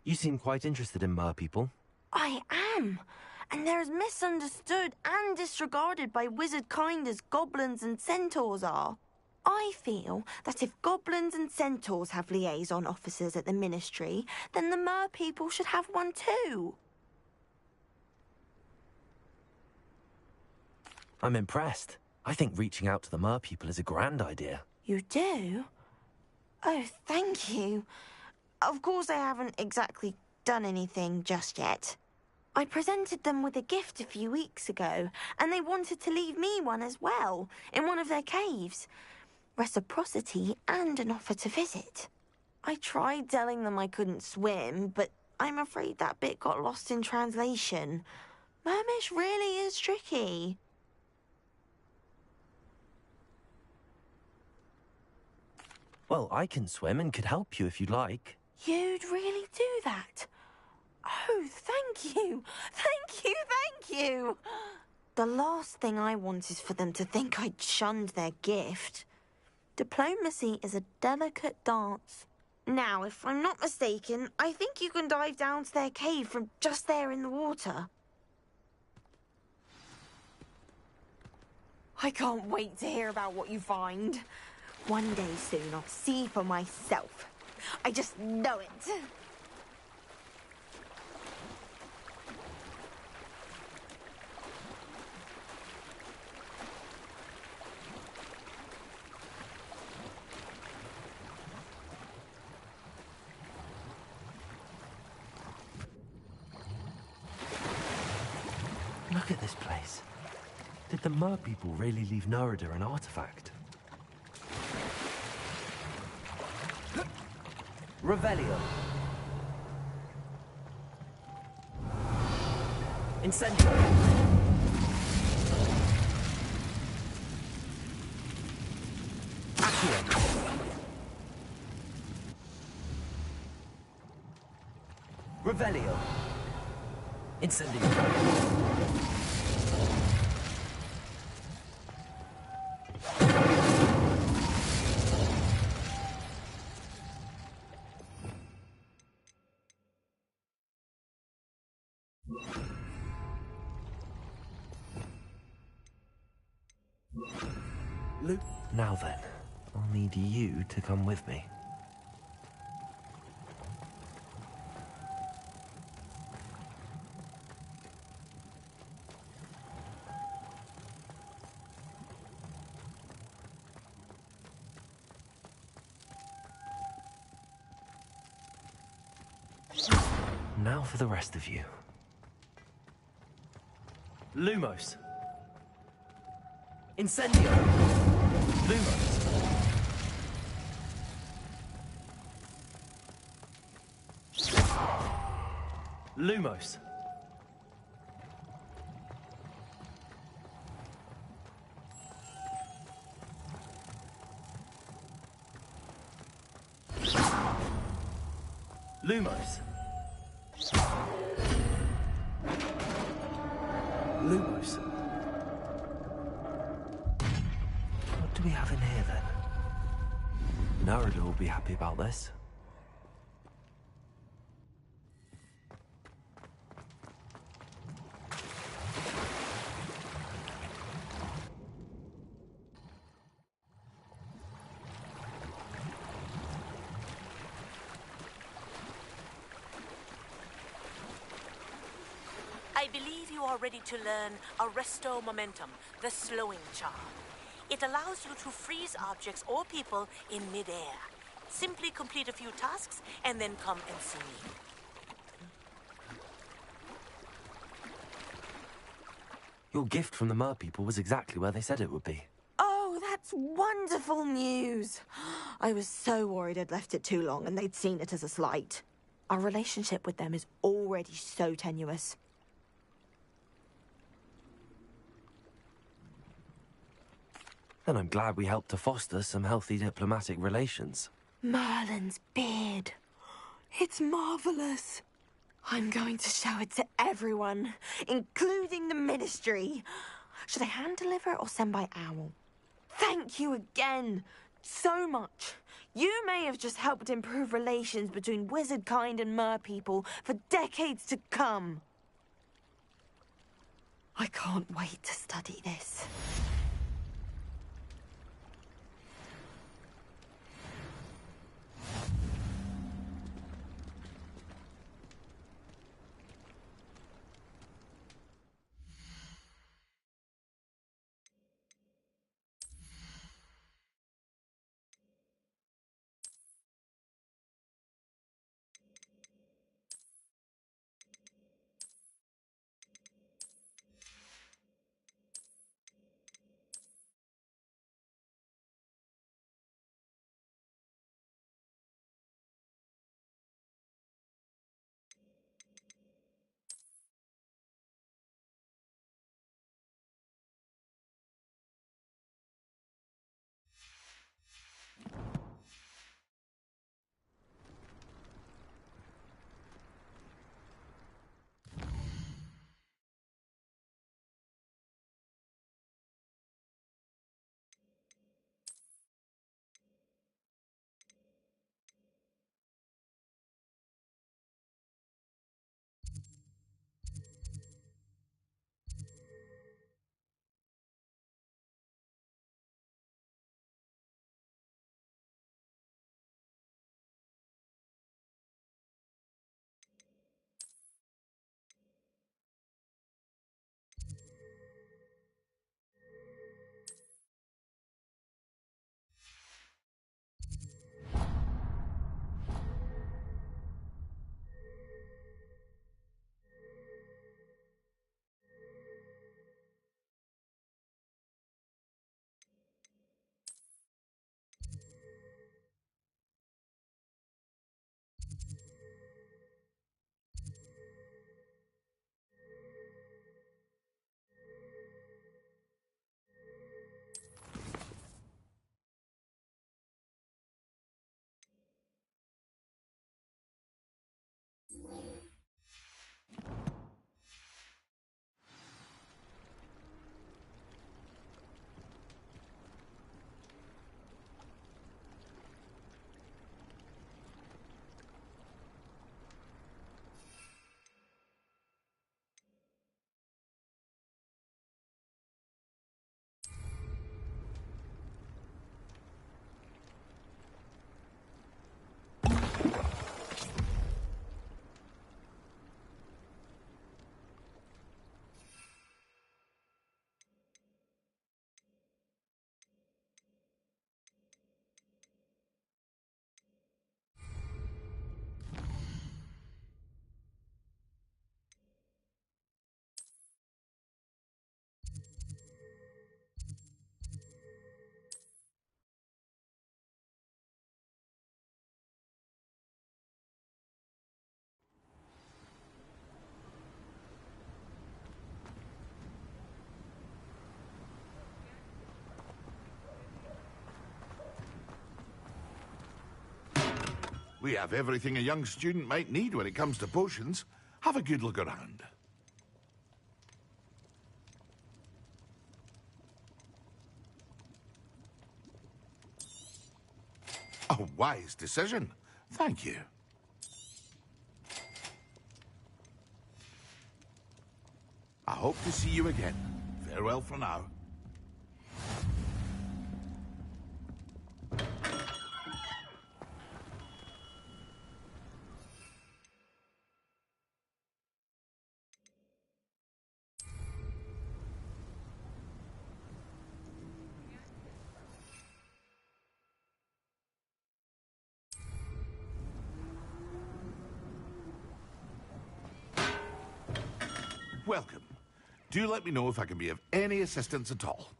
You seem quite interested in mer people. I am. And they're as misunderstood and disregarded by wizard kind as goblins and centaurs are. I feel that if goblins and centaurs have liaison officers at the Ministry, then the mer people should have one too. I'm impressed. I think reaching out to the mer people is a grand idea. You do? Oh, thank you. Of course I haven't exactly done anything just yet. I presented them with a gift a few weeks ago, and they wanted to leave me one as well, in one of their caves. Reciprocity and an offer to visit. I tried telling them I couldn't swim, but I'm afraid that bit got lost in translation. Mermish really is tricky. Well, I can swim and could help you if you'd like. You'd really do that? Oh, thank you! Thank you, thank you! The last thing I want is for them to think I'd shunned their gift. Diplomacy is a delicate dance. Now, if I'm not mistaken, I think you can dive down to their cave from just there in the water. I can't wait to hear about what you find. One day soon, I'll see for myself. I just know it. Look at this place. Did the mer people really leave Nerida an artifact? Revelio. Incendio. Accio. Revelio. Incendio. Now then, I'll need you to come with me. Now for the rest of you. Lumos. Incendio. Lumos. Lumos. Lumos. Lumos. What do we have in here then? Narada will be happy about this. I believe you are ready to learn Arresto Momentum, the slowing charm. It allows you to freeze objects or people in midair. Simply complete a few tasks and then come and see me. Your gift from the Mer people was exactly where they said it would be. Oh, that's wonderful news. I was so worried I'd left it too long and they'd seen it as a slight. Our relationship with them is already so tenuous. Then I'm glad we helped to foster some healthy diplomatic relations. Merlin's beard. It's marvelous. I'm going to show it to everyone, including the Ministry. Should I hand deliver it or send by owl? Thank you again so much. You may have just helped improve relations between wizard kind and mer people for decades to come. I can't wait to study this. We have everything a young student might need when it comes to potions. Have a good look around. A wise decision. Thank you. I hope to see you again. Farewell for now. Welcome. Do let me know if I can be of any assistance at all.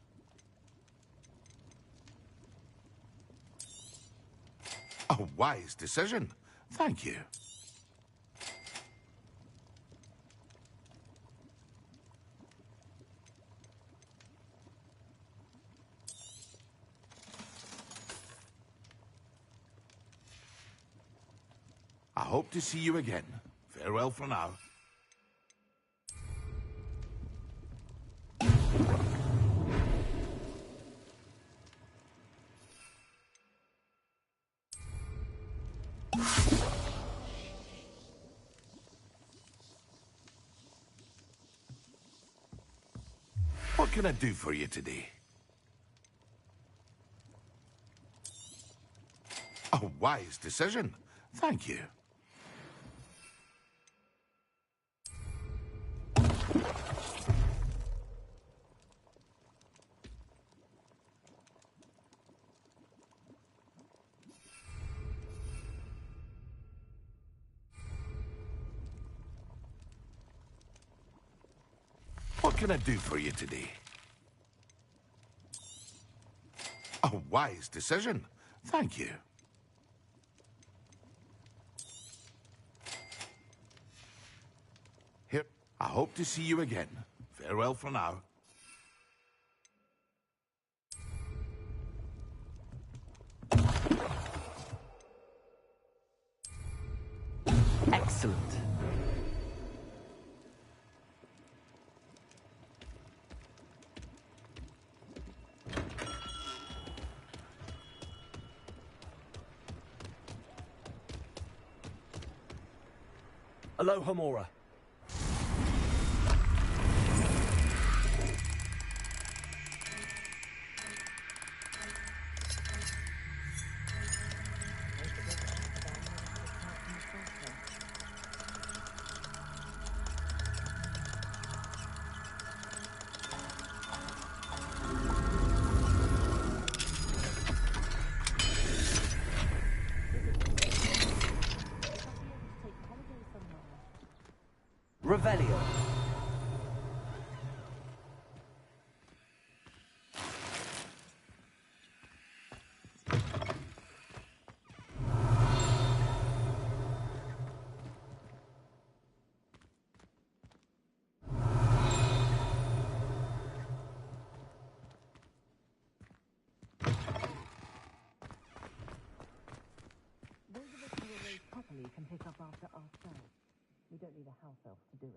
A wise decision. Thank you. I hope to see you again. Farewell for now. What can I do for you today? A wise decision. Thank you. What can I do for you today? A wise decision. Thank you. Here, I hope to see you again. Farewell for now. Excellent. Aloha Mora. Revelio. Those of us who were raised properly can pick up after ourselves. We don't need a house elf to do it.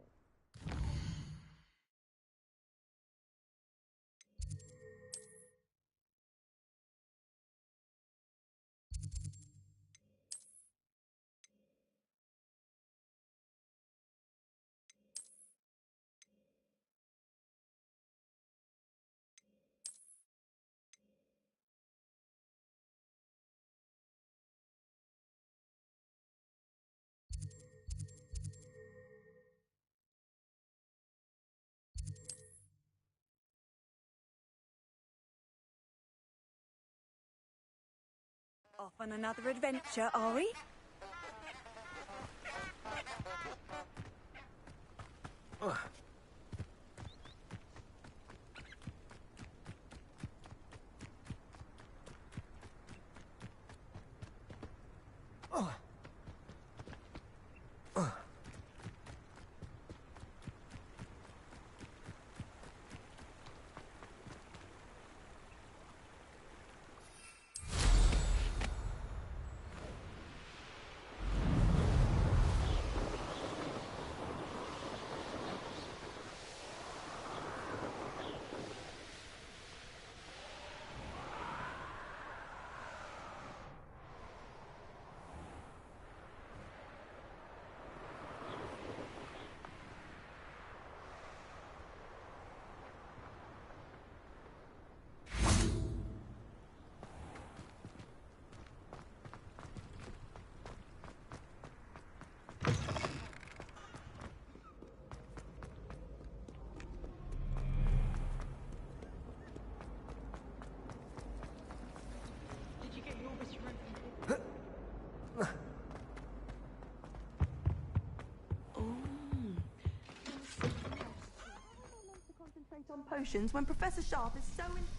Off on another adventure, are we? potions when Professor Sharp is so intimidating.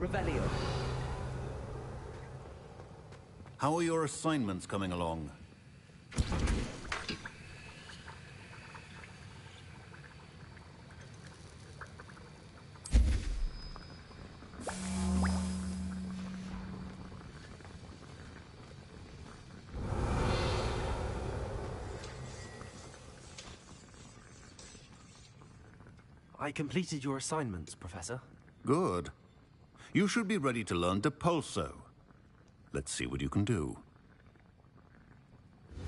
Revelio. How are your assignments coming along? I completed your assignments, Professor. Good. You should be ready to learn Depulso. Let's see what you can do.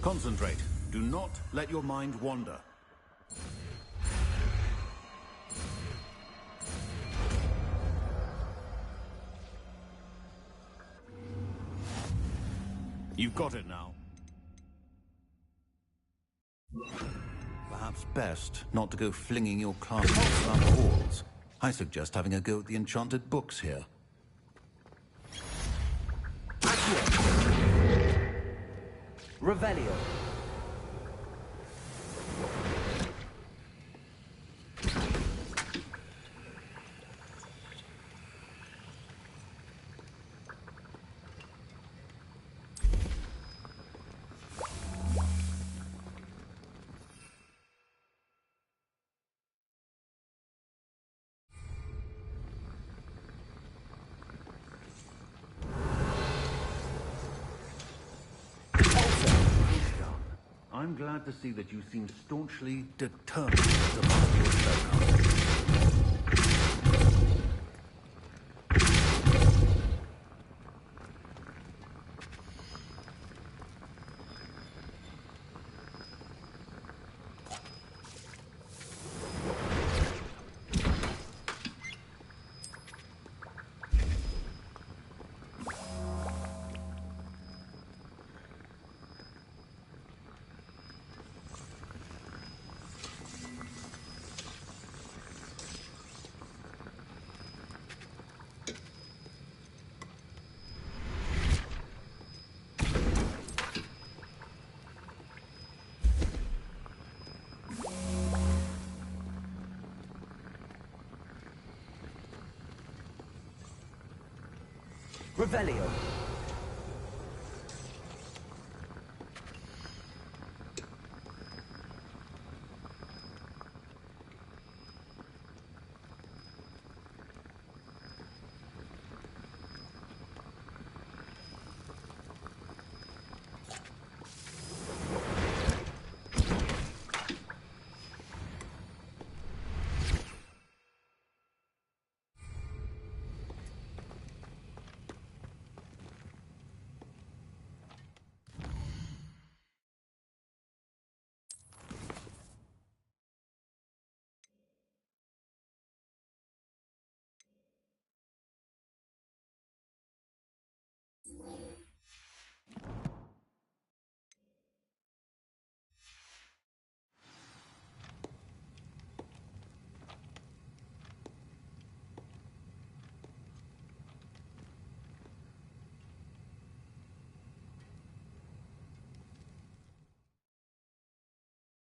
Concentrate. Do not let your mind wander. You've got it now. Perhaps best not to go flinging your classmates around the halls. I suggest having a go at the enchanted books here. Revelio. I'm glad to see that you seem staunchly determined to master your spellcraft. Revelio.